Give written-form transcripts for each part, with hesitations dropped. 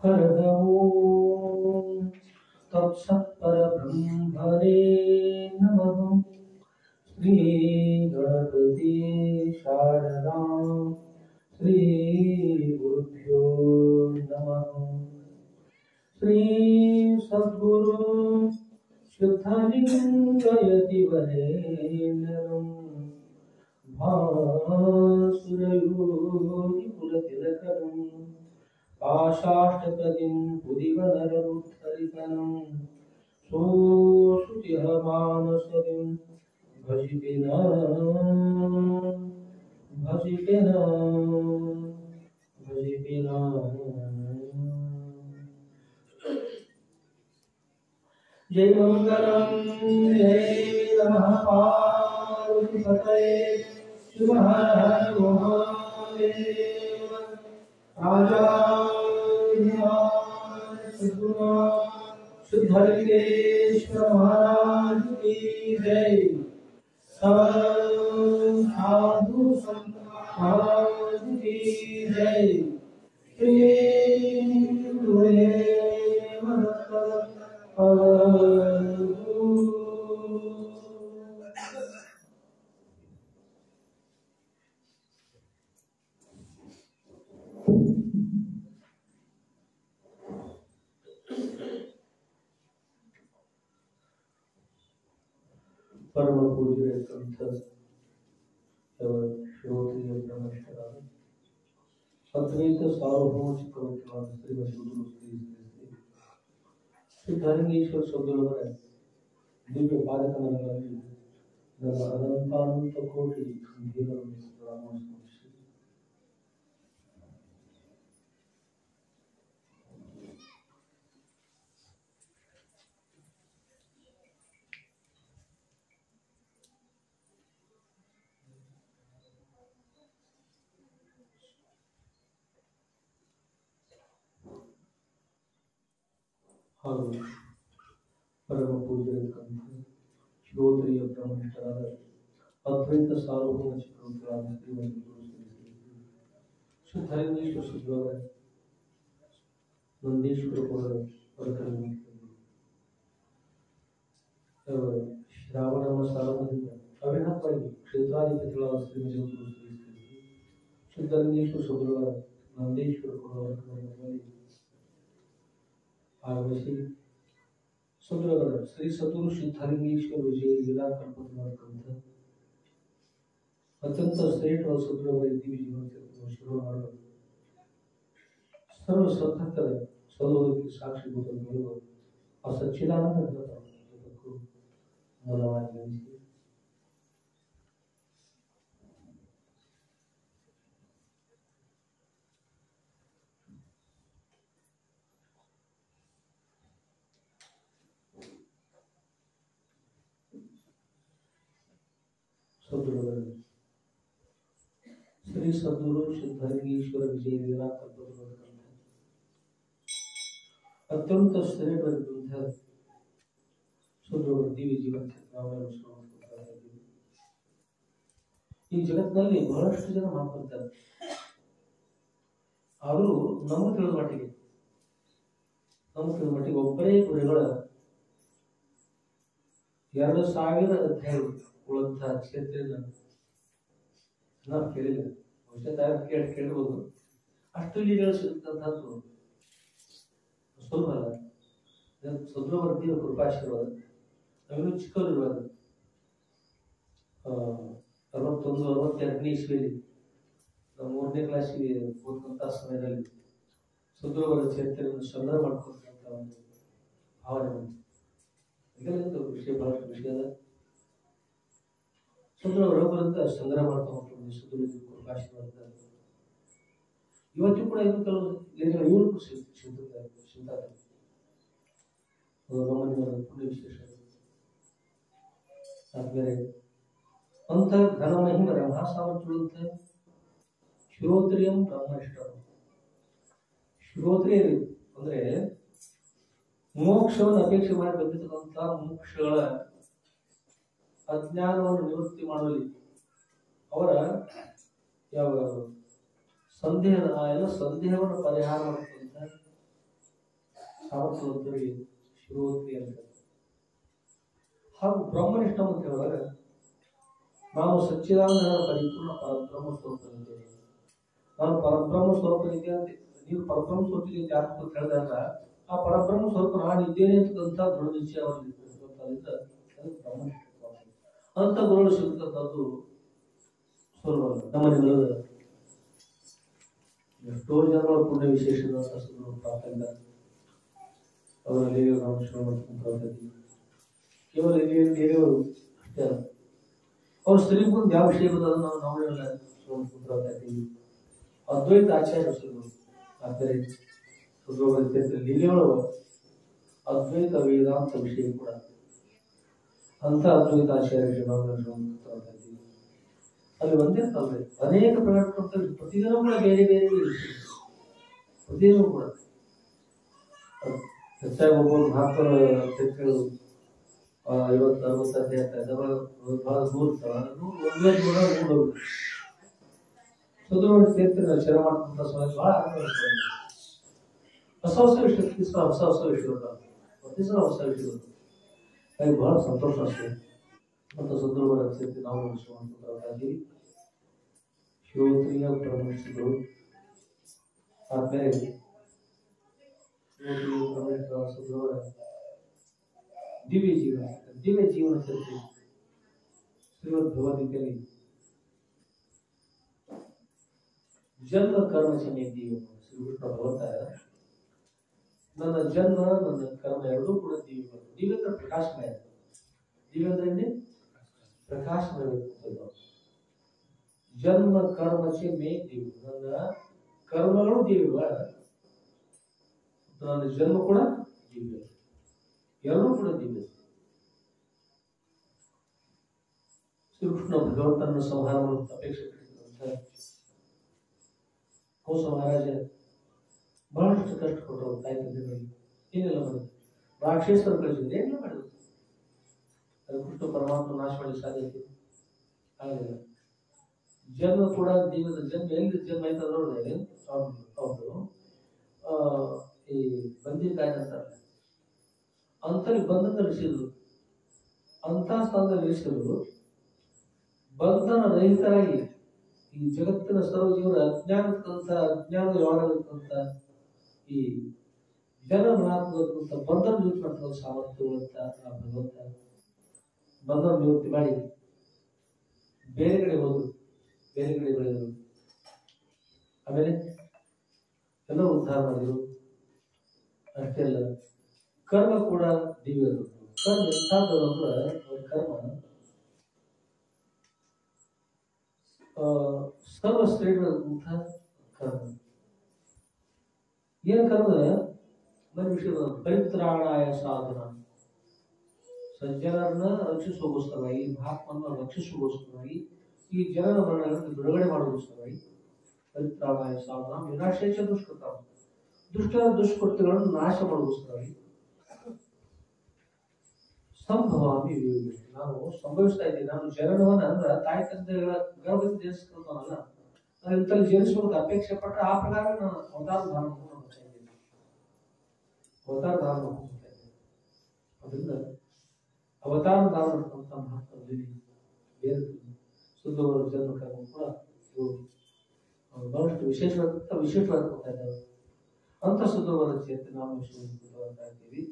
हर ओम तत्सत्परब्रह्मणे नमः। श्री गणपति शारदा श्री गुरुभ्यो नमः। श्री सद्गुरु शुद्धलिंगयतिवरेण्यं भासुरयोगिकुलतिलकं पाशाष्टकदिं पुदिवनररुद्धरितनं सोऽसुतिहमानसरिं भजिपिना भजिपिना भजिपिना। जय मंगलम जय नमः पार्वतीपतये शिव हर हर महादेव। राजाधिराज सद्गुरु शुद्धलिंगेश्वर महाराज की जय। साधु संत महाराज की जय। श्री गुरुदेव दत्त परम पूज्य कंठ श्रोत्रिय ब्रह्मश्वरा अद्वैत सार्वभौम चित्तवृत्तिवाद श्रीमद गुरु सिद्धालिंगेश्वर सद्गुरुवರ ದಿವ್ಯ ಪಾದಕಮಲಗಳಲ್ಲಿ ನನ್ನ ಅನಂತಾನಂತ ಕೋಟಿ ದೇವರನ್ನು ನಮಸ್ಕರಿಸಿ ಹಾಗೂ परम पूज्य कंठ श्रोत्रिय ब्रह्मनिष्ठराದ अद्वैत सार्वभौम चित्रवृत्तिवाद श्रीमद गुरु शुद्धलिಂಗೇಶ್ವರ ಸದ್ಗುರುವರ ನಂದೀಶ್ವರ ಪುರದ ಹೊರತಲ್ಲಿ ಶ್ರಾವಣ ಮಾಸ ಆರಂಭದಿಂದ ಅವಿರತವಾಗಿ ಕ್ಷೇತ್ರಾಧಿಪತಿಗಳಾದ ಶ್ರೀಮದ್ ಗುರು शुद्धलिंगೇಶ್ವರ ಸದ್ಗುರುವರ ನಂದೀಶ್ವರ ಪುರದ ಹೊರತಲ್ಲಿ ಆಗಮಿಸಿ सद्गुरुवर श्री सद्गुरु सिद्धालिंगेश्वर विजय लीला कल्पतरुವಂತ अत्यंत श्रेष्ठ सद्गुरुवर दिव्य जीवन ಶುರು ಮಾಡಲು ಸರ್ವ ಸತ್ಯದ ಸದೋದಕ್ಕೆ ಸಾಕ್ಷಿಭೂತವಾಗಿರುವ ಆ ಸಚ್ಚಿದಾನಂದ ಜಗತ್ತಕ್ಕೂ ಮೂಲವಾಗಿ ನಿಲ್ಲಿಸಿ श्री सद्गुरु सिद्धालिंगेश्वर विजय लीला कल्पतरुವಂತ अत्यंत श्रेष्ठ ग्रंथ सद्गुरुवर दिव्य जीवन ನಾವೆಲ್ಲರೂ ಶ್ರವಣ ಇದ್ದೀವಿ। ಈ ಜಗತ್ತಿನಲ್ಲಿ ಬಹಳಷ್ಟು ಜನ ಮಾತಾಡ್ತಾರೆ, ಆದರೂ ನಮಗೆ ತಿಳಿದ ಮಟ್ಟಿಗೆ ಒಬ್ಬರೇ ಗುರುಗಳ 2000 ಅಧ್ಯಾಯಗಳು ಉಳಿದಂತಹ ಕ್ಷೇತ್ರನ ನಾವು ಕೇಳಿಲ್ಲ, ಕೇಳಬಹುದು। ಅಷ್ಟು ಲೀಲೆಗಳಿಸಿದಂತಹದ್ದು ಸುಲಭ ಅಲ್ಲ। ಸದ್ಗುರುವರ ದೇವರ ಕೃಪಾಶೀರ್ವಾದ ನಾವಿನ್ನೂ ಚಿಕ್ಕವರಿರುವಾಗ 61-62 ಇಸ್ವಿಯಲ್ಲಿ ನಾವು 3ನೇ ಕ್ಲಾಸಿಗೆ ಓದುವಂತ ಸಮಯದಲ್ಲಿ ಸದ್ಗುರುವರ ಚರಿತ್ರೆಯನ್ನು ಸಂಗ್ರಹ ಮಾಡ್ಕೊಂತ ಒಂದು ಭಾವನೆ ಬಂತು। ಇದರಿಂದ ವಿಷಯ ಬಹಳಷ್ಟು ವಿಷಯ ಅದ। ಸದ್ಗುರುವರೊಬ್ಬರಿಂದ ಸಂಗ್ರಹ ಮಾಡ್ಕೊಂಡು ಸದ್ಗುರು ಕೃಪಾಶೀರ್ವಾದ ಇವತ್ತು ಕೂಡ ಇನ್ನು ಕೆಲವು ಇವರು ಸಿಗ್ತಾರೆ ನಮ್ಮನಿವರ ಪುಣ್ಯ ವಿಶೇಷ ಆದ್ಮೇಲೆ ಅಂತ ಘನಮಹಿಮ ರಮಹಾಸಾಮರ್ಥ್ಯವಂತ ಶ್ರೋತ್ರಿಯಂ ಬ್ರಹ್ಮನಿಷ್ಠ ಶ್ರೋತ್ರಿಯ ಅಂದ್ರೆ ಮೋಕ್ಷವನ್ನು ಅಪೇಕ್ಷೆ ಮಾಡಿ ಬಂದಿರತಕ್ಕಂಥ ಮೋಕ್ಷಗಳ ಅಜ್ಞಾನವನ್ನು ನಿವೃತ್ತಿ ಮಾಡುವಲ್ಲಿ ಅವರ ಯಾವ ಸಂದೇಹ ಎಲ್ಲ ಸಂದೇಹವನ್ನು ಪರಿಹಾರ ಮಾಡತಕ್ಕಂಥ ಸಾವತ್ವರಿಗೆ ಶಿರೋತ್ರಿ ಅಂತ. ಹಾಗೂ ಬ್ರಹ್ಮನಿಷ್ಠ ಅಂತ ಹೇಳಿದಾಗ ನಾವು ಸಚ್ಚಿದಾನಂದ ಪರಿಪೂರ್ಣ ಪರಬ್ರಹ್ಮ ಸ್ವರೂಪನಿದ್ದೇವೆ. ನಾನು ಪರಬ್ರಹ್ಮ ಸ್ವರೂಪನಿದ್ದೆ ಅಂತ, ನೀವು ಪರಬ್ರಹ್ಮ ಸ್ವರೂಪನಿದ್ದೆ ಯಾರು ಅಂತ ಹೇಳಿದಾಗ ಆ ಪರಬ್ರಹ್ಮ ಸ್ವರೂಪ ನಾನಿದ್ದೇನೆ ಅಂತಕ್ಕಂಥ ದೃಢ ನಿಶ್ಚಯವಾಗಿ ಬ್ರಹ್ಮನಿಷ್ಠ ಅಂತ ಗುರುಗಳು ಸಿಗ್ತಕ್ಕಂಥದ್ದು ಸುಲಭ. ನಮ್ಮನೆಲ್ಲ ಎಷ್ಟೋ ಜನಗಳ ಪುಣ್ಯ ವಿಶೇಷದ ಪ್ರಾರ್ಥನೆ ಅವರಲ್ಲಿ ನಾವು ಶ್ರಮ ಮಾಡ್ಕೊಂಡು ಕೇವಲ ಹಿರಿಯವರು ಅಷ್ಟೇ ಅಲ್ಲ, ಅವ್ರ ಸ್ತ್ರೀಗೊಂದು ಯಾವ ವಿಷಯ ಬರೋದನ್ನು ನಾವು ನಾವೆಲ್ಲ ಶ್ರಮ ಇದ್ದೀವಿ. ಅದ್ವೈತ ಆಚಾರ್ಯ ಆದರೆ ಹಿರಿಯವರು ಅದ್ವೈತ ವೇದಾಂತ ವಿಷಯ ಕೂಡ ಅಂತ ಅದ್ವೈತ ಆಚಾರ್ಯ ಇದ್ದೀವಿ. ಅಲ್ಲಿ ಒಂದೇ ಅಲ್ರಿ, ಅನೇಕ ಪ್ರಕಟ ಪ್ರತಿದಿನ ಕೂಡ ಬೇರೆ ಬೇರೆ ವಿಷಯ, ಪ್ರತಿದಿನ ಕೂಡ ಹೆಚ್ಚಾಗಿ ಒಬ್ಬರು ಮಹಾತ್ಮರ ಚರಿತ್ರೆಗಳು 50-60 ಅಧ್ಯಾಯ ಬಹಳ ದೂರ ಸೇರ್ತಾರೆ ಶರ ಮಾಡ್ಕೊಂಡ ಸಮಯ ಬಹಳ ಹೊಸ ಹೊಸ ವಿಷಯ ಹೊಸ ಹೊಸ ವಿಷಯಗಳು ಪ್ರತಿ ಸಲ ಹೊಸ ವಿಷಯಗಳು ಹಾಗೆ ಬಹಳ ಸಂತೋಷ ಆಗ್ತದೆ. ಮತ್ತು ಸುಂದರವಾದ ಸೇರ್ತಿ ನಾವು ಇದ್ದೀವಿ. ಶಿವೋತ್ರಿಯ ಪ್ರಮುಖರು ಆದ್ಮೇಲೆ ದಿವ್ಯ ಜೀವನ ಚರಿತ್ರೆ ಶ್ರೀಮದ್ ಭಗವದ್ಗೀತೆಯಲ್ಲಿ ಜನ್ಮ ಕರ್ಮ ಸಮೇತೀವಿ. ಶ್ರೀಕೃಷ್ಣ ಭಗವಂತ ನನ್ನ ಜನ್ಮ ನನ್ನ ಕರ್ಮ ಎರಡೂ ಕೂಡ ದಿವ್ಯ. ದಿವ್ಯ ಅಂದ್ರೆ ಪ್ರಕಾಶಮಯ. ದಿವ್ಯ ಅಂದ್ರೆ ಪ್ರಕಾಶಮಯ. ಜನ್ಮ ಕರ್ಮ ಮೇ ದಿವ್ಯ. ನನ್ನ ಕರ್ಮಗಳು ದಿವ್ಯ, ನನ್ನ ಜನ್ಮ ಕೂಡ ದಿವ್ಯ, ಎರಡೂ ಕೂಡ ದಿವ್ಯ. ಶ್ರೀಕೃಷ್ಣ ಭಗವಂತನ ಸಂಹಾರ ಅಪೇಕ್ಷೆ ಪಟ್ಟಿದ್ದಂತ ಕೋಸ ಮಹಾರಾಜ ಬಹಳಷ್ಟು ಕಷ್ಟ ಕೊಟ್ಟರು. ತಾಯಿ ತಂದೆಗಳಿಗೆ ಏನೆಲ್ಲ ಮಾಡಿದ್ರು, ರಾಕ್ಷಸರು ಕಳಿಸಿದ್ರೆ ಏನೆಲ್ಲ ಮಾಡಿದ್ರು. ಅದು ಕೃಷ್ಣ ಪರಮಾತ್ಮ ನಾಶ ಮಾಡಿ ಸಾಧ್ಯತೆ ಆಗಲಿಲ್ಲ. ಜನ್ಮ ಕೂಡ ದಿವ್ಯದ ಜನ್ಮ ಎಲ್ಲಿ ಜನ್ಮ ಆಯ್ತು ನೋಡಿದ್ರೆ ಅವರು ಈ ಬಂದಿಕಾಯಿ ಅಂತಾರೆ ಅಂತಲ್ಲಿ ಬಂಧನ ಇಳಿಸಿದ್ರು. ಅಂತ ಸ್ಥಾನದಲ್ಲಿ ಇಳಿಸಿದ್ರು ಬಂಧನ ರಹಿತರಾಗಿ ಈ ಜಗತ್ತಿನ ಸರ್ವ ಜೀವನ ಅಜ್ಞಾನದ ವ್ಯವಹಾರಕ್ಕಂತ ಈ ಜನ ಮನಾತ್ಮಕಂತ ಬಂಧನ ನಿವೃತ್ತಿ ಮಾಡ್ತಕ್ಕಂಥ ಸಾಮರ್ಥ್ಯವಂತ ಭಗವಂತ ಬಂಧನ ನಿವೃತ್ತಿ ಮಾಡಿ ಬೇರೆ ಕಡೆ ಹೋದ್ರು, ಬೇರೆ ಕಡೆ ಬೆಳೆದರು. ಆಮೇಲೆ ಎಲ್ಲ ಉದ್ಧಾರ ಮಾಡಿದ್ರು. ಅಷ್ಟೇ ಅಲ್ಲ, ಕರ್ಮ ಕೂಡ ದಿವ್ಯರು. ಕರ್ಮ ಎಂಥದ್ದು ಅಂದ್ರೆ ಅವ್ರ ಕರ್ಮ ಸರ್ವಶ್ರೇಷ್ಠ ಕರ್ಮ. ಏನು ಕರ್ಮ? ನನ್ನ ವಿಷಯ ಪರಿತ್ರಾಣಾಯ ಸಾಧನ, ಸಜ್ಜನರನ್ನ ರಕ್ಷಿಸುವಗೋಸ್ಕರವಾಗಿ, ಮಹಾತ್ಮನ ರಕ್ಷಿಸುವಗೋಸ್ಕರವಾಗಿ, ಈ ಜನರ ಮರಣಗಳನ್ನು ಬಿಡುಗಡೆ ಮಾಡುವಗೋಸ್ಕರವಾಗಿ ಪರಿತ್ರಾಣಾಯ ಸಾಧನ ವಿನಾಶೇಷ ದುಷ್ಕೃತ, ದುಷ್ಟರ ದುಷ್ಕೃತ್ಯಗಳನ್ನು ನಾಶ ಮಾಡುವಗೋಸ್ಕರವಾಗಿ ಸಂಭವಾಮಿ ವಿವೇಕ. ನಾನು ಸಂಭವಿಸ್ತಾ ಇದ್ದೀನಿ. ನಾನು ಜನನವನ್ನ ಅಂದ್ರೆ ತಾಯಿ ತಂದೆಗಳ ಗರ್ಭದಲ್ಲಿ ಜನಿಸ್ಕೊಂಡವಲ್ಲ, ನಾನು ಇಂಥಲ್ಲಿ ಜನಿಸುವಂತ ಅಪೇಕ್ಷೆ ಪಟ್ಟರೆ ಆ ಪ್ರಕಾರ ನಾನು ಅವತಾರ ಧಾರಣ ಮಾಡ್ತಾ ಇದ್ದೀನಿ. ಅವತಾರ ಧಾರಣ ಮಾಡ್ತಾ ಇದ್ದೀನಿ. ಅದರಿಂದ ಅವತಾರ ಧಾರಣ ಮಾಡ್ಕೊಂತ ಮಹತ್ವದಲ್ಲಿ ಬೇರೆ ಸುಂದರವಾದ ಜನ್ಮ ಕರ್ಮ ಕೂಡ ಬಹಳಷ್ಟು ವಿಶೇಷವಾದ ಕೊಡ್ತಾ ಇದ್ದಾರೆ. ಅಂತ ಸುಂದರವಾದ ಚೇತನ ನಾವು ಇದ್ದೀವಿ.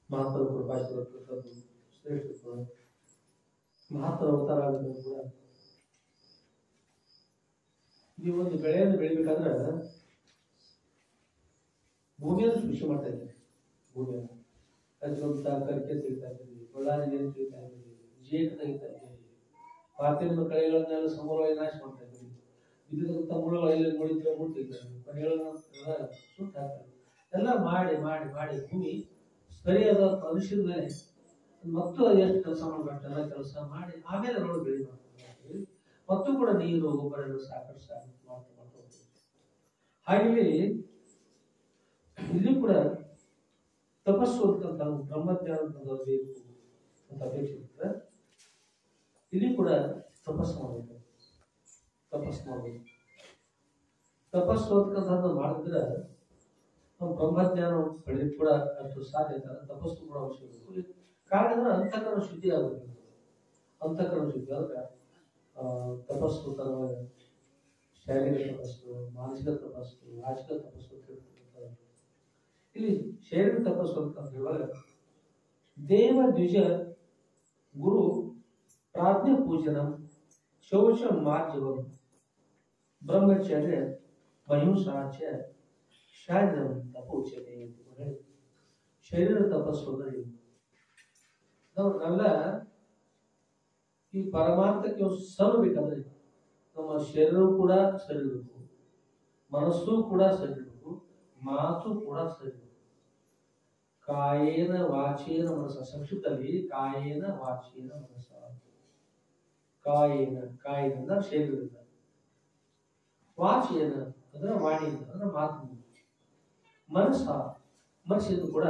ಮಹಾತ್ಮರ ಕೃಪಾಶೀರ್ವಾದ ಶ್ರೇಷ್ಠ ಮಹಾತ್ಮರ ಅವತಾರ ಆಗೋದು ಕೂಡ. ನೀವು ಒಂದು ಬೆಳೆಯನ್ನು ಬೆಳಿಬೇಕಾದ್ರೆ ಭೂಮಿಯನ್ನು ಕೃಷಿ ಮಾಡ್ತಾ ಇದ್ದೀವಿ. ಭೂಮಿಯನ್ನು ಕಚ್ಚುವಂತ ಕರಿಕೆ ತೆಗಿತಾ ಇದ್ದೀವಿ, ಬಳ್ಳಾರಿ ನೀರು ತೆಗಿತಾ ಇದ್ದೀವಿ, ಜೇನು ತೆಗಿತಾ ಇದ್ದೀವಿ, ಪಾತಿನ ಕಳೆಗಳನ್ನೆಲ್ಲ ಸಮೂಲವಾಗಿ ನಾಶ ಮಾಡ್ತಾ ಇದ್ದೀವಿ. ಇದಕ್ಕಂತ ಮುಳುಗಳು ಎಲ್ಲ ಮುಳಿದ್ರೆ ಮುಳು ತೆಗಿತಾ ಇದ್ದೀವಿ, ಮನೆಗಳನ್ನ ಸುಟ್ಟು ಹಾಕ್ತಾರೆ. ಎಲ್ಲ ಮಾಡಿ ಮಾಡಿ ಮಾಡಿ ಭೂಮಿ ಸರಿಯಾದ ಮನುಷ್ಯನ ಮೇಲೆ ಮತ್ತು ಎಷ್ಟು ಕೆಲಸ ಮಾಡ್ಬೇಕಲ್ಲ ಕೆಲಸ ಮಾಡಿ ಆಮೇಲೆ ನೋಡಿ ಬೆಳೆ ಮಾಡ್ತೀವಿ. ಮತ್ತು ಕೂಡ ನೀರು ಗೊಬ್ಬರ ಎಲ್ಲ ಸಾಕಷ್ಟು ಮಾಡ್ತಾ ಹೋಗ್ತೀವಿ. ಹಾಗೆ ಇಲ್ಲಿ ಕೂಡ ತಪಸ್ಸು ಅಂತ ಬ್ರಹ್ಮಜ್ಞಾನ ಬೇಕು ಅಂತ ಅಪೇಕ್ಷೆ ಇರ್ತದೆ. ಇಲ್ಲಿ ಕೂಡ ತಪಸ್ಸು ಮಾಡಬೇಕು. ತಪಸ್ಸು ಅಂತಕ್ಕಂಥದ್ದು ಮಾಡಿದ್ರೆ ನಾವು ಬ್ರಹ್ಮಜ್ಞಾನ ಪಡೆದು ಕೂಡ ಅಷ್ಟು ಸಾಧ್ಯ ಇಲ್ಲ. ತಪಸ್ಸು ಕೂಡ ಅವಶ್ಯಕ ಬೇಕು. ಕಾರಣ ಅಂದ್ರೆ ಅಂತಃಕರಣ ಶುದ್ಧಿ ಆಗಬೇಕು. ಅಂತಃಕರಣ ಶುದ್ಧಿ ಆದ್ರೆ ತಪಸ್ಸು ತರ ಶಾರೀರಿಕ ತಪಸ್ಸು, ಮಾನಸಿಕ ತಪಸ್ಸು, ವಾಚಿಕ ತಪಸ್ಸು ಅಂತ ಹೇಳ್ತಾರೆ. ಇಲ್ಲಿ ಶಾರೀರಿಕ ತಪಸ್ಸು ಅಂತ ಹೇಳುವಾಗ ದೇವ ದ್ವಿಜ ಗುರು ಪ್ರಾಜ್ಞ ಪೂಜನ ಶೌಚ ಮಾರ್ಜವಂ ಬ್ರಹ್ಮಚರ್ಯ ಅಹಿಂಸಾಚ ಶಾರೀರ ತಪೋಚ್ಯತೆ ಅಂತ ಹೇಳಿ ಶರೀರ ತಪಸ್ಸು ಅಂದ್ರೆ ನಾವೆಲ್ಲ ಈ ಪರಮಾರ್ಥಕ್ಕೆ ಸಲ್ಲಬೇಕಾದ್ರೆ ನಮ್ಮ ಶರೀರವು ಕೂಡ ಸರಿ ಇರಬೇಕು, ಮನಸ್ಸು ಕೂಡ ಸರಿ ಇರಬೇಕು, ಮಾತು ಕೂಡ ಸರಿ ಇರಬೇಕು. ಕಾಯೇನ ವಾಚೇನ ಮನಸ, ಸಂಕ್ಷಿಪ್ತದಲ್ಲಿ ಕಾಯೇನ ವಾಚೇನ ಮನಸ. ಕಾಯಿನಿಂದ ಶರೀರದಿಂದ, ವಾಚೇನ ಅಂದ್ರೆ ವಾಣಿಯಿಂದ ಅಂದ್ರೆ ಮಾತು, ಮನಸ್ಸಿಂದ ಕೂಡ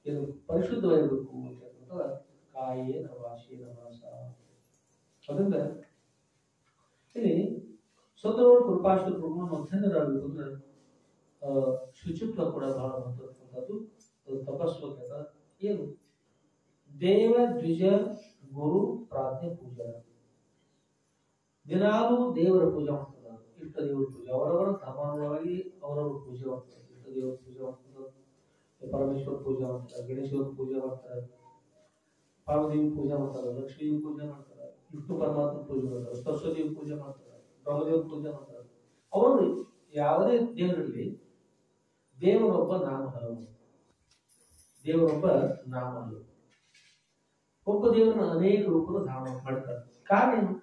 ಇದು ಪರಿಶುದ್ಧವಾಗಿರಬೇಕು ಅಂತ ಕಾಯೇನ ವಾಚೇನ ಮನಸ. ಅದರಿಂದ ಇಲ್ಲಿ ಸ್ವತಃ ಕೃಪಾಶ್ವರರು ಮಧ್ಯಂತರಾಗಬೇಕು ಅಂದ್ರೆ ಶುಚಿತ್ವ ಕೂಡ ಬಹಳ ಮಹತ್ವದ್ದು. ತಪಸ್ಸು ಏನು ದೇವ ದ್ವಿಜ ಗುರು ಪ್ರಾಜ್ಞೆ ಪೂಜಾ. ದಿನಾಲೂ ದೇವರ ಪೂಜೆ ಮಾಡ್ತಾರೆ, ಇಷ್ಟ ದೇವರ ಪೂಜೆ, ಅವರವರ ಧರ್ಮಾನುವಾಗಿ ಅವರವರ ಪೂಜೆ ಮಾಡ್ತಾರೆ. ಇಷ್ಟ ದೇವರ ಪೂಜೆ ಮಾಡ್ತಾರೆ, ಪರಮೇಶ್ವರ ಪೂಜೆ ಮಾಡ್ತಾರೆ, ಗಣೇಶ್ವರ ಪೂಜೆ ಮಾಡ್ತಾರೆ, ಪಾರ್ವದೇವಿ ಪೂಜೆ ಮಾಡ್ತಾರೆ, ಲಕ್ಷ್ಮೀ ಪೂಜೆ ಮಾಡ್ತಾರೆ, ವಿಷ್ಣು ಪರಮಾತ್ಮ ಪೂಜೆ ಮಾಡ್ತಾರೆ, ಸರಸ್ವತಿ ಪೂಜೆ ಮಾಡ್ತಾರೆ, ಬ್ರಹ್ಮದೇವ್ರ ಪೂಜೆ ಮಾಡ್ತಾರೆ. ಅವರು ಯಾವುದೇ ದೇವರಲ್ಲಿ ದೇವರೊಬ್ಬ ನಾಮ ಹಲವು, ದೇವರೊಬ್ಬ ನಾಮ ಹಲವು. ಒಬ್ಬ ದೇವರನ್ನ ಅನೇಕ ರೂಪದ ಧಾರಣ ಮಾಡ್ತಾರೆ. ಕಾರಣ ಏನು?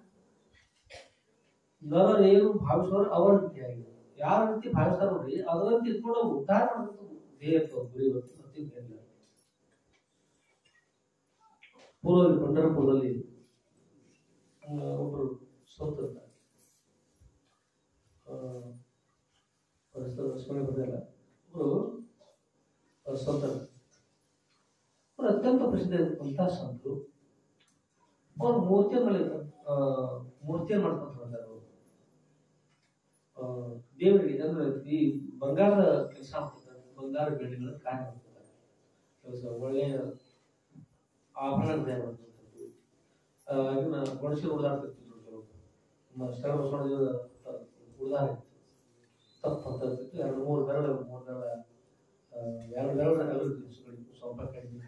ನರರೇನು ಭಾವಿಸೋರು ಅವರ ರೀತಿಯಾಗಿದೆ. ಯಾರ ರೀತಿ ಭಾವಿಸ್ತಾರ ನೋಡ್ರಿ ಅದರಂತೆ ಇಟ್ಕೊಂಡು ಉದ್ಧಾರ ಮಾಡಬೇಕು ದೇಹ ಗುರಿ ಮತ್ತಿಲ್ಲ. ಪೂರ್ವದಲ್ಲಿ ಪಂಢರಪುರದಲ್ಲಿ ಒಬ್ಬರು ಸೋತಿರ್ತಾರೆ, ಸ್ಮರಣೆ ಬರ್ತಿಲ್ಲ, ಒಬ್ಬರು ಸೋತರ, ಅವರು ಅತ್ಯಂತ ಪ್ರಸಿದ್ಧ ಇರುವಂತಹ ಸಂತರು. ಅವರು ಮೂರ್ತಿಯನ್ನು ಮಾಡ್ಕೊಂತ ಬಂದಾರ. ದೇವರಿಗೆ ಅಂದ್ರೆ ಈ ಬಂಗಾರದ ಕೆಲಸ ಮಾಡ್ತಾರೆ, ಬಂಗಾರ ಬೆಳ್ಳಿಗಳ ಕಾರ್ಯ ಮಾಡ್ತಾರೆ, ಕೆಲಸ ಒಳ್ಳೆಯ ಆಭರಣ ತಯಾರು ಮಾಡ್ತಕ್ಕಂಥದ್ದು. ಇದನ್ನ ಗಣೇಶ ಉದಾಹರಿಸ್ತಿದ್ರು ಕೆಲವು, ನಮ್ಮ ಶರಣ ಬಸವಣ್ಣ ಉದಾಹರಣೆ ತಪ್ಪು ಅಂತ ಇರ್ತಿತ್ತು. ಎರಡು ಬೆರಳ ಸ್ವಲ್ಪ ಕಡಿಮೆ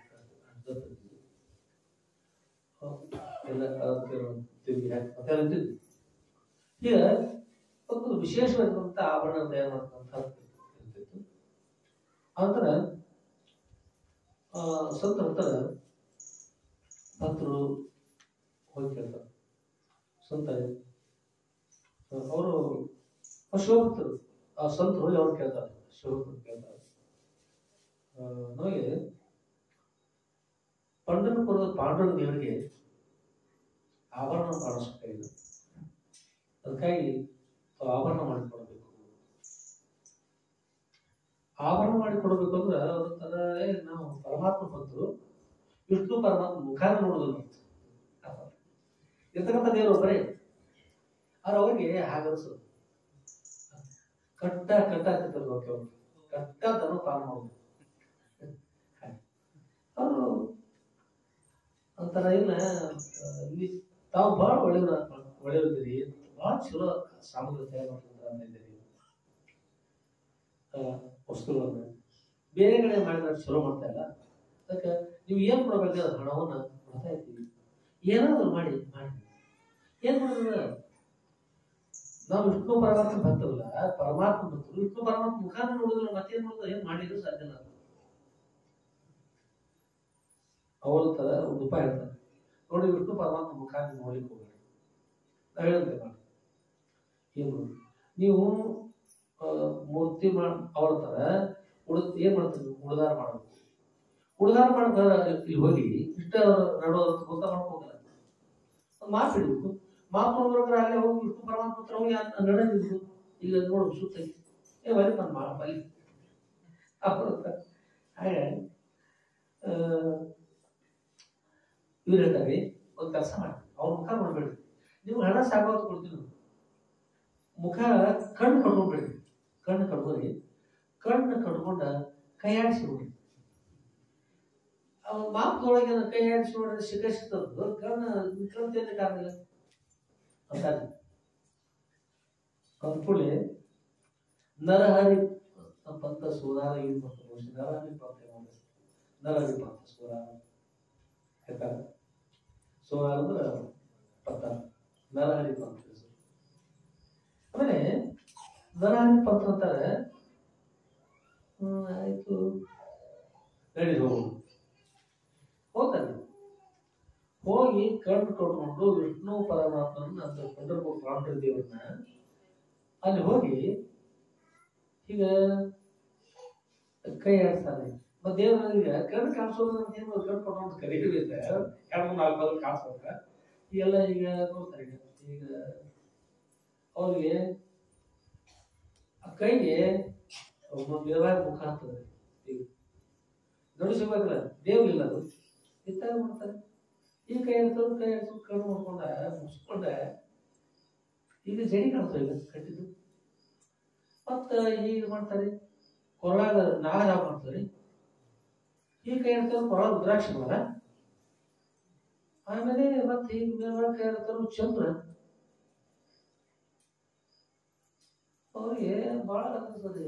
ಎಲ್ಲ ಈಗ ಒಂದು ವಿಶೇಷವಾದಂತ ಆಭರಣ ತಯಾರು ಮಾಡ್ತಕ್ಕಂಥ ಇರ್ತಿತ್ತು. ಆನಂತರ ಸಂತರ ಹತ್ರ ಭಕ್ತರು ಹೋಗಿ ಕೇಳ್ತಾರೆ. ಸಂತ ಅವರು ಶಿವಭಕ್ತರು, ಆ ಸಂತರು ಹೋಗಿ ಅವ್ರು ಕೇಳ್ತಾರೆ, ಶಿವಭಕ್ತರು ಕೇಳ್ತಾರೆ, ನಮಗೆ ಪಂಢರಪುರದ ಪಾಂಡುರಂಗ ದೇವರಿಗೆ ಆಭರಣ ಮಾಡಿಸ್ಬೇಕಾಗಿದೆ, ಅದಕ್ಕಾಗಿ ಆಭರಣ ಮಾಡಿಕೊಡ್ಬೇಕು. ಆಭರಣ ಮಾಡಿಕೊಡ್ಬೇಕು ಅಂದ್ರೆ ಅದ್ರ ನಾವು ಪರಮಾತ್ಮ ಭಕ್ತರು, ವಿಷ್ಣು ಪರಮಾತ್ಮ ಮುಖಾನ ನೋಡುದಿಲ್ಲ ಇರ್ತಕ್ಕಂಥ ದೇವರು ಒಬ್ಬರೇ. ಆದ್ರೆ ಅವ್ರಿಗೆ ಹಾಗನ್ಸೋದು ಕಟ್ಟಾಗ್ತಿರ್ತಾರೆ, ಅವರು ಕಟ್ಟದನ್ನು ಪಾಲನೆ ಮಾಡುದು. ಅವರು ಅಂತಾರ ಇಲ್ಲ, ತಾವು ಬಹಳ ಒಳ್ಳೆಯವ್ರಿದ್ದೀರಿ, ಬಹಳ ಚಲೋ ಸಾಮಗ್ರಿ ತಯಾರು ಮಾಡ್ತಾರೆ ವಸ್ತುಗಳನ್ನ, ಬೇರೆ ಕಡೆ ಮಾಡಿದ್ರೆ ಚಲೋ ಮಾಡ್ತಾ ಇಲ್ಲ, ಅದಕ್ಕೆ ನೀವು ಏನ್ ಕೊಡ್ಬೇಕಾದ್ರೆ ಹಣವನ್ನ ಕೊಡ್ತಾ ಇದ್ದೀವಿ, ಏನಾದ್ರು ಮಾಡಿ ಏನ್ ಮಾಡಿದ್ರೆ ನಾವು ವಿಷ್ಣು ಪರಮಾತ್ಮ ಭಕ್ತರಲ್ಲ, ಪರಮಾತ್ಮ ಭಕ್ತರು. ವಿಷ್ಣು ಪರಮಾತ್ಮ ಮುಖಾನ ನೋಡಿದ್ರು ಮತ್ತೇನ್ ಮಾಡೋದು, ಏನ್ ಮಾಡಿದ್ರು ಸಾಧ್ಯ ಇಲ್ಲ. ಅವ್ರ ತರ ಒಂದು ಉಪಾಯ ಹೇಳ್ತಾರೆ ನೋಡಿ, ವಿಷ್ಣು ಪರಮಾತ್ಮ ಮುಖಾನ ನೋಡ್ಲಿಕ್ಕೆ ಹೋಗ್ಬೇಡಿ, ನಾವ್ ಹೇಳಂತೆ ಮಾಡಿ ಏನು ನೀವು ಮೂರ್ತಿ ಅವ್ರ ತರ ಏನ್ ಮಾಡ್ತೀವಿ, ಉಳಿದಾರ ಮಾಡಬೇಕು. ಉಳಿದಾರ ಮಾಡ್ತಾರ ಇಲ್ಲಿ ಹೋಗಿ ಇಷ್ಟ ನಡೋದು ಗೊತ್ತ ಮಾಡ್ಕೋಗಲ್ಲ, ಮಾತು ಹಿಡಿಬೇಕು. ಮಾತು ನೋಡ್ಬೇಕಾದ್ರೆ ಅಲ್ಲೇ ಹೋಗಿ ವಿಷ್ಣು ಪರಮಾತ್ಮ ಹತ್ರ ಹೋಗಿ ನಡೆದಿದ್ರು. ಈಗ ನೋಡು ಸುತ್ತ ಬರೀ ಬಲಿ ಹಾಗೆ ಇವ್ರು ಹೇಳ್ತಾರೆ, ಒಂದು ಕೆಲಸ ಮಾಡಿ ಅವ್ರ ಮುಖ ನೋಡ್ಬೇಡಿ, ನೀವು ಹಣ ಸಾಕಾವತ್ತು ಕೊಡ್ತೀವಿ, ಮುಖ ಕಣ್ಣು ಕಟ್ಕೊಂಡ್ಬೇಡಿ, ಕಣ್ಣು ಕಟ್ಕೋರಿ. ಕಣ್ಣು ಕಟ್ಕೊಂಡ ಕೈ ಆಡಿಸಿ ನೋಡಿ. ಅವ್ನ ಮಾಪದೊಳಗೆ ಕೈ ಆಡಿಸಿ ನೋಡಿದ್ರೆ ಸಿಕ್ಕದ್ದು ಕಣ್ಣು ತಿನ್ನಕ್ಕೆ ಕಾರಣ ಅಂತಾರೆ. ಅಂದ್ಕೂಡಲೇ ನರಹರಿ ಪಂಥ ಸೋದಾರ ಇದು ಮಾಡ್ತಾರೆ. ನರಹರಿ ಪಂಥ ನರಹರಿ ಪಂಥ ಸೋದಾರ ಹೇಳ್ತಾರೆ. ಸೋದಾರ ಅಂದ್ರೆ ಪಂಥ, ನರಹರಿ ಪಂಥ. ಆಮೇಲೆ ನರಹರಿ ಪಂಥ ಅಂತಾರೆ. ಆಯ್ತು ನಡಿ ಹೋಗೋದು. ಹೋಗ್ತಾನೆ. ಹೋಗಿ ಕಣ್ಣು ಕಟ್ಕೊಂಡು ವಿಷ್ಣು ಪರಮಾತ್ಮನ ಅಂತ ಕೊಂಡರ್ಬೋದು ಪಾಂಡ್ರ ದೇವ್ರನ್ನ. ಅಲ್ಲಿ ಹೋಗಿ ಈಗ ಕೈ ಆಡ್ತಾನೆ. ಮತ್ತೆ ದೇವ್ರಿಗೆ ಕಣ್ಣು ಕಾಣಿಸೋದು ಅಂತ ಏನು ಕಣ್ಣು ಕಟ್ಕೊಂಡು ಕರೀಬೇಕು. 2-3-4 ಬದಲು ಕಾಣಿಸ್ಬೇಕ. ಈಗೆಲ್ಲ ಈಗ ನೋಡ್ತಾರೆ. ಈಗ ಅವ್ರಿಗೆ ಆ ಕೈಗೆ ಒಂದು ದೇವರ ಮುಖ ಆಗ್ತದೆ. ಈಗ ನೋಡಿ ಸಿಗ್ಬೇಕಲ್ಲ, ದೇವ್ರಿಲ್ಲ ಅದು ಇತ್ತಾಗ ಮಾಡ್ತಾರೆ. ಈ ಕೈ ಆಡ್ತಾರೆ, ಕೈ ಆಡ್ಸೋದು ಕಣ್ಣು ಮಾಡ್ಕೊಂಡ ಮುಗಿಸ್ಕೊಂಡ ಈಗ ಜಡಿ ಕಾಣ್ತವೆ. ಈಗ ಕಟ್ಟಿದ್ದು ಮತ್ತ ಈಗ ಮಾಡ್ತಾರೆ. ಕೊರಳಾಗ ನಾಗರ ಮಾಡ್ತಾರೆ. ಈ ಕೈ ಆಡ್ತಾರೆ, ಕೊರಳಾಗ ರುದ್ರಾಕ್ಷಿ ಮಾರ. ಆಮೇಲೆ ಮತ್ತೆ ಈಗ ಮೇಲ್ವಾಗ ಕೈ ಆಡ್ತಾರ ಚಂದ್ರ. ಅವ್ರಿಗೆ ಬಹಳ ಅನಿಸ್ತದೆ.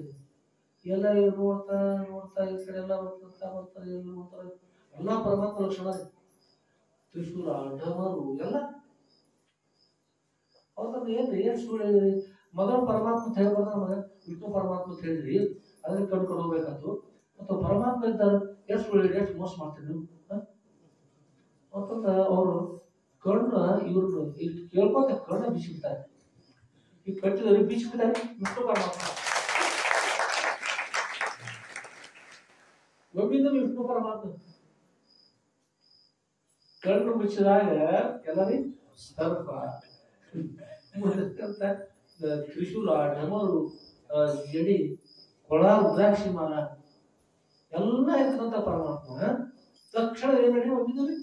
ಎಲ್ಲ ನೋಡ್ತಾ ನೋಡ್ತಾ ಈ ಕಡೆ ಎಲ್ಲ ಬರ್ತಾರೆ. ನೋಡ್ತಾರೆ ಎಲ್ಲಾ ಪರಮಾತ್ಮ ಲಕ್ಷಣ. ತ್ರಿಶೂಲ, ಡಮರು ಎಲ್ಲ ಅವ್ರನ್ನ ಏನ್ ಸುಳ್ಳು ಹೇಳಿದ್ರಿ? ಮೊದಲು ಪರಮಾತ್ಮ ಅಂತ ಹೇಳ್ಬಾರ್ದ, ಮಗ ವಿಷ್ಣು ಪರಮಾತ್ಮ ಅಂತ ಹೇಳಿದ್ರಿ, ಅದನ್ನ ಕಣ್ಕೊಂಡು ಹೋಗ್ಬೇಕಾಯ್ತು. ಮತ್ತು ಪರಮಾತ್ಮ ಇದ್ದಾರೆ, ಎಷ್ಟು ಸುಳ್ಳು ಹೇಳಿ ಎಷ್ಟು ಮೋಸ ಮಾಡ್ತೀರಿ ನೀವು ಅಂತಂದ ಅವರು ಕಣ್ಣ ಇವ್ರನ್ನ ಇಲ್ಲಿ ಕೇಳ್ಕೊತ ಕಣ್ಣ ಬಿಸಿಬಿಡ್ತಾರೆ. ಈ ಕಟ್ಟಿದವ್ರಿಗೆ ಬಿಸಿಬಿಡ್ತಾರೆ ವಿಷ್ಣು ಪರಮಾತ್ಮ. ಒಮ್ಮಿಂದ ವಿಷ್ಣು ಪರಮಾತ್ಮ ಕಣ್ಣು ಮುಚ್ಚಿದಾಗ ಎಲ್ಲರಿ ಸರ್ಪ, ತ್ರಿಶೂಲ, ಡಮರು, ಜಡಿ, ಕೊಳ, ರುದ್ರಾಕ್ಷಿ ಮಾಲ ಎಲ್ಲ ಇರ್ತಕ್ಕಂಥ ಪರಮಾತ್ಮ ತಕ್ಷಣ ಏನ್ ಮಾಡಿ ಒಮ್ಮಿದ್ರಿ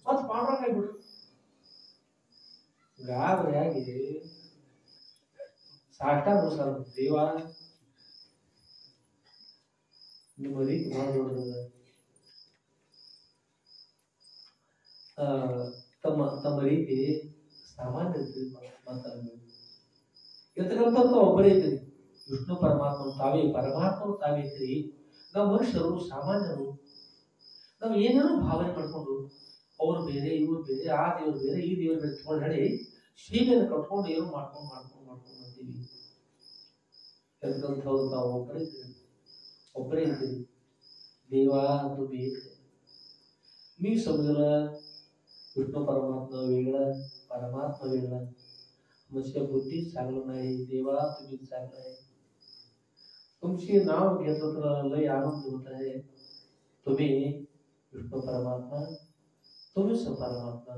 ಮತ್ ಪಾಂಡ್ರಂಗ ಆಗ್ಬಿಟ್ರು. ಗಾಬರಿಯಾಗಿ ಸಾಟ ಮುಗಿಸಾರ. ದೇವ ನಿಮ್ಮ ರೀತಿ ಮಾಡಿದೋಡ್ರದ ತಮ್ಮ ರೀತಿ ಸಾಮಾನ್ಯ ಇರ್ತಕ್ಕಂಥ ಒಬ್ಬರೇ ಇದ್ದೀರಿ. ವಿಷ್ಣು ಪರಮಾತ್ಮನು ತಾವೇ, ಪರಮಾತ್ಮನು ತಾವೇ ಇದ್ದೀರಿ. ನಾವು ಮನುಷ್ಯರು ಸಾಮಾನ್ಯರು. ನಾವು ಏನೇನೋ ಭಾವನೆ ಮಾಡ್ಕೊಂಡು ಅವ್ರು ಬೇರೆ ಇವ್ರು ಬೇರೆ, ಆ ದೇವ್ರು ಬೇರೆ ಈ ದೇವ್ರು ಬೇರೆ ತಗೊಂಡು ಹೇಳಿ ಸೀಮೆಯನ್ನು ಕಟ್ಕೊಂಡು ಏನೋ ಮಾಡ್ಕೊಂಡು ಬರ್ತೀವಿ. ಎಂತಂಥವ್ರು ನಾವು ಒಬ್ಬರೇ ಇದ್ದೀರಿ. ದೇವ ಅದು ಬೇಕು. मी समजलं विष्णू परमात्मा वेगळा, परमात्मा वेगळा. म्हणजे बुद्धी चांगलं नाही. देवा तुम्ही चांगलं आहे. तुमची नाव घेतलं तर लय आनंद होत आहे. तुम्ही विष्णू परमात्मा, तुम्हीच परमात्मा,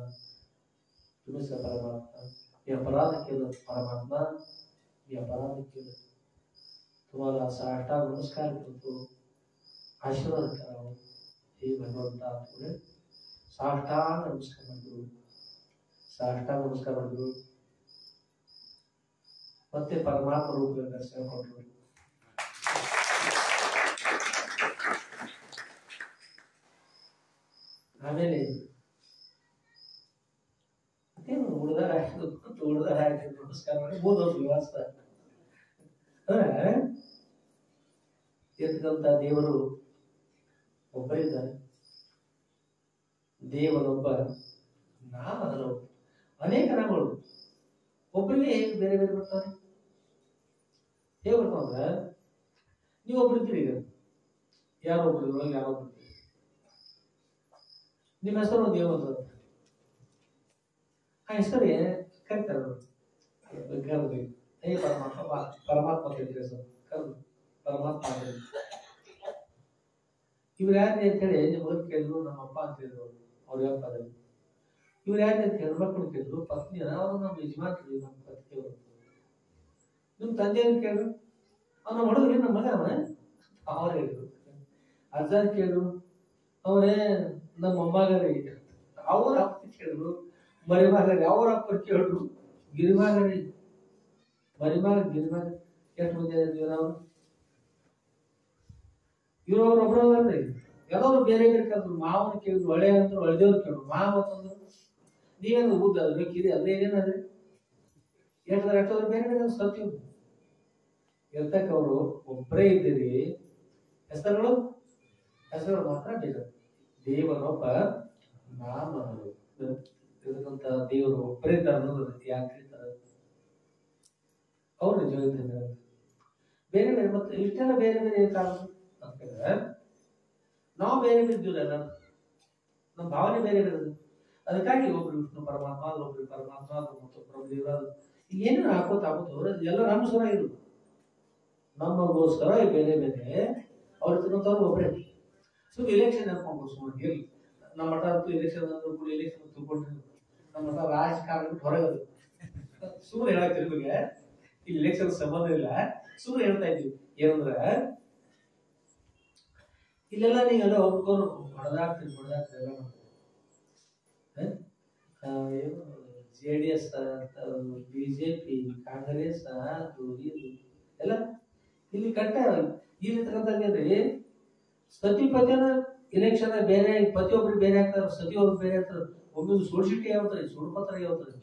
तुम्हीच परमात्मा. मी अपराध केलं परमात्मा, मी अपराध केलं. तुम्हाला असा आठा नमस्कार करतो, आशीर्वाद करावा. हे भगवंता पुढे साष्टांग नमस्कार ಮಾಡಿದ್ರು. ಸಾಷ್ಟಾಂಗ ನಮಸ್ಕಾರ ಮಾಡಿದ್ರು. ಮತ್ತೆ ಪರಮಾತ್ಮ ರೂಪದ ದರ್ಶನ ಕೊಟ್ಟರು. ಆಮೇಲೆ ಅದೇನು ಉಳಿದಾರ ನಮಸ್ಕಾರ ಮಾಡಿ ಬೋಧವ್ರ ವಿವಾಸ ಎತ್ತಂತ ದೇವರು ಒಬ್ಬರಿದ್ದಾರೆ. ದೇವನೊಬ್ಬ, ನಾಮದಲ್ಲ ಅನೇಕ ನಾಮಗಳು. ಒಬ್ಬರಿಗೆ ಹೇಗೆ ಬೇರೆ ಬೇರೆ ಬರ್ತಾರೆ? ಹೇಗೆ ಬರ್ತಾವಂದ್ರ, ನೀವು ಒಬ್ಬರಿದ್ದೀರಿ. ಈಗ ಯಾರೋ ಒಬ್ಬರಿದ್ರೊಳಗೆ ಯಾರೋ ಒಬ್ಬರಿದ್ದೀರಿ. ನಿಮ್ಮ ಹೆಸರು ದೇವಂದ್ರ, ಆ ಹೆಸರು ಕರಿತಾರೆ. ಕರೆದ್ರಿ ಹೇ ಪರಮಾತ್ಮ, ಪರಮಾತ್ಮ ಕರಿದ್ರಿ ಹೆಸರು ಕರೆದು ಪರಮಾತ್ಮ ಕರೀರಿ. ಇವ್ರು ಯಾರು ಅಂತ ಹೇಳಿ ನಿಮ್ಮ ಮಗನ್ ಕೇಳಿದ್ರು, ನಮ್ಮಪ್ಪ ಅಂತ ಹೇಳಿದ್ರು. ಅವ್ರು ಯಾವ ಪದ ಇವ್ರು ಯಾರು ಅಂತ ಹೆಣ್ಮಕ್ಳು ಕೇಳಿದ್ರು, ಪತ್ನಿಯರ ಅವರು ನಮ್ಮ ಯಜಮಾನ್ ಕೇಳಿದ್ರು, ನಮ್ಮ ಪತ್ನಿಯವರು. ನಿಮ್ ತಂದೆಯವ್ರು ಕೇಳಿದ್ರು, ಅವ್ರು ನಮ್ಮ ಹುಡುಗರಿ ನಮ್ಮ ಮಗ ಅವನೇ ಅವ್ರು ಹೇಳಿದ್ರು. ಅಜ್ಜ ಕೇಳಿದ್ರು, ಅವರೇ ನಮ್ಮ ಅಮ್ಮಗರಿ. ಅವ್ರ ಅಪ್ಪ ಕೇಳಿದ್ರು, ಮರಿಮಗರಿ. ಅವ್ರ ಅಪ್ಪ ಕೇಳಿದ್ರು, ಗಿರಿಮಗರಿ. ಮರಿಮಗ ಗಿರಿಮಗ. ಎಷ್ಟು ಮಂದಿ ಇದ್ದೀವಿ ನಾವು? ಇವ್ರವ್ರು ಒಬ್ಬರವ್ರಿ ಎಲ್ಲರೂ ಬೇರೆ ಬೇರೆ ಕೇಳಿದ್ರು. ಮಾವನ ಕೇಳಿದ್ರು, ಒಳ್ಳೆ ಅಂದ್ರೆ ಒಳ್ಳೆದೇವ್ರು ಕೇಳಿದ್ರು. ಮಾವ ಅಂತಂದ್ರು ನೀವೇನು ಉದ್ದ ಬೇಕಿರಿ ಅದೇ ಏನೇನದ್ರಿ ಎಷ್ಟೋದ್ರು ಬೇರೆ ಬೇರೆ ಸತ್ಯ ಇರ್ತಕ್ಕ. ಅವರು ಒಬ್ಬರೇ ಇದ್ದೀರಿ, ಹೆಸರುಗಳು ಮಾತ್ರ ಬೇರೆ. ದೇವರೊಬ್ಬ ನಾಮಗಳು ಇರತಕ್ಕಂತ ದೇವರು ಒಬ್ಬರೇ ಇದ್ದಾರೆ ಅನ್ನೋದು ಯಾಕೆ ಹೇಳ್ತಾರೆ? ಅವ್ರು ನಿಜವಾಗಿದ್ದಾರೆ. ಬೇರೆ ಬೇರೆ ಮತ್ತೆ ಇಷ್ಟೆಲ್ಲ ಬೇರೆ ಬೇರೆ ಕಾರಣ ಅಂತಂದ್ರೆ ನಾವು ಬೇರೆ ಬೇರೆ ಇದ್ದೀವಲ್ಲ, ನಮ್ಮ ಭಾವನೆ ಬೇರೆ ಬೇರೆ. ಅದಕ್ಕಾಗಿ ಒಬ್ರು ವಿಷ್ಣು ಪರಮಾತ್ಮ, ಒಬ್ರು ಪರಮಾತ್ಮ, ಮತ್ತೊಬ್ಬರು ದೇವರ ಏನೇನು ಹಾಕೋತ ಎಲ್ಲ ನಮ್ಮ ಸರ ಇರುದು, ನಮಗೋಸ್ಕರ ಬೇರೆ ಬೇರೆ. ಅವ್ರ ತಿನ್ನೋತವ್ರು ಒಬ್ಬರೇ. ಸುಮ್ಮನೆ ಇಲೆಕ್ಷನ್ ನೆನ್ಕೊಂಡು ಸುಮ್ಮನೆ ಹೇಳಿ ನಮ್ಮ ಮಠ ಅಂತೂ ಎಲೆಕ್ಷನ್ ಅಂದ್ರೂ ಕೂಡ ಎಲೆಕ್ಷನ್ ತಿಳ್ಕೊಂಡ್ರಿ ನಮ್ಮ ಮಠ ರಾಜಕಾರಣ ಹೊರಗೆ ಸುಮ್ಮನೆ ಹೇಳಾಕ್ತಿರಿ. ನಿಮಗೆ ಇಲ್ಲಿ ಎಲೆಕ್ಷನ್ ಸಂಬಂಧ ಇಲ್ಲ, ಸುಮ್ಮನೆ ಹೇಳ್ತಾ ಇದ್ದೀವಿ. ಏನಂದ್ರ ಇಲ್ಲೆಲ್ಲ ನೀವೆಲ್ಲ ಒಬ್ರು ಹೊಡೆದಾಡ್ತೀರಿ ಎಲ್ಲ ಮಾಡ್ತೀರಿ. JDS, BJP, ಕಾಂಗ್ರೆಸ್, ಅದು ಇದು ಎಲ್ಲ ಇಲ್ಲಿ ಕಟ್ಟ ಇಲ್ಲಿರ್ತಕ್ಕಂಥದ್ರಿ. ಸತಿಪತಿನ ಇಲೆಕ್ಷನ್ ಬೇರೆ, ಪತಿಯೊಬ್ರು ಬೇರೆ ಆಗ್ತಾರೆ, ಸತಿಯೊಬ್ರು ಬೇರೆ ಆಗ್ತಾರೆ. ಒಬ್ಬರು ಸುಳ್ಸಿಟಿ ಯಾವ್ತಾರೆ, ಸುಳ್ಪತ್ರ ಯಾವ್ತಾರೆ.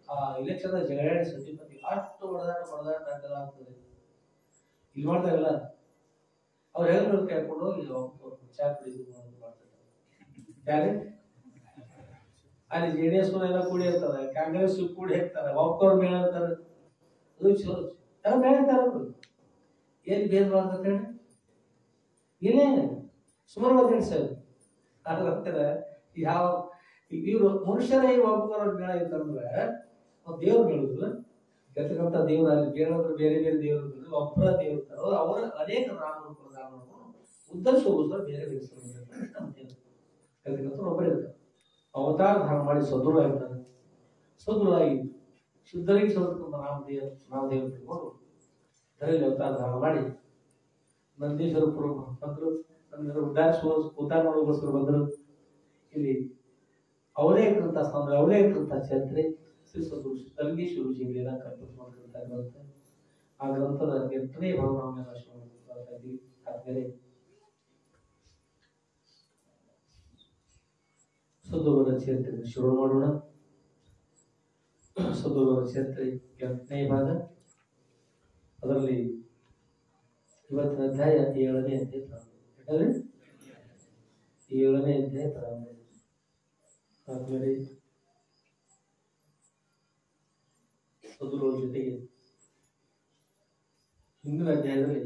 ಆ ಇಲೆಕ್ಷನ್ ಜಗಳಾಡಿ ಸತಿಪತಿ ಅಷ್ಟು ಹೊಡೆದಾಟ ಆಗ್ತದೆ. ಇಲ್ಲಿ ಮಾಡ್ತಾರಲ್ಲ ಅವ್ರು ಹೇಳಿ ಕೇಳ್ಕೊಂಡು ಹೋಗಿ ಚಾ ಕುಡಿದು ಮಾಡ್ತಾರೆ. ಅಲ್ಲಿ JDS ಎಲ್ಲ ಕೂಡಿ ಇರ್ತಾರೆ, ಕಾಂಗ್ರೆಸ್ ಕೂಡಿ ಇರ್ತಾರೆ, ಒಬ್ಬರು ಮೇಳ ಇರ್ತಾರೆ. ಅದು ಚಲೋ ಎಲ್ಲ ಮೇಳ ಇರ್ತಾರೆ. ಏನ್ ಭೇದ ಭಾವ ಅಂತ ಹೇಳಿ ಇಲ್ಲೇ ಸುಮಾರು ಮಾತಾಡ್ಸೋದು ಅದ್ರ ಯಾವ ಇವ್ರು ಮನುಷ್ಯರೇ ಒಬ್ಬರ ಮೇಳ ಇರ್ತಂದ್ರೆ ದೇವ್ರು ಹೇಳುದು ಇರ್ತಕ್ಕಂಥ ದೇವ್ರ ಅಲ್ಲಿ ಬೇರೆ ಬೇರೆ ಬೇರೆ ದೇವರು ಒಬ್ಬರ ದೇವ್ರು ಇರ್ತಾರೋ ಅವರ ಅನೇಕ ನಾಮಗಳನ್ನು ಉದ್ಧರಿಸೋಗೋಸ್ಕರ ಬೇರೆ ಬೇರೆ ಒಬ್ಬರೇ ಇರ್ತಾರೆ. ಅವತಾರ ಧಾರಣ ಮಾಡಿ ಸದೃಢ ಇರ್ತಾರೆ. ಸದೃಢಾಗಿ ಶುದ್ಧರಿಗೆ ನಾಮದೇವರು ತಿಳ್ಕೊಂಡು ಧರಲ್ಲಿ ಅವತಾರ ಧಾರಣ ಮಾಡಿ ನಂದೀಶ್ವರಪುರ ಬಂದರು. ಉದ್ಧಾರ ಮಾಡೋಗೋಸ್ಕರ ಬಂದರು. ಇಲ್ಲಿ ಅವರೇ ಇರ್ತಂತ ಸ್ಥಾನ, ಅವರೇ ಇರ್ತಂತ ಚರಿತ್ರೆ ಶ್ರೀ ಸದ್ಗುರು ಜೀವಿಯನ್ನ ಕಲ್ಪಿತ ಮಾಡಿದಂತ ಗ್ರಂಥ. ಆ ಗ್ರಂಥದ 8ನೇ ಭಾಗವನ್ನು ಮಾಡ್ತಾ ಇದ್ದೀವಿ. ಆದ್ಮೇಲೆ ಸದ್ಗುರುವರ ಚರಿತ್ರೆ ಶುರು ಮಾಡೋಣ. ಸದ್ಗುರುವರ ಚರಿತ್ರೆ 8ನೇ ಭಾಗ. ಅದರಲ್ಲಿ ಇವತ್ತಿನ ಅಧ್ಯಾಯ 7ನೇ ಅಧ್ಯಾಯ ಪ್ರಾರಂಭ. 7ನೇ ಅಧ್ಯಾಯ ಪ್ರಾರಂಭ. ಆದ್ಮೇಲೆ ಸದ್ಗುರುವರ ಜೊತೆಗೆ ಹಿಂದಿನ ಅಧ್ಯಾಯದಲ್ಲಿ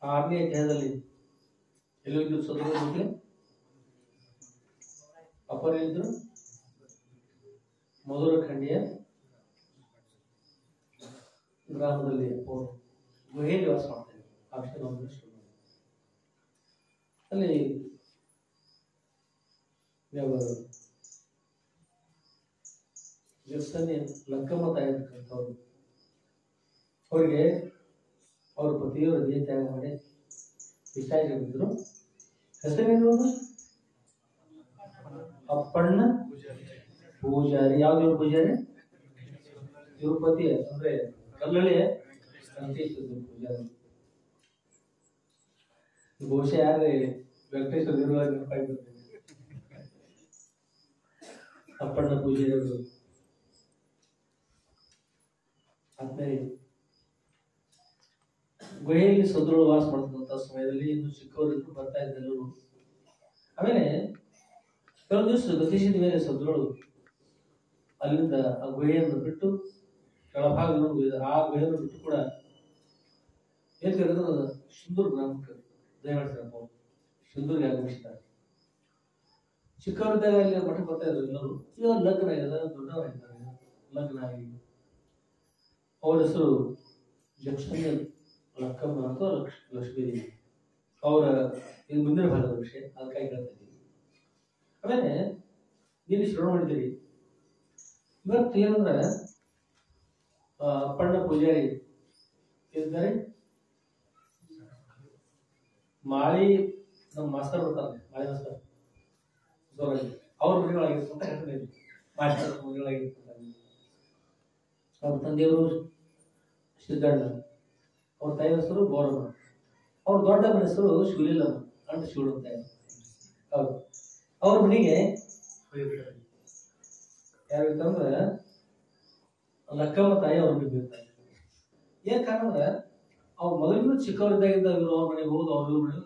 6ನೇ ಅಧ್ಯಾಯದಲ್ಲಿ ಎಲ್ಲಿದ್ದು ಸದ್ಗುರು ಜೊತೆ ಅಪರ ಇದ್ರು ಮಧುರ ಖಂಡಿಯ ಗ್ರಾಮದಲ್ಲಿ ಗುಹೆಯಲ್ಲಿ ವಾಸ ಮಾಡ್ತಾ ಇದ್ರು. ಅಕ್ಷರ ಅಲ್ಲಿ ಜಸ್ಸನ್ನೇ ಲಕ್ಕಮ್ಮ ತಾಯಿ ಅಂತಕ್ಕಂಥವ್ರು ಅವರಿಗೆ ಅವ್ರ ಪತಿಯವರ ದೇಹ ತ್ಯಾಗ ಮಾಡಿ ಇಷ್ಟಾಗಿದ್ರು. ಹೆಸರೇನು? ಅಪ್ಪಣ್ಣ ಪೂಜಾರಿ. ಯಾವ್ದೇವ್ರ ಪೂಜಾರಿ? ತಿರುಪತಿ ಅಂದ್ರೆ ಕಲ್ಲಳ್ಳಿಯ ವೆಂಕಟೇಶ್ವರ ಪೂಜಾರಿ. ಬಹುಶಃ ಯಾರೇ ವೆಂಕಟೇಶ್ವರ ನಿರ್ವಾಹ ನೆನಪಾಗಿ ಅಪ್ಪಣ್ಣ ಪೂಜಾರಿಗಳು. ಆದ್ಮೇಲೆ ಗುಹೆಯಲ್ಲಿ ಸದೃಢ ವಾಸ ಮಾಡ್ತಕ್ಕಂಥ ಸಮಯದಲ್ಲಿ ಇನ್ನು ಚಿಕ್ಕವರಿದ್ರು ಬರ್ತಾ ಇದ್ದರು. ಆಮೇಲೆ ಕೆಲವೊಂದು ದಿವಸ ಗತಿಸಿದ ಮೇಲೆ ಸದೃಢರು ಅಲ್ಲಿಂದ ಆ ಗುಹೆಯನ್ನು ಬಿಟ್ಟು ಕೆಳಭಾಗ ಆ ಗುಹೆಯನ್ನು ಬಿಟ್ಟು ಕೂಡ ಸಿಂಧೂರು ಗ್ರಾಮಕ್ಕೆ ದಯಮಾಡ್ತಾರೆ. ಸಿಂಧೂರಿಗೆ ಆಗಮಿಸಿದ್ದಾರೆ. ಚಿಕ್ಕವರಿದ್ದಾಗ ಅಲ್ಲಿ ಮಠ ಬರ್ತಾ ಇದ್ರು ಎಲ್ಲರೂ. ಇವಾಗ ಲಗ್ನ ಆಗಿದೆ, ದೊಡ್ಡವರಾಗಿದ್ದಾರೆ. ಲಗ್ನ ಆಗಿ ಅವರ ಹೆಸರು ಜಕ್ಷಣ್ಯ ಲಕ್ಕಮ್ಮ ಅಥವಾ ಲಕ್ಷ್ಮೀದೇವಿ. ಅವರ ಇದು ಮುಂದಿನ ಭಾಗದ ವಿಷಯ, ಅದಕ್ಕಾಗಿ ಹೇಳ್ತಾ ಇದ್ದೀವಿ. ಆಮೇಲೆ ನೀನು ಶ್ರವಣ ಮಾಡಿದ್ದೀರಿ. ಇವತ್ತು ಏನಂದ್ರೆ ಅಪ್ಪಣ್ಣ ಪೂಜಾರಿ ಇದ್ದಾರೆ. ಮಾಳಿ ನಮ್ಮ ಮಾಸ್ತರ್ ಬರ್ತಾರೆ, ಮಾಳಿ ಮಾಸ್ತರ್ ಜೋರಾಗಿ ಅವ್ರ ಮನೆಗಳಾಗಿರ್ತಂತ ಹೇಳ್ತೀನಿ. ಮಾಸ್ತರ್ ಮನೆಗಳಾಗಿರ್ತಂತ ಅವ್ರ ತಂದೆಯವರು ಸಿದ್ದಣ್ಣ, ಅವ್ರ ತಾಯಿ ಹೆಸರು ಗೋರಮ್ಮ, ಅವ್ರ ದೊಡ್ಡಮ್ಮನ ಹೆಸರು ಶಿವಲೀಲಮ್ಮ ಅಂತ ಶಿವಳ ತಾಯಿ. ಹೌದು, ಅವ್ರ ಮನೆಗೆ ಯಾರಿರ್ತಂದ್ರ ಲಕ್ಕಮ್ಮ ತಾಯಿ ಅವ್ರ ಮನೆಗೆ ಇರ್ತಾರೆ. ಏನ್ ಕಾರಣ ಅಂದ್ರೆ ಅವ್ರ ಮೊದಲಿನ ಚಿಕ್ಕವರಿದ್ದಾಗಿದ್ದ ಇವ್ರು ಅವ್ರ ಮನೆಗೆ ಹೋದ್ ಅವ್ರ ಮನೆ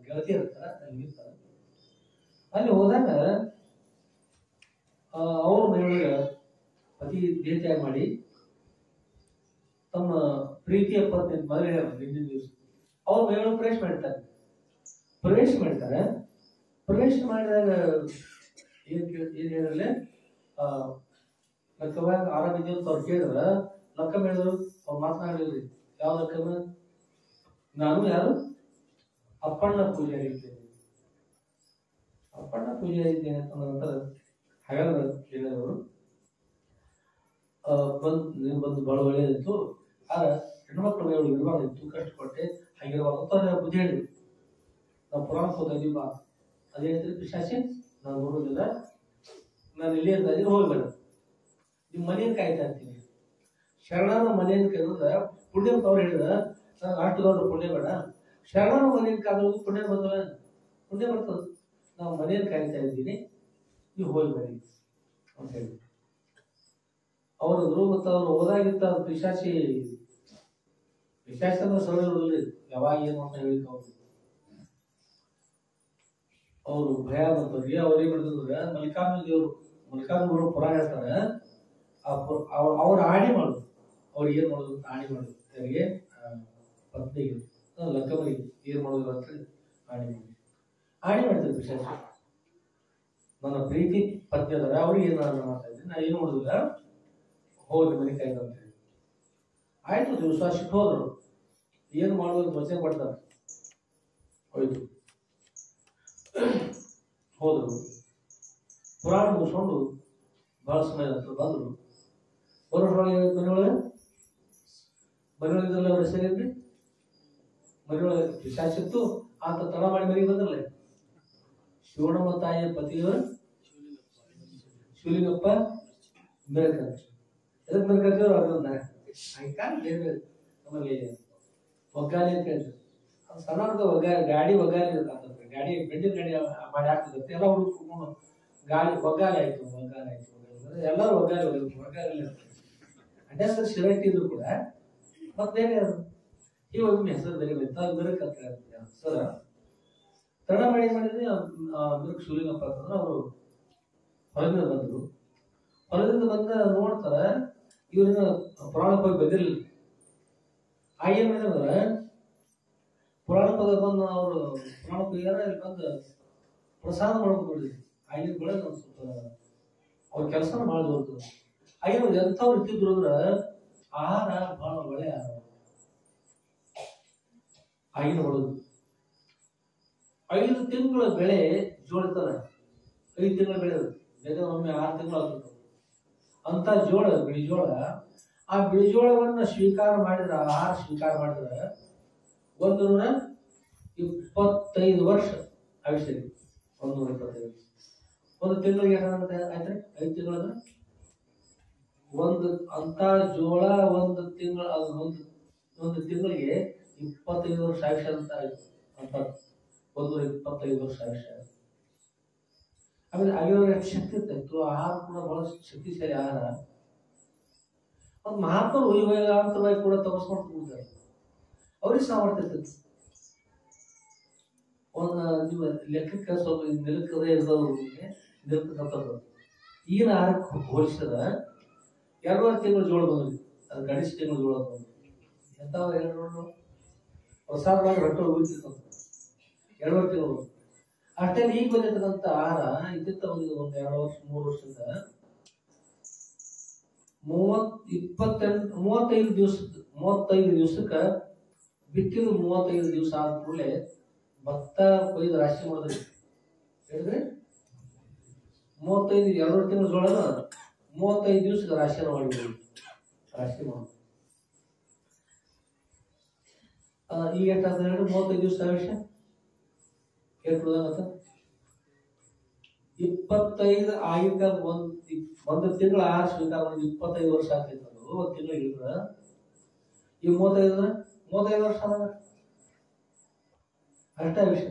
ಗೆಳತಿ ಇರ್ತಾರ, ಅಲ್ಲಿ ಇರ್ತಾರ. ಅಲ್ಲಿ ಹೋದಾಗ ಅವ್ರ ಮನೆಯೊಳಗ ಪತಿ ದೇಹತ್ಯಾಗ ಮಾಡಿ ತಮ್ಮ ಪ್ರೀತಿಯ ಪತ್ನಿ ಮದುವೆ ಹಿಂದಿನ ದಿವಸ ಅವ್ರ ಮನೆಯೊಳಗೆ ಪ್ರವೇಶ ಮಾಡಿದಾಗ ಏನ್ ಹೇಳಿದ್ರೆ ಲಕ್ಕವಾಗ ಆರಾಮಿದ್ಯ ಅಂತ ಅವ್ರು ಕೇಳಿದ್ರ ಲಕ್ಕಮ್ಮ ಹೇಳಿದ್ರು, ಅವ್ರು ಮಾತನಾಡಲಿಲ್ರಿ. ಯಾವ ಲಕ್ಕಮ್ಮ? ನಾನು ಯಾರು? ಅಪ್ಪಣ್ಣ ಪೂಜಾರಿ ಇದ್ದೇನೆ ಅಂತ ನಂತರ ಹಾಗಾದ್ರೆ ಹೇಳಿದವರು ನೀವು ಬಂದು ಬಹಳ ಒಳ್ಳೆಯದಿತ್ತು, ಆಗ ಹೆಣ್ಮಕ್ಳ ಮೇಲೆ ಇರಬಾರ್ದಿತ್ತು, ಕಷ್ಟಪಟ್ಟೆ ಹಾಗಿರುವಾಗ ಬುದ್ಧಿ ಹೇಳಿದ್ರು. ನಾವು ಪುರಾಣಕ್ಕೆ ಹೋಗಿದ್ವಿ ಬಾ, ಅದೇ ಹೇಳ್ತೀರಿ ಪಿಶಾಚಿ ನಾನು ನೋಡೋದಿಲ್ಲ, ನಾನು ಇಲ್ಲಿ ಅಂತ ಹೋಗ್ಬೇಡ, ನಿಮ್ಮ ಮನೆಯನ್ನು ಕಾಯ್ತಾ ಇರ್ತೀನಿ. ಶರಣನ ಮನೆಯನ್ನು ಕಾಯ್ದ ಪುಣ್ಯ ಅವ್ರು ಹೇಳಿದ, ನಾನು ಅಷ್ಟು ದೊಡ್ಡ ಪುಣ್ಯ ಬೇಡ, ಶರಣನ ಮನೆಯನ್ನು ಕಾಯ್ದು ಪುಣ್ಯ ಬರ್ತದ, ನಾವು ಮನೆಯನ್ನು ಕಾಯ್ತಾ ಇದ್ದೀನಿ, ನೀವು ಹೋಗ್ಬೇಡಿ ಅಂತ ಹೇಳಿ ಅವ್ರದ್ರು. ಮತ್ತು ಅವ್ರು ಹೋದಾಗಿತ್ತ ಪಿಶಾಚಿ ಅಂದ್ರೆ ಸರಳ ಇರೋದಿಲ್ಲ, ಯಾವಾಗ ಏನು ಅಂತ ಹೇಳಿಕ್ ಅವ್ರು ಭಯ ಬಂತವ್ರಿಗೆ. ಅವ್ರೇನ್ ಮಾಡಿದ್ರೆ ಮಲ್ಲಿಕಾರ್ಜುನರು ಪುರಾಣ ಹೇಳ್ತಾರೆ, ಅವ್ರ ಆಣಿ ಮಾಡುದು, ಅವ್ರು ಏನ್ ಮಾಡುದು ಆಣಿ ಮಾಡುದು, ಅವರಿಗೆ ಪತ್ನಿಗೆ ಲಕ್ಕಮ್ಮನಿಗೆ ಏನ್ ಮಾಡುದು ಅಂತ ಆಣಿ ಮಾಡ್ತಾರೆ ಪಿಶಾಚಿ. ನನ್ನ ಪ್ರೀತಿ ಪತ್ನಿ ಅದಾರ, ಅವ್ರಿಗೆ ಏನ್ ಮಾಡ್ತಾ ಇದ್ದೀನಿ, ನಾ ಏನು ಮಾಡುದಿಲ್ಲ, ಹೋಗಿ ಮನೆ ಕಾಯ್ದ ಅಂತ ಹೇಳಿ ಆಯ್ತು. ದಿವಸ ಸಿಟ್ಟು ಹೋದ್ರು, ಏನು ಮಾಡುವುದು ವಚನೆ ಕೊಡ್ತಾರೆ. ಹೋಯ್ತು, ಹೋದ್ರು, ಪುರಾಣ ಮುಗಿಸ್ಕೊಂಡು ಬಹಳ ಸಮಯ ಹತ್ರ ಬಂದ್ರು. ಮನೆಯೊಳಗಿದ್ರಲ್ಲ ಅವ್ರ ಹೆಸರೇನ್ರಿ, ಮನೆಯೊಳಗೆ ಪಿಶಾಚಿತ್ತು ಅಂತ ತಡ ಮಾಡಿ ಮನೆಗೆ ಬಂದ್ರಲ್ಲ. ಶಿವಣ್ಣಮ್ಮ ತಾಯಿಯ ಪತಿಯವರು ಶಿವಲಿಂಗಪ್ಪ ಬೆರಕಂತ, ಎದಕ್ ಬೆರಕಂತವ್ರು ಅವ್ರನ್ನ ನಮ್ಮಲ್ಲಿ ಒಗ್ಗಾಲಿ ಅಂತ ಹೇಳ್ತಾರೆ. ಸಣ್ಣದ ಗಾಡಿ ಒಗ್ಗಾಲಿ ಇರ್ತಂದ್ರೆ, ಗಾಡಿ ಬೆಂಡಿನ ಗಾಡಿ ಮಾಡಿ ಹಾಕ್ತಿರುತ್ತೆ, ಎಲ್ಲ ಹುಡುಕೊಂಡು ಒಗ್ಗಾಲಿ ಆಯ್ತು ಎಲ್ಲರೂ ಒಗ್ಗಾಲಿ ಅಡ್ಡ ಸರ್ ಶಿರಟ್ಟಿ ಇದ್ರು ಕೂಡ ಮತ್ತೆ ಬೇರೆ ಈ ಒಮ್ಮೆ ಹೆಸರು ಬೇರೆ ಬೆರಕಂತ ಸರ್ ತಡ ಮಾಡಿ ಮಾಡಿದ್ರೆ ಬೆರಕ್ ಶಿವಲಿಂಗಪ್ಪ ಅಂತಂದ್ರೆ ಅವರು ಹೊರಗಿಂದ ಬಂದ್ರು. ಹೊರಗಿಂದ ಬಂದ ನೋಡ್ತಾರ ಇವ್ರನ್ನ ಪುರಾಣಕ್ಕೆ ಹೋಗಿ ಬಂದಿರಲಿಲ್ಲ. ಏನ್ ಮಾಡಿದ್ರೆ ಪುರಾಣಕ್ಕೆ ಬಂದು ಅವರು ಪುರಾಣಕ್ಕೆ ಇಲ್ಲಿ ಬಂದು ಪ್ರಸಾದ ಮಾಡ್ಕೊಂಡು ನೋಡಿದ್ರಿ. ಆಗಿನ ಬೆಳಗ್ಗೆ ಒಂದು ಸ್ವಲ್ಪ ಅವ್ರ ಕೆಲಸನ ಭಾಳ ದೊಡ್ಡದು. ಆಗಿನ ಎಂಥವ್ರು ಇರ್ತಿದ್ರು ಅಂದ್ರ ಆಹಾರ ಬಹಳ ಒಳ್ಳೆ ಆಹಾರ. ಆಗಿನ ಹೊಡೆದು 5 ತಿಂಗಳ ಬೆಳೆ ಜೋಳಿತಾರ, 5 ತಿಂಗಳ ಬೆಳೆ ಬೇಗ ಒಮ್ಮೆ 6 ತಿಂಗಳು ಆಗ್ತದೆ ಅಂತ ಜೋಳ, ಬಿಳಿಜೋಳ. ಆ ಬಿಳಿಜೋಳವನ್ನ ಸ್ವೀಕಾರ ಮಾಡಿದ್ರೆ, ಆಹಾರ ಸ್ವೀಕಾರ ಮಾಡಿದ್ರೆ 125 ವರ್ಷ ಆಯುಷ್ಯ. 125 ಒಂದು ತಿಂಗಳಿಗೆ ಆಯ್ತ್ರಿ, 5 ತಿಂಗಳ ಒಂದು ಅಂತ ಜೋಳ ಒಂದು ತಿಂಗಳ, ಒಂದು ತಿಂಗಳಿಗೆ 25 ವರ್ಷ ಆಯುಷ್ಯ ಅಂತ ಆಯ್ತು. ಅಂತ 125 ವರ್ಷ ಆಯುಷ್ಯ. ಆಮೇಲೆ ಆಗಿರೋ ಶಕ್ತಿ ಇರ್ತಾಯಿತ್ತು, ಆಹಾರ ಕೂಡ ಬಹಳ ಶಕ್ತಿಶಾಲಿ ಆಹಾರ. ಒಂದು ಮಹಾತ್ಮರು ವೈವೇಗಾಂತವಾಗಿ ಕೂಡ ತಪಸ್ಕೊಂಡು ಕೂಡ್ತಾರೆ, ಅವ್ರಿಗೆ ಸಾಮರ್ಥ್ಯ ಇರ್ತೈತಿ. ಒಂದು ನಿಮ್ಮ ಲೆಕ್ಕಕ್ಕೆ ಸ್ವಲ್ಪ ನಿಲುಕದೇ ಇರೋರಿಗೆ ನಿಲ್ತಕ್ಕಂಥದ್ದು ಈಗಿನ ಆಹಾರಕ್ಕೆ ಹೋಲಿಸಿದ 2.5 ತಿಂಗಳು ಜೋಳ ಬಂದ್ರಿ, ಅದು ಗಣೇಶ ತಿಂಗಳು ಜೋಳ ಬಂದ್ರಿ. ಎಂತಾವ 2 ಪ್ರಸಾದವಾಗಿ ಹೊಟ್ಟೆ ಉಳಿತಿರ್ತಂತ 2.5 ತಿಂಗಳು. ಅಷ್ಟೇ ಈಗ ಬಂದಿರ್ತಕ್ಕಂಥ ಆಹಾರ ಇದ್ದಿತ್ತ ಒಂದು 2 ವರ್ಷ 3 ವರ್ಷದಿಂದ 35 ದಿವಸಕ್ಕೆ ಬಿತ್ತಿದ 35 ದಿವಸ ಆದ ಕೂಡಲೇ ಭತ್ತ ಕೊಯ್ದು ರಾಶಿ ಮಾಡಿದ್ರಿ. ಹೇಳಿದ್ರಿ 35 2 ತಿಂಗಳು ಜೋಳನ 35 ದಿವಸಕ್ಕೆ ರಾಶಿಯನ್ನು ಮಾಡಿಬಿಡಿ. ರಾಶಿ ಮಾಡಿ ಈಗ ಎಷ್ಟಾದ ಹೇಳಿ 35 ದಿವಸ ಆಯುಷ್ಯ ಎಷ್ಟು ಉಳಿದಂತ 25 ಆಗಿದ್ದ ಒಂದು ತಿಂಗಳ ಆಹಾರ ಸ್ವೀಕಾರ ಮಾಡಿ 25 ವರ್ಷ ಆಗ್ತೈತೆ. ಅದು ಒಂದು ತಿಂಗಳಿಗೆ ಈ 35 ವರ್ಷ ಅಷ್ಟೇ ವಿಷಯ.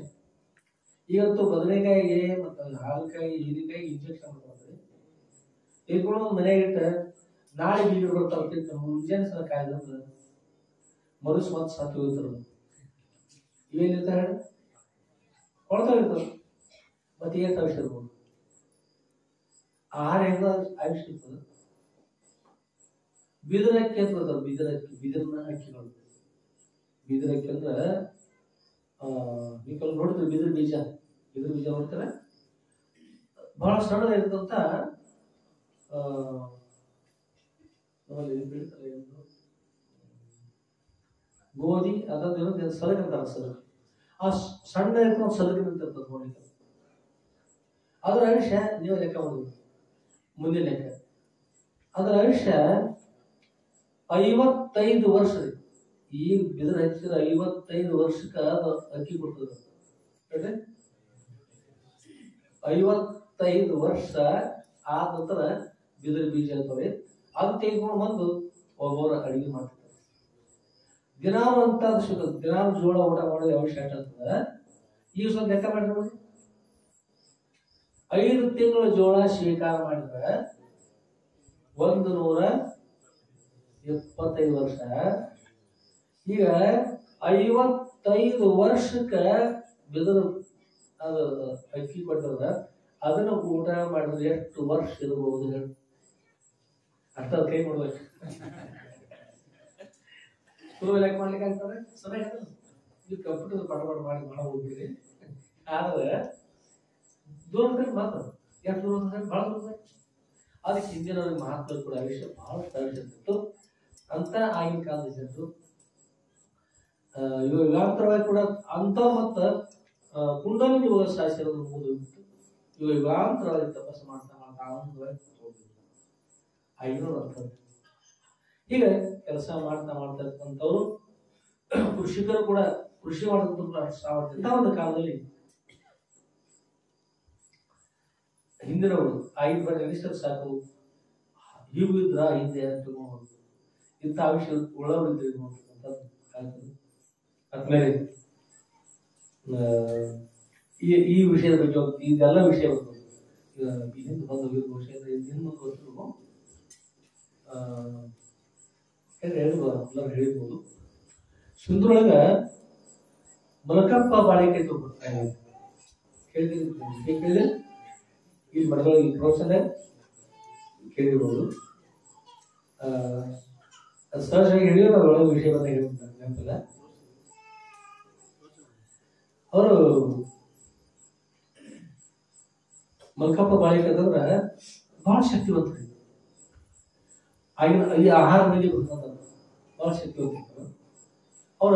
ಇವತ್ತು ಬದನೆಕಾಯಿಗೆ ಮತ್ತು ಹಾಲಕಾಯಿ ಹೀರೆಕಾಯಿ ಇಂಜೆಕ್ಷನ್ ಮಾಡ್ತಾರೆ. ಇಟ್ಕೊಂಡು ಮನೆಯಾಗಿಟ್ಟ ನಾಳೆ ಬೀಜ ಬರ್ತಾವ ಮುಂಜಾನೆ ಸಲ ಕಾಯ್ದಂದ್ರೆ ಮರುಸ್ ಮತ್ತೆ ಸತ್ತು ಹೋಗ್ತಾರ. ಇವೇನಿರ್ತಾವೆ ಕೊಳ್ತಾವ ಇರ್ತಾವ. ಮತ್ತೆ ಏನ್ ಆಯುಷ್ಯ ಇರ್ಬೋದು? ಆಹಾರ ಹೆಂಗ ಆಯುಷ್ಯ ಇರ್ತದೆ. ಬೀದರ ಅಕ್ಕಿ ಅಂತ ಬರ್ತಾವ. ಬೀದರ್ನ ಅಕ್ಕಿಗಳು. ಬೀದರ ಅಕ್ಕಿ ಅಂದ್ರೆ ನೀವು ನೋಡ್ತೀರಿ ಬಿದಿರು ಬೀಜ ನೋಡ್ತಾರೆ. ಬಹಳ ಸಣ್ಣ ಇರ್ತಂತ ಗೋಧಿ ಅದ್ರ ಸಲಗ ಅಂತಾರ. ಸಲಗ ಆ ಸಣ್ಣ ಇರ್ತದ ಸಲಗಿನಂತ ನೋಡ್ಲಿಕ್ಕೆ. ಅದರ ಆಯುಷ್ಯ ನೀವು ಲೆಕ್ಕ ಮಾಡೋದು ಮುಂದಿನ ಲೆಕ್ಕ. ಅದರ ಆಯುಷ್ಯ 55 ವರ್ಷ. ಈಗ ಬಿದಿರು ಹಚ್ಚಿದ 55 ವರ್ಷಕ್ಕ ಅಕ್ಕಿ ಕೊಡ್ತದೆ. 55 ವರ್ಷ ಆದ ನಂತರ ಬಿದಿರು ಬೀಜ ಇರ್ತವೆ. ಅದು ತೆಗೆದುಕೊಂಡು ಬಂದು ಒಬ್ಬರು ಅಡಿಗೆ ಮಾಡ್ತಾರೆ. ದಿನಾಲು ಅಂತ ಸಿಗ್ತದೆ. ದಿನಾಲು ಜೋಳ ಊಟ ಮಾಡೋದು ಅವಶ್ಯ ಆಗ್ತದೆ. ಈಗ ಸ್ವಲ್ಪ ಲೆಕ್ಕ ಮಾಡಿದ್ರು 5 ತಿಂಗಳ ಜೋಳ ಸ್ವೀಕಾರ ಮಾಡಿದ್ರೆ 125 ವರ್ಷ. ಈಗ 55 ವರ್ಷಕ್ಕ ಬಿದಿರು ಅದು ಅಕ್ಕಿ ಕೊಟ್ಟದ. ಅದನ್ನ ಊಟ ಮಾಡಿದ್ರೆ ಎಷ್ಟು ವರ್ಷ ಇರಬಹುದು? ಅರ್ಥ ಕೈ ಮಾಡ್ಬೇಕು. ಲೆಕ್ಕ ಮಾಡ್ಲಿಕ್ಕೆ ಆಗ್ತದೆ. ಸಮಯ ನೀವು ಕಂಪ್ಯೂಟರ್ ಪಟ ಹೋಗ್ತೀರಿ. ಆದ್ರೆ ದೂರ ಮಾತ್ರ ಎಷ್ಟು ದೂರ ಬಹಳ ದೂರ. ಅದಕ್ಕೆ ಹಿಂದಿನವ್ರಿಗೆ ಮಹಾತ್ಮ ಕೂಡ ವಿಷಯ ಬಹಳ ಇರ್ತಿತ್ತು ಅಂತ ಆಗಿನ ಕಾಲದ ಜನರು. ಯುಗಾಂತರವಾಗಿ ಕೂಡ ಅಂತ ಮತ್ತ ಕುಂಡಲಿನಿ ಯೋಗ ಶಾಸ್ತ್ರ ಓದೋಗಿತ್ತು. ಯುಗಾಂತರವಾಗಿ ತಪಸ್ಸು ಮಾಡ್ತಾ ಆನಂದವಾಗಿ ಅರ್ಥ. ಹೀಗೆ ಕೆಲಸ ಮಾಡ್ತಾ ಇರ್ತಕ್ಕಂಥವ್ರು ಕೃಷಿಕರು ಕೂಡ ಕೃಷಿ ಮಾಡತಕ್ಕಂಥ ಒಂದು ಕಾಲದಲ್ಲಿ ಹಿಂದಿನವರು 5 ಬಾರಿ ನೆನೆಸಿದ್ರೆ ಸಾಕು. ಹೀಗೂ ಇದ್ರ ಹಿಂದೆ ಅಂತ ಇಂಥ ವಿಷಯ ಒಳಗಿದ್ರೆ ಆದ್ಮೇಲೆ ಈ ವಿಷಯದ ಬಗ್ಗೆ ಇದೆಲ್ಲ ವಿಷಯ ಹಿಂದೆ ಬಂದು ವಿಷಯದ ಹಿಂದೆ ಗೊತ್ತಿರು ಹೇಳ್ಬೋದು. ಸುಂದ್ರೊಳಗ ಮಲಕಪ್ಪ ಬಾಳಿಕೆ ತಗೊಳ್ತಾರೆ. ಕೇಳಿದ್ರೆ ಈ ಮಡಗಳಿಗೆ ಪ್ರೋತ್ಸಾಹ ಕೇಳಿರ್ಬೋದು. ಸಹಜವಾಗಿ ಹೇಳಿದ್ರೆ ಒಳಗೆ ವಿಷಯ ಬಂದ ಹೇಳ್ತಾರೆ ನೆನಪಿಲ್ಲ. ಅವರು ಮಲ್ಕಪ್ಪ ಬಾಳಿಕೆ ಅಂತಂದ್ರ ಬಹಳ ಶಕ್ತಿವಂತರು. ಆಗಿನ ಈ ಆಹಾರ ಬಗ್ಗೆ ಬಹಳ ಶಕ್ತಿವಂತರು. ಅವ್ರ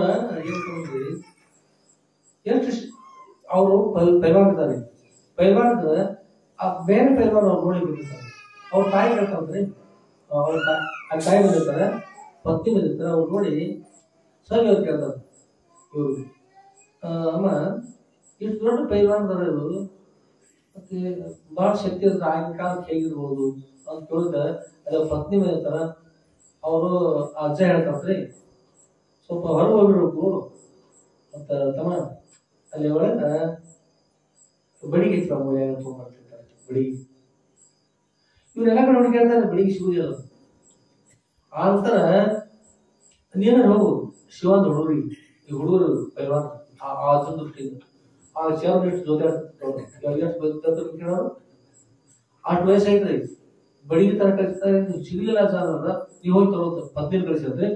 ಏನ್ ಎಷ್ಟು ಅವರು ಪೈಲ್ವಾನಿದ್ದಾರೆ. ಪೈಲ್ವಾನದ ಆ ಬೇರೆ ಪೈಲ್ವಾನ ಅವ್ರು ನೋಡಿ ಬಂದಿರ್ತಾರೆ. ಅವ್ರ ತಾಯಿ ಹೇಳ್ತಾರ್ರಿ. ಅವ್ರ ಆ ತಾಯಿ ಬಂದಿರ್ತಾರೆ, ಪತ್ನಿ ಬಂದಿರ್ತಾರೆ. ಅವ್ರು ನೋಡಿ ಸರಿ ಅವ್ರು ಕೇಳ್ತಾರೆ, ಇವ್ರು ಅಮ್ಮ ಇಷ್ಟು ದೊಡ್ಡ ಪೈಲ್ವಾನದಾರ ಇವರು, ಮತ್ತೆ ಬಹಳ ಶಕ್ತಿ ಇರ್ತದೆ, ಆಗಿನ ಕಾಲಕ್ಕೆ ಹೇಗಿರ್ಬೋದು ಅಂತ ಕೇಳಿದ. ಅದ ಪತ್ನಿ ಬಂದಿರ್ತಾರ. ಅವರು ಅಜ್ಜ ಹೇಳ್ತಾರ್ರಿ, ಸ್ವಲ್ಪ ಹೊರಗೆ ಹೋಗ್ಬಿಡ್ಬೇಕು ಮತ್ತ ತಮ್ಮ ಅಲ್ಲಿ ಒಳಗ ಬಡಿಗೆ ಇತ್ತು ಮಾಡ್ತಿರ್ತಾರೆ. ಬಡಿಗೆ ಇವ್ರೆಲ್ಲ ಕಡೆ ನೋಡಿ ಕೇಳ್ತಾರೆ, ಬಡಿಗೆ ಸಿಗುದಿಲ್ಲ. ಆ ನಂತರ ನೀನ ಹೋಗು ಶಿವಂತ ಹುಡುಗರಿಗೆ, ಈ ಹುಡುಗರು ಪೈಲ್ವಾನ ಆ ಅಜ್ಜನ ದೃಷ್ಟಿಯಿಂದ ಆ ಚೇರ್ ಎಷ್ಟು ಜೊತೆ ಕೇಳೋರು ಅಷ್ಟು ವಯಸ್ಸಾಯ್ತ್ರಿ. ಬಡಿಗೆ ತರ ಕಳಿಸ್ತಾರೆ, ಸಿಗಲಿಲ್ಲ ಅಂದ್ರ ನೀವು ಹೋಗಿ ತರೋದು ಪತ್ನಿ ಕಳಿಸಿದ್ರೆ.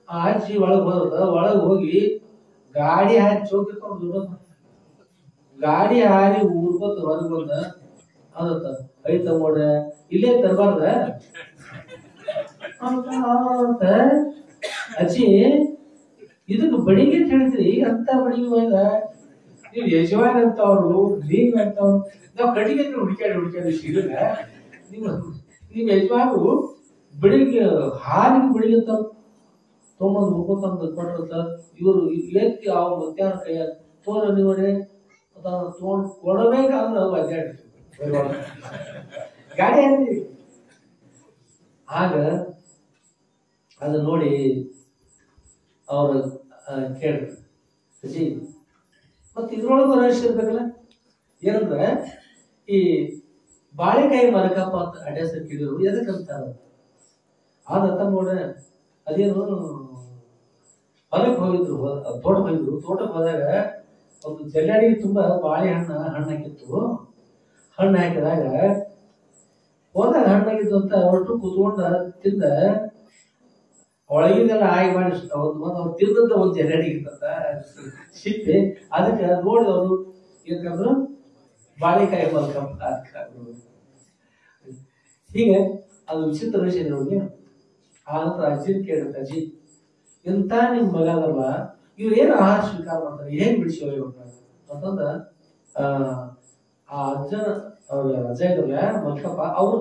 ಆ ಅಜ್ಜಿ ಒಳಗ್ ಹೋದ, ಒಳಗ್ ಹೋಗಿ ಗಾಡಿ ಹಾಕಿ ಚೌಕಿರ್ಕೊಂಡು ಗಾಡಿ ಹಾರಿ ಊರ್ಕೊತ ಹೊರಗೆ ಬಂದ ಅದತ್ತ ಐತ ನೋಡ ಇಲ್ಲೇ ತರಬಾರ್ದ ಅಂತ. ಅಜ್ಜಿ ಇದಕ್ಕೆ ಬಡಿಗೆ ಅಂತ ಹೇಳಿದ್ರಿ, ಅಂತ ಬಡಿಗೆ ಹೋದ ನೀವು ಯಜಮಾನ್ ಅಂತ ಅವ್ರು ನೀವ್ ಅಂತವ್ರು. ನಾವ್ ಕಟ್ಟಿಗೆ ಹುಡುಕ್ಯಾಡಿ ಸಿಗಲ್ಲ. ನಿಮ್ ಯಜಮಾನರು ಬೆಳಿಗ್ಗೆ ಹಾಲಿಗೆ ಬೆಳಿಗ್ಗೆ ಅಂತ ತೊಗೊಂಬಂದು ಹುಡ್ಕೊತಂದು ಕೊಟ್ಟಿರ್ತ. ಇವರು ಎತ್ತಿ ಆ ಮಧ್ಯಾಹ್ನ ಕೈಯ ತೋರ ನೀವೇ ತಗೊಂಡ್ ಕೊಡಬೇಕಾದ್ರೆ ಅಡ್ಡಾಡ್ತೀವಿ ಗಾಡಿ ಹಾಕ್ತೀವಿ. ಆಗ ಅದು ನೋಡಿ ಅವ್ರ ಕೇಳ್ರಿ ಅಜ್ಜಿ ಮತ್ತೆ ಇದ್ರೊಳಗೆ ರಹಸ್ಯ ಇರ್ಬೇಕಲ್ಲ ಏನಂದ್ರೆ ಈ ಬಾಳೆಕಾಯಿ ಮರಕಪ್ಪ ಅಂತ ಅಡ್ರೆಸ್ ಕೇಳಿದ್ರು ಎದಕ್ಕೆ ಅಂತಾರ ಆದಂತ ನೋಡ್ರೆ ಅದೇನು ಹೊಲಕ್ಕೆ ಹೋಗಿದ್ರು ತೋಟಕ್ಕೆ ಹೋದಾಗ ಒಂದು ಜಲ್ಲಾಡಿ ತುಂಬಾ ಹಣ್ಣು ಹಾಕಿತ್ತು. ಹಣ್ಣು ಹಾಕಿದಾಗ ಹೋದಾಗ ಹಣ್ಣಾಗಿದ್ದು ಅಂತ ಹೊರಟು ಕೂತ್ಕೊಂಡ ತಿಂದ ಒಳಗಿನೆಲ್ಲ ಆಗಿ ಮಾಡಿ ಅವ್ರು ತಿಂದದ್ದ ಒಂದು ಜಲ್ಲಾಡಿ ಇರ್ತಂತ ಸಿಪ್ಪೆ. ಅದಕ್ಕೆ ನೋಡಿದವರು ಏನಂದ್ರು ಬಾಳೆಕಾಯಿ ಮಲ್ಕಪ್ಪ. ಹೀಗೆ ಅದು ವಿಚಿತ್ರ ವಿಷಯ ನೋಡಿ. ಆ ನಂತರ ಅಜ್ಜಿನ ಕೇಳುತ್ತೆ, ಅಜ್ಜಿ ಎಂತ ನಿಮ್ ಮಗ ಅದಲ್ಲ ಇವ್ರು ಏನು ಆಹಾರ ಸ್ವೀಕಾರ ಮಾಡ್ತಾರೆ ಹೇಗ್ ಬಿಡಿಸಿ ಅಂತಂದ ಆ ಅಜ್ಜನ ಅವ್ರ ಅಜ್ಜ ಇದ್ರಲ್ಲ ಮಲ್ಕಪ್ಪ ಅವ್ರ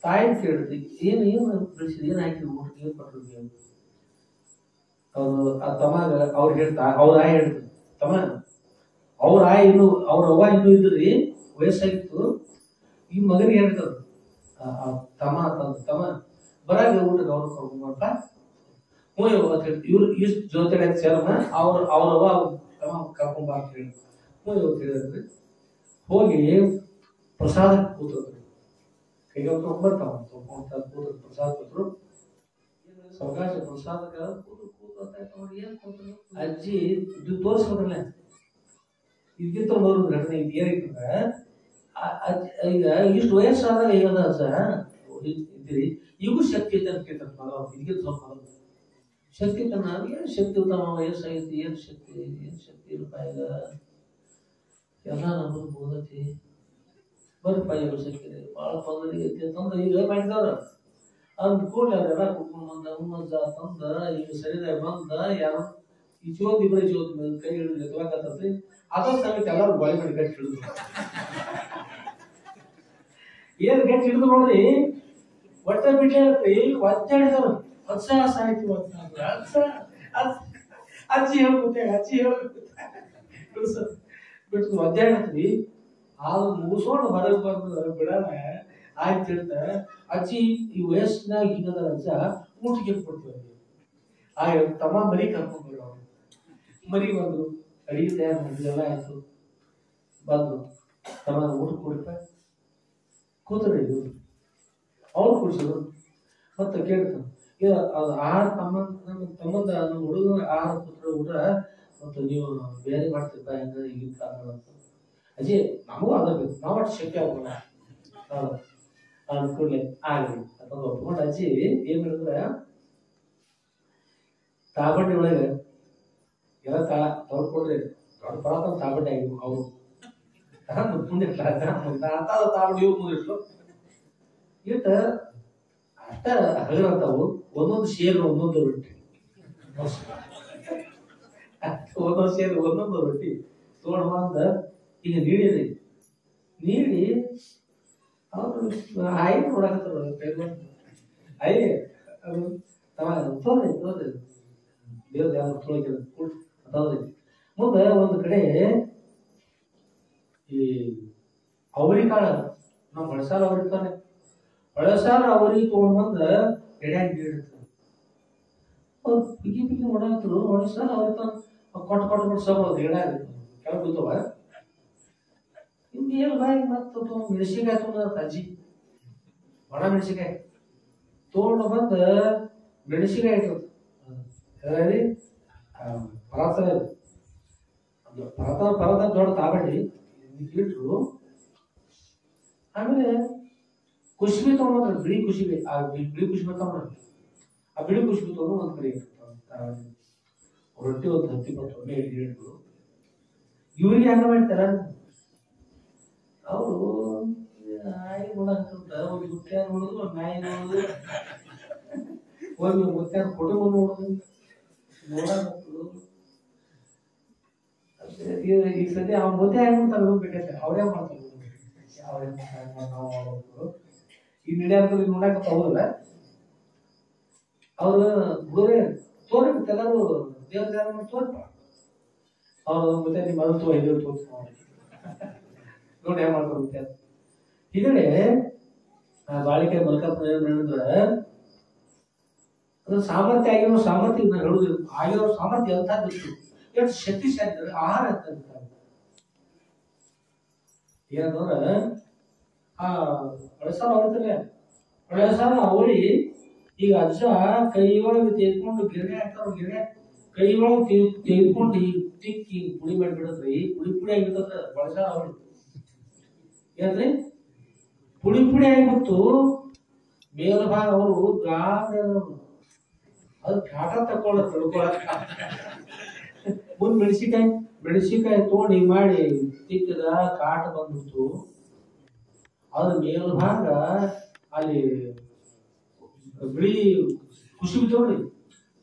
ತಾಯಿ ಕೇಳಿದ್ರಿ ಏನು ಬಿಡಿಸಿದ್ ಏನ್ ಹಾಕಿದ್ರು ಊಟಕ್ಕೆ ಏನ್ ಕೊಟ್ಟಿದ್ವಿ ಅಂತ. ಅವ್ರು ಆ ತಮ್ಮ ಅವ್ರು ಅವ್ರ ಆಯಿ ಹೇಳ್ತಾರೆ, ತಮ್ಮ ಅವ್ರ ಆಯಿ ಅವ್ರ ಅವ್ವ ಇನ್ನೂ ಇದ್ರಿ ವಯಸ್ಸಾಗಿತ್ತು. ಈ ಮಗನಿಗೆ ಹೇಳ್ತಾರೆ ತಮ್ಮ ಬರಾಗ ಊಟಕ್ಕೆ ಅವ್ರು ಕರ್ಕೊಂಡ್ಬರ್ತಾ ಇವ್ರು ಇಷ್ಟು ಜೊತೆ ಸೇರಮ್ಮ ಅವ್ರವ್ವ ಕರ್ಕೊಂಬ ಅಂತ ಹೇಳಿ ಹೇಳಿದ್ರಿ. ಹೋಗಿ ಪ್ರಸಾದ ಕೂತ್ರಿ ಕೈಗೆ ಬರ್ತಾವ ಪ್ರಸಾದ ಕೂತ್ರು. ಅವಕಾಶ ಪ್ರಸಾದಕ್ಕೆ ಅಜ್ಜಿ ಇದು ತೋರಿಸ್ಬೇಕಲ್ಲ ಇದಕ್ಕಿಂತ ಬರೋದು ಘಟನೆ ಇದು ಏನೈತಂದ್ರೆ ಈಗ ಇಷ್ಟು ವಯಸ್ಸಾದಾಗ ಈಗ ಅಜ್ಜ ಇದ್ದೀರಿ ಈಗೂ ಶಕ್ತಿ ಐತೆ ಅಂತ ಕೇಳ್ತಾರೆ ಮಗ. ಇದಕ್ಕಿಂತ ಸ್ವಲ್ಪ ಶಕ್ತಿ ತನ್ನ ಏನ್ ಶಕ್ತಿ ತಮ್ಮ ವಯಸ್ಸಾಗೈತಿ ಏನ್ ಶಕ್ತಿ ಇರಪ್ಪ ಈಗ ಎಲ್ಲ ನಮ್ಮದು ಬೋಧತಿ ಬರ್ಪ ಈಗ ಶಕ್ತಿ ಬಹಳ ತೊಂದರೆ ಐತಿ ಅಂತಂದ್ರೆ ಈಗ ಮಾಡಿದವ್ರ ಅಂದ್ ಕೂಡಲೇ ಅವರೆಲ್ಲ ಕುಟ್ಕೊಂಡ್ ಬಂದ ತಂದ ಈಗ ಸರಿದಾಗ ಬಂದ ಯಾರು ಈ ಇಬ್ಬರೇ ಕೈ ಹಿಡಿದು ಎತ್ತವಾಕತ್ತೈತಿ. ಅದ ಸಮಯಕ್ಕೆ ಎಲ್ಲರೂ ಬಾಯಿ ಮಾಡಿ ಗಟ್ಟಿ ಹಿಡಿದ್ರು. ಏನ್ ಗಟ್ಟಿ ಹಿಡಿದು ನೋಡ್ರಿ ಒಟ್ಟ ಬಿಡ್ಲಿ ಒದ್ದಾಡಿದವ್ರು ಅಜ್ಜ ಸಾಹಿತ್ಯ ಅಜ್ಜಿ ಬಿಟ್ಟು ಒದ್ದಾಡ್ತೀವಿ. ಅದು ಮುಗಿಸೋಣ ಹೊರಗೆ ಬಂದು ಬಿಡೋಣ ಆಯ್ತು ಹೇಳ್ತ ಅಜ್ಜಿ ಈ ವಯಸ್ಸಿನಾಗ ಈಗದ ಅಜ್ಜ ಊಟಕ್ಕೆ ಕೊಡ್ತೀವಿ. ಆಗ ತಮ್ಮ ಮರಿ ಕರ್ಕೊಂಡ್ ಬರೋ ಮರಿ ಬಂದ್ರು ಅಡಿಗೆ ತಯಾರು ಮಾಡಿದ್ರು ಎಲ್ಲ ಆಯ್ತು. ಬಂದ್ರು ತಮ್ಮ ಊಟ ಕೊಡ್ತ ಕೂತ್ರೆ ಅವ್ರು ಕುಡಿಸಿದ್ರು. ಮತ್ತೆ ಕೇಳ್ತಾನೆ ಆಹಾರ ನಮ್ಮ ತಮ್ಮಂದ ನಮ್ಮ ಹುಡುಗ ಆಹಾರ ಕೂತ್ರೆ ಊಟ ಮತ್ತು ನೀವು ಬೇರೆ ಮಾಡ್ತಿರ್ತ ಹೆಂಗ ಈಗಿನ ಕಾಲ ಅಂತ. ಅಜ್ಜಿ ನಮಗೂ ಆಗಬೇಕು ನಾವು ಅಷ್ಟು ಶಕ್ತಿ ಆಗೋಣ ಅಂದ್ಕೂಡ್ಲೆ ಆಗಲಿ ಅಂತಂದು ಒಪ್ಕೊಂಡು ಅಜ್ಜಿ ಏನ್ ಹೇಳಿದ್ರೆ ತಾಬಂಡಿ ಒಳಗೆ ಎಲ್ಲ ತೊಳ್ಕೊಡ್ರಿ ದೊಡ್ಡ ಪರಾತ ತಾಬಂಡಿ ಆಗಿದ್ವು ಅವರು ಮುಂದಿಟ್ಲ ತಾಬಂಡಿ ಇವ್ ಮುಂದಿಟ್ಲು ಇಟ್ಟ ಅಷ್ಟ ಹಗರಂತಾವು. ಒಂದೊಂದು ಶೇರ್ ಒಂದೊಂದು ರೊಟ್ಟಿ ಒಂದೊಂದು ಶೇರ್ ಒಂದೊಂದು ರೊಟ್ಟಿ ತೋಡ್ ಬಂದ ಈಗ ನೀಡಿರಿ ನೀಡಿ ಅವ್ರು ಆಯಿ ನೋಡಕತ್ತಾರ ಆಯಿ ತೋರಿ ದೇವ್ರ ಯಾರು ತೊಳಕಿದ್ರಿ. ಮುಂದೆ ಒಂದು ಕಡೆ ಈ ಅವರಿ ಕಾಳ ನಾವು ಬಳಸಾಲ ಅವರಿರ್ತಾನೆ ಬಳಸಾಲ ಅವರಿಗೆ ತಗೊಂಡ್ ಬಂದ ಎಡ್ಯಾಗ ನೀಡಿರ್ತಾರೆ. ಅವ್ರು ಬಿಗಿ ನೋಡಾಕ್ತರು ಬಳಸಾಲ ಅವ್ರ ಕೊಟ್ಟು ಸಬೋದು ಎಡ್ಯಾಗ ಕೆಳಗೆ ಕೂತವ ಹಿಂಗೇನು ಬಾಯಿ ಮತ್ತು ಮೆಣಸಿನ್ಕಾಯಿ ತೊಗೊಂಡ ಅಜ್ಜಿ ಒಣ ಮೆಣಸಿನ್ಕಾಯಿ ತಗೊಂಡು ಬಂದ ಮೆಣಸಿನ್ಕಾಯಿ ಇರ್ತದೆ ಪರತ ದೊಡ್ಡ ತಾಬಂಡಿ ಇಟ್ರು. ಆಮೇಲೆ ಕುಷ್ಬಿ ತಗೊಂಡ್ರೆ ಬಿಳಿ ಕುಷ್ಬಿ ಬಿಳಿ ಕುಷ್ಬಿ ತಗೊಂಡ್ರಿ ಆ ಬಿಳಿ ಕುಷ್ಬಿ ತಗೊಂಡು ಒಂದ್ ಕಡೆ ರೊಟ್ಟಿ ಒಂದು 10-20 ಇಟ್ರು. ಇವ್ರಿಗೆ ಹಂಗ ಮಾಡ್ತಾರ ಅವರು ನಾಯಿ ನೋಡಂತ ಒಂದು ಗುಟ್ಟ ನೋಡುದು ಒಂದು ನಾಯಿ ನೋಡುದು ಒಂದು ಮುತ್ತ ಕುಟುಂಬ ನೋಡುದು ನೋಡೋದು. ಈಗ ಸದ್ಯ ಅವ್ನ ಮುದ್ದೆ ಹೆಂಗ್ ಮಾಡ್ತಾರೆ ಹೋಗ್ಬೇಕೈತೆ ಅವ್ರೇ ಮಾಡ್ತಾರೆ ಈ ನಡೆಯೋದು ನೋಡಕ್ ಹೌದಲ್ಲ ಅವ್ರು ಗುರುವೇ ತೋರ್ಬೇಕು ಎಲ್ಲರೂ ದೇವ್ರ ಮಾಡಿ ತೋರ್ಪ ಅವ್ರು ಮುದ್ದೆ ನಿಮ್ಮ ಮಗಳು ತೋರಿಸ್ ನೋಡಿ ಹೆಂಗ್ ಮಾಡ್ತಾರೆ. ಇದನ್ನೇ ಬಾಳಿಕೆ ಮಲ್ಕಪ್ಪ ಹೇಳಿದ್ರ ಅದ್ರ ಸಾಮರ್ಥ್ಯ ಆಗಿರೋ ಸಾಮರ್ಥ್ಯ ನಾನು ಹೇಳುದು ಆಗಿರೋ ಸಾಮರ್ಥ್ಯ ಎಂಥದ್ದು ಎಷ್ಟು ಶಕ್ತಿಶಾಲಿ ಆಹಾರ ಅಂತ ಏನಂದ್ರ ಆ ಒಳಸಾರ ಹೊಡಿತಾರೆ ಒಳಸಾರ ಅವಳಿ ಈಗ ಅಜ್ಜ ಕೈ ಒಳಗೆ ತೆಗೆದುಕೊಂಡು ಗಿರಣೆ ಹಾಕ್ತಾರ ಗಿರಣೆ ಕೈ ಒಳಗೆ ತೆಗೆದುಕೊಂಡು ಈಗ ತಿಕ್ಕಿ ಪುಡಿ ಮಾಡಿಬಿಡತ್ರಿ ಪುಡಿ ಪುಡಿ ಆಗಿರ್ತದ ಒಳಸಾರ ಅವಳಿ ಏನ್ರಿ ಪುಡಿ ಪುಡಿ ಆಗಿಬಿಟ್ಟು ಮೇಲ್ಭಾಗ ಅವರು ಗಾಢ ಅದು ಕಾಟ ತಕೊಂಡ ತಿಳ್ಕೊಳಕ ಮುಂದ್ ಮೆಣಸಿಕಾಯಿ ತೋಡಿ ಮಾಡಿ ತಿಕ್ಕದ ಕಾಟ ಬಂದ್ಬಿಟ್ಟು ಅದ್ರ ಮೇಲ್ಭಾಗ ಅಲ್ಲಿ ಬಿಳಿ ಕುಸುಬಿ ತಗೊಂಡ್ರಿ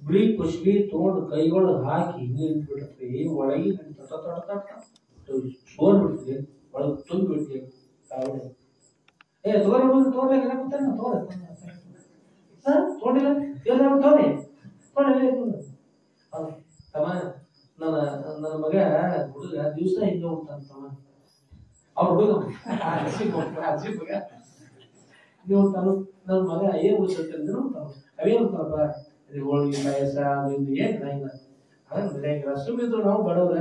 ಬಿಳಿ ಕುಸುಬಿ ತಗೊಂಡು ಕೈಗೊಳಗ್ ಹಾಕಿ ಹಿಂಗೆ ನಿಂತ್ಬಿಟ್ರಿ ಒಳಗಿ ಸೋರ್ ಬಿಡ್ತೀವಿ ಒಳಗ್ ತುಂಬಿಬಿಡ್ತೀವಿ ಕಾವಡೆ ತಗೋರಿ ತಗೊಂಡಿಲ್ಲ ತೋರಿ ತಮ್ಮ ನನ್ನ ಮಗ ಹುಡುಗ ದಿವಸ ಹಿಂಗೆ ಹೋಗ್ತಾನ ತಮ್ಮ ಅವ್ರ ಹುಡುಗ ಅಜ್ಜಿ ಮಗ ಹಿಂಗೆ ಹೋಗ್ತಾನು ನನ್ನ ಮಗ ಏನ್ ಉಳಿಸ್ತಂದ್ರೆ ಅವೇ ಹೋಗ್ತಾನಪ್ಪ ಹೋಳಿಗೆ ಪಾಯಸ ಅದು ಇದು ಏನ್ ಇಲ್ಲ ಮನ್ಯಾಗ ಸುಮ್ಮಿದ್ರು ನಾವು ಬಡವ್ರ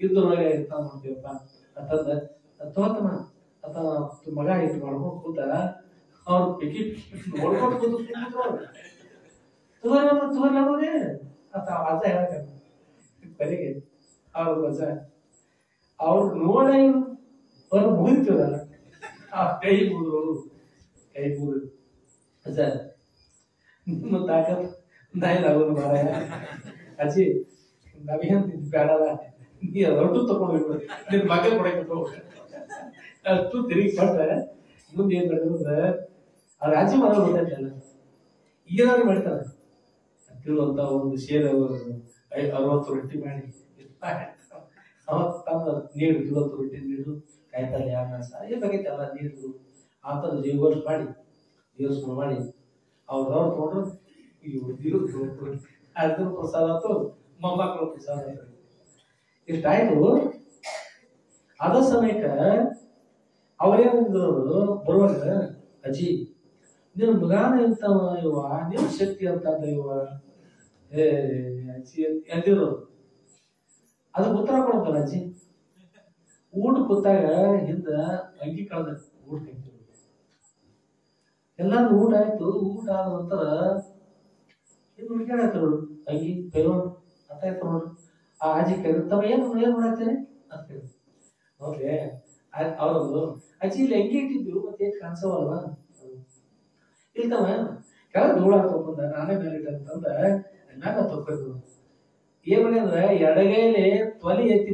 ಇದ್ರೊಳಗೆ ಇರ್ತಾ ಮಾಡ್ತೀವಪ್ಪ ಅಂತಂದ ತೋತಮ್ಮ ಅತ್ತ ಮಗ ಇಟ್ಟು ಮಾಡ್ಕೊಂಡು ಕೂತ ಅವ್ರು ಪಿಕ್ಕಿ ನೋಡ್ಕೊಂಡು ಕೂತು ತೋರ್ಲೇ ಅತ್ತ ಅಜ್ಜ ಹೇಳಕ ಕೊನೆಗೆ ಅವ್ರ ಅಜ್ಜ ಅವ್ರು ನೋಡಿ ಅವ್ರು ಮುಗಿತೀವಲ್ಲ ಆ ಕೈ ಮುಗಿದ್ರು ಅಜ್ಜ ನಿಮ್ಮ ತಾಕತ್ ನಾಯಿಲಾಗೋದು ಮಾರಾಯ ಅಜ್ಜಿ ನಾವೇನ್ ಬೇಡಲ್ಲ ನೀ ರೊಟ್ಟು ತಗೊಂಡು ನಿನ್ ಮಗ ಕೊಡಕ್ಕೆ ಅಷ್ಟು ತಿರುಗಿ ಕೊಟ್ರೆ ಮುಂದೆ ಏನ್ ಮಾಡಿದ್ರೆ ಅವ್ರ ಅಜ್ಜಿ ಮಗ ಗೊತ್ತಾಯ್ತಲ್ಲ ಏನಾದ್ರು ಮಾಡ್ತಾರೆ ತಿಳುವಂತ ಒಂದು ಶೇರ್ 60 ರೊಟ್ಟಿ ಮಾಡಿ ಅವತ್ತು ತಂದ ನೀರು 20 ರೊಟ್ಟಿ ನೀರು ಕಾಯ್ಪಲ್ಯ ಅನ್ನ ಸಾರು ಬೇಕೈತಲ್ಲ ನೀರು ಆತದ ಜೀವೋಷ್ ಮಾಡಿ ದೇವಸ್ಮರಣೆ ಮಾಡಿ ಅವ್ರದವ್ರು ತಗೊಂಡ್ರು ಅದ್ರ ಪ್ರಸಾದ ಆಯ್ತು ಮೊಮ್ಮಕ್ಕಳ ಪ್ರಸಾದ ಆಯ್ತು ಇಷ್ಟಾಯ್ತು ಅದ ಸಮಯಕ್ಕ ಅವ್ರೇನಿದ್ರು ಬರುವಾಗ ಅಜ್ಜಿ ನಿನ್ ಮಗಾನ ಇರ್ತಾವ ಇವ ನಿನ್ ಶಕ್ತಿ ಅಂತ ಇವ ಅಜ್ಜಿ ಅಂದಿರು ಅದಕ್ಕೆ ಉತ್ತರ ಕೊಡ್ತಾರ ಅಜ್ಜಿ ಊಟ ಕೂತಾಗ ಹಿಂದ ಅಂಗಿ ಕಳೆದ ಊಟ ಎಲ್ಲಾರು ಊಟ ಆಯ್ತು ಊಟ ಆದ ನಂತರ ಇನ್ನು ಹುಡುಕ್ಯಾಡಾಯ್ತು ನೋಡು ಅಂಗಿ ಪೈಲೋನ್ ಅರ್ಥ ಆಯ್ತು ನೋಡು ಆ ಅಜ್ಜಿ ಕೇಳಿರ್ತಾವ ಏನ್ ಮಾಡಾಕ್ತೇನೆ ಅಂತ ಹೇಳಿ ನೋಡ್ರಿ ಅವ್ರದ್ದು ಅಜ್ಜಿ ಇಲ್ಲಿ ಅಂಗಿ ಇಟ್ಟಿದ್ದು ಮತ್ತೆ ಕಾಣಿಸವಲ್ವಾ ಇಲ್ತವ ಕೆಳಗೆ ಧೂಳ ತಗೊಂಡ ನಾನೇ ಮೇಲೆ ಇಟ್ಟಂತಂದ ಮ್ಯಾಗ ತಕ್ಕೊಂಡು ಏನ್ ಮಾಡಿ ಅಂದ್ರ ಎಡಗೈಲಿ ತೊಲಿ ಎತ್ತಿ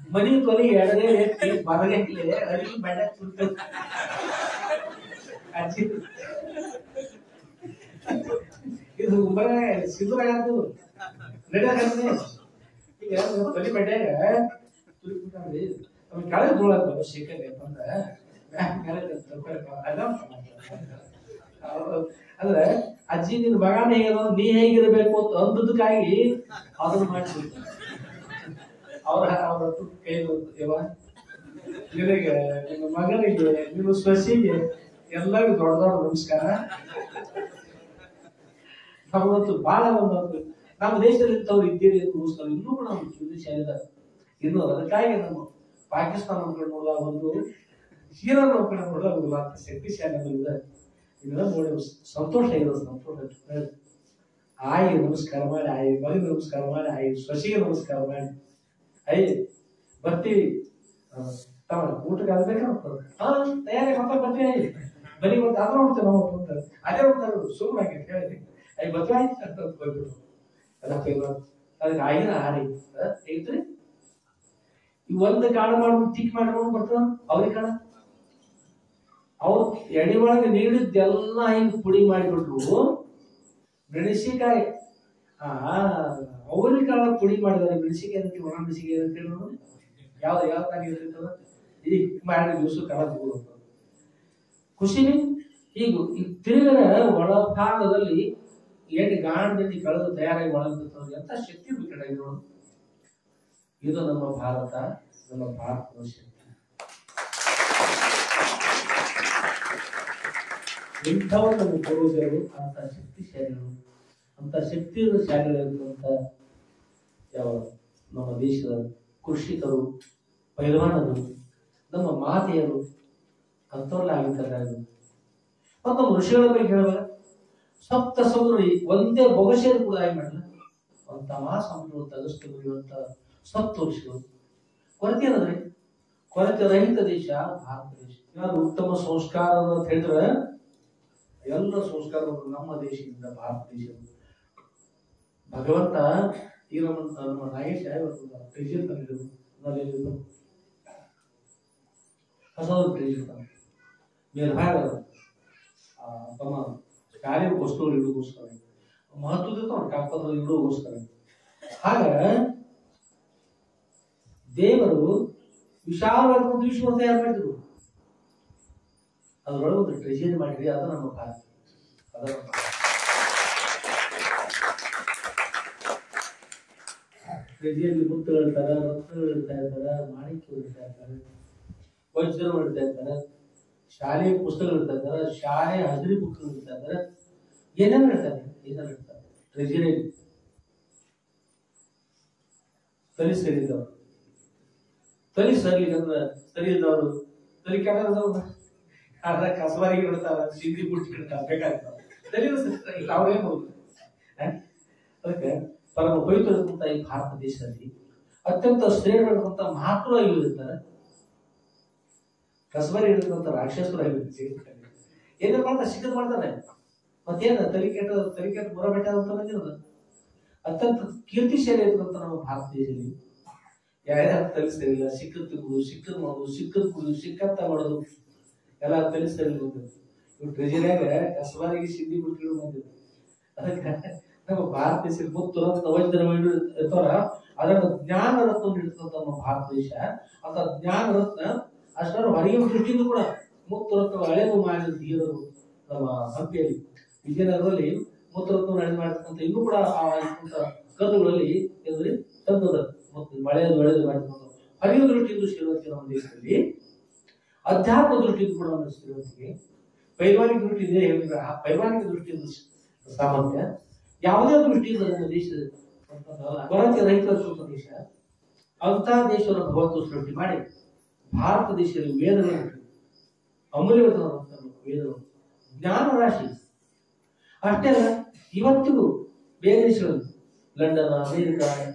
ಮನಿ ತೊಲಿ ಎಡಗೈಲಿ ಎತ್ತಿ ಬಲಗೈಲಿ ಅರಿವಿ ಬೇಡ ಅಜ್ಜಿ ಇದು ಬರೇ ಸಿದ್ಧರಾಗದು ನಡೆಯಾಗತ್ತೆ ಈಗ ತೊಲಿ ಬೆಡ್ಯಾಗ ತುರಿಬಿಟ್ಟಾಗ್ರಿ ಅವ್ನ ಕೆಳಗೆ ಧೂಳ ಶೇಖರ್ ಬಂದ ಅಂದ್ರೆ ಅಜ್ಜಿ ನಿನ್ ಮಗನ ಹೇಗೋ ನೀ ಹೇಗಿರ್ಬೇಕು ಅಂತ ಅಂದದಕ್ಕಾಗಿ ಅದನ್ನ ಮಾಡಿಬಿಡ್ತಾರೆ ಅವ್ರ ಕೈ ನಿನಗೆ ನಿಮ್ಮ ಮಗನಿಗೆ ನಿಮ್ಮ ಸೊಸಿಗೆ ಎಲ್ಲರಿಗೂ ದೊಡ್ಡ ದೊಡ್ಡ ನಮಸ್ಕಾರ ನಮಗಂತೂ ಬಹಳ ಒಂದು ನಮ್ಮ ದೇಶದಲ್ಲಿ ಇಂಥವ್ರು ಇದ್ದೀರಿ ಅಂತ ಇನ್ನೂ ಕೂಡ ನಮ್ಮ ಸುದ್ದಿಶಾಲಿ ಇದ್ದಾರೆ ಇನ್ನು ಅದಕ್ಕಾಗಿ ನಮ್ಮ ಪಾಕಿಸ್ತಾನ ನೋಡುವಾಗ ಒಂದು ಹೀರನ್ ನೋಡಿದಾಗ ಒಂದು ಶಕ್ತಿಶಾಲಿ ಇದೆ ಇದೆಲ್ಲ ನೋಡಿ ಸಂತೋಷ ಇರೋದು ಸಂತೋಷ ಆಯಿ ನಮಸ್ಕಾರ ಮಾಡಿ ಆಯಿ ಮಗನಿಗೆ ನಮಸ್ಕಾರ ಮಾಡಿ ಆಯಿ ಸೊಸಿಗೆ ನಮಸ್ಕಾರ ಮಾಡಿ ಐ ಬರ್ತೀವಿ ತಮ್ಮ ಊಟಕ್ಕೆ ಆಗ್ಬೇಕಾಗ್ತದೆ ತಯಾರಿ ಮಕ್ಕಳು ಬರ್ತೀವಿ ಬರೀ ಮತ್ತೆ ಅದ್ರ ನೋಡ್ತೇವೆ ನಾವು ಅಂತಾರೆ ಅದೇ ನೋಡ್ತಾರೆ ಸುಮ್ಮನೆ ಹೇಳಿ ಐ ಮದುವೆ ಆಯ್ತು ಅಂತ ಹೋಗ್ಬಿಟ್ಟು ಅದಕ್ಕೆ ಆಗಿನ ಆರಿ ಐತ್ರಿ ಈ ಒಂದು ಕಾಳು ಮಾಡ್ಕೊಂಡು ತಿಕ್ ಮಾಡ್ಕೊಂಡು ಬರ್ತದ ಅವ್ರಿಗೆ ಕಾಳ ಅವ್ರು ಎಡೆ ಒಳಗೆ ನೀಡಿದ್ದೆಲ್ಲ ಹಿಂಗ್ ಪುಡಿ ಮಾಡಿಬಿಟ್ರು ಮೆಣಸಿಕಾಯಿ ಅವ್ರಿಗೆ ಕಾಳ ಪುಡಿ ಮಾಡಿದಾರೆ ಮೆಣಸಿಕಾಯಿ ಅದಕ್ಕೆ ಒಣ ಮೆಣಸಿಕಾಯಿ ಅಂತ ಹೇಳಿ ನೋಡಿ ಯಾವ ತಾಗಿರ್ತದ ಈಗ ಮಾಡಿ ದಿವಸ ಕಾಳ ತಗೊಳ್ಳುವಂತ ಖುಷಿನಿ ಈಗ ತಿರುಗರ ಒಳ ಭಾಗದಲ್ಲಿ ಏಟ್ ಗಾಣದಲ್ಲಿ ಕಳೆದು ತಯಾರಾಗಿ ಒಳಗಿರ್ತವ್ರಿಗೆ ಎಂತ ಶಕ್ತಿ ಬೇಕಾಗಿ ನೋಡು ಇದು ನಮ್ಮ ಭಾರತದ ಶಕ್ತಿ ಇಂಥವರು ನಮ್ಮ ಪೂರ್ವಜರು ಅಂತ ಶಕ್ತಿಶಾಲಿಗಳು ಅಂತ ಶಕ್ತಿಯುತ ಶಾಲೆಗಳಿರುವಂತ ಯಾವ ನಮ್ಮ ದೇಶದ ಕೃಷಿಕರು, ಪೈಲ್ವಾನರು, ನಮ್ಮ ಮಾತೆಯರು ಅಂತವರೆಲ್ಲ ಆಗಿದ್ದಾರೆ. ಮತ್ತು ನಮ್ಮ ಋಷಿಗಳ ಬಗ್ಗೆ ಹೇಳುವಾಗ ಸಪ್ತ ಸಮುದ್ರ ಒಂದೇ ಬೊಗಸೆಯನ್ನು ಕೂಡ ಆಗಿ ಮಾಡಲ್ಲ ಅಂತ ಮಹಾಸಮುದ್ರ ತಗಸ್ತು ಮುಗಿಯುವಂತ ಸಪ್ತ ಋಷಿಗಳು. ಕೊರತೆ ಏನಂದ್ರೆ ಕೊರತೆ ರಹಿತ ದೇಶ ಭಾರತ ದೇಶ. ಯಾರು ಉತ್ತಮ ಸಂಸ್ಕಾರ ಅಂತ ಹೇಳಿದ್ರೆ ಎಲ್ಲ ಸಂಸ್ಕಾರಗಳು ನಮ್ಮ ದೇಶದಿಂದ ಭಾರತ ದೇಶ. ಭಗವಂತ ಈಗ ನಮ್ಮ ನಾಗೇಶ ಮೇಲ್ಭಾಗ ತಮ್ಮ ಕಾರ್ಯ ವಸ್ತುಗಳು ಇಡೋಗೋಸ್ಕರ ಮಹತ್ವದ ಕಾಪದ ಇಡೋಗೋಸ್ಕರ. ಆಗ ದೇವರು ವಿಶಾಲವಾದ ಒಂದು ವಿಶ್ವ ತಯಾರು ಮಾಡಿದ್ರು. ಅದರೊಳಗೆ ಒಂದು ಟ್ರೆಜರಿ ಮಾಡಿದ್ರಿ. ಅದು ನಮ್ಮ ಭಾರತ. ಅದರ ಟ್ರೆಜರಿಯಲ್ಲಿ ಮುತ್ತುಗಳು ಇರ್ತಾರ, ರತ್ನಗಳು ಇಡ್ತಾ ಇರ್ತಾರ, ಮಾಣಿಕ್ಯಗಳು ಇಡ್ತಾ ಇರ್ತಾರೆ, ವಜ್ರಗಳು ಇಡ್ತಾ ಇರ್ತಾರೆ, ಶಾಲೆಯ ಪುಸ್ತಕಗಳು ಇಡ್ತಾ ಇರ್ತಾರೆ, ಶಾಲೆ ಹಜರಿ ಬುಕ್ಗಳು ಇಡ್ತಾ ಇರ್ತಾರೆ, ಏನೇನು ಇಡ್ತಾರೆ ಇಡ್ತಾರೆ ಟ್ರೆಜರಿ. ತಲೆ ಸರಿದವರು ತಲೆ ಸರಿಲಿಕ್ಕಂದ್ರೆ ಸರಿ ಇದ್ದವರು ತಲೆ ಕೆಳದವ್ರು ಕಸಬಾರಿಗೆ ಇಡ್ತಾರ, ಸಿದ್ಧಿ ಬುಟ್ಟಿ ಇಡ್ತಾರ, ಬೇಕಾಗ್ತಾವ ತಲೆ ಇಲ್ಲ ಅವ್ರೇ ಹೋಗುದು. ಅದಕ್ಕೆ ಪರಮ ಪವಿತ್ರದಂತ ಈ ಭಾರತ ದೇಶದಲ್ಲಿ ಅತ್ಯಂತ ಶ್ರೇಷ್ಠ ಮಹಾತ್ಮ ಇರ್ತಾರೆ. ಕಸಬಾರಿ ಇರತಕ್ಕಂಥ ರಾಕ್ಷಸರು ಆಗಿರ್ತಾರೆ. ಏನೇನ್ ಮಾಡ್ತಾರೆ ಸಿಕ್ಕದ್ ಮಾಡ್ತಾರೆ. ಮತ್ತೇನ ತಲಿಕೆಟ್ಟು ಬುರ ಬೆಟ್ಟ ಅಂತ ಬಂದಿರೋದು. ಅತ್ಯಂತ ಕೀರ್ತಿಶಾಲಿ ಇರ್ತಕ್ಕಂಥ ನಮ್ಮ ಭಾರತ ದೇಶದಲ್ಲಿ ಯಾರ್ಯಾರು ತಲಿಸ್ತಾರಿಲ್ಲ, ಸಿಕ್ಕದ್ ತಿಗುದು, ಸಿಕ್ಕದ್ ಮಾಡೋದು, ಸಿಕ್ಕದ್ ಕುಡಿದು, ಸಿಕ್ಕತ್ತ ಮಾಡೋದು ಎಲ್ಲ ತಲಿಸ್ತಾರಿಲ್ಲ. ಇವ್ ಟ್ರೆಜರಿಯಾಗ ಕಸಬಾರಿಗೆ ಸಿದ್ಧಿ ಬಿಟ್ಟು ಬಂದಿದ್ರು. ಅದಕ್ಕೆ ನಮ್ಮ ಭಾರತ ದೇಶ ಮುತ್ತು ರತ್ನ ವಜ್ರ ಇರ್ತಾರ. ಅದನ್ನ ಜ್ಞಾನ ರತ್ನ ಇರ್ತಕ್ಕಂಥ ನಮ್ಮ ಭಾರತ ದೇಶ. ಅಂತ ಜ್ಞಾನ ರತ್ನ ಅಷ್ಟರ ಹೊರಗೆ ದೃಷ್ಟಿಯಿಂದ ಕೂಡ ಮುತ್ತು ರತ್ನ ಹಳೆದು ಮಾಡಿದ ಧೀರರು ನಮ್ಮ ಹಂಪಿಯಲ್ಲಿ ವಿಜಯನಗರದಲ್ಲಿ ಮುತ್ತು ರತ್ನ ಹಳೆ ಮಾಡಿರ್ತಕ್ಕಂಥ ಇನ್ನೂ ಕೂಡ ಆ ಕಲ್ಲುಗಳಲ್ಲಿ ಎದುರಿ ತಂದದ ಮತ್ತು ಮಳೆಯದು ಒಳೆದು ಮಾಡಿರ್ತಕ್ಕಂಥ ಹರಿಯುವ ದೃಷ್ಟಿಯಿಂದ ಶ್ರೀಮಂತಿಗೆ ನಮ್ಮ ದೇಶದಲ್ಲಿ, ಅಧ್ಯಾತ್ಮ ದೃಷ್ಟಿಯಿಂದ ಕೂಡ ಒಂದು ಶ್ರೀಮಂತಿಗೆ, ಪೈಲ್ವಾನಿಕ ದೃಷ್ಟಿ ಇದೆ ಹೇಳಿದ್ರೆ ಆ ಪೈಲ್ವಾನಿಕ ದೃಷ್ಟಿಯಿಂದ ಸಾಮರ್ಥ್ಯ, ಯಾವುದೇ ದೃಷ್ಟಿಯಿಂದ ನಮ್ಮ ದೇಶ ಕೊರತೆ ರಹಿತ ದೇಶ. ಅಂತಹ ದೇಶವನ್ನು ಭಗವಂತ ಸೃಷ್ಟಿ ಮಾಡಿ ಭಾರತ ದೇಶದಲ್ಲಿ ವೇದಗಳು ಅಮೂಲ್ಯವಾದ ವೇದಗಳು, ಜ್ಞಾನ ರಾಶಿ. ಅಷ್ಟೇ ಅಲ್ಲ, ಇವತ್ತಿಗೂ ಬೇರೆ ದೇಶಗಳಲ್ಲಿ ಲಂಡನ್, ಅಮೆರಿಕ,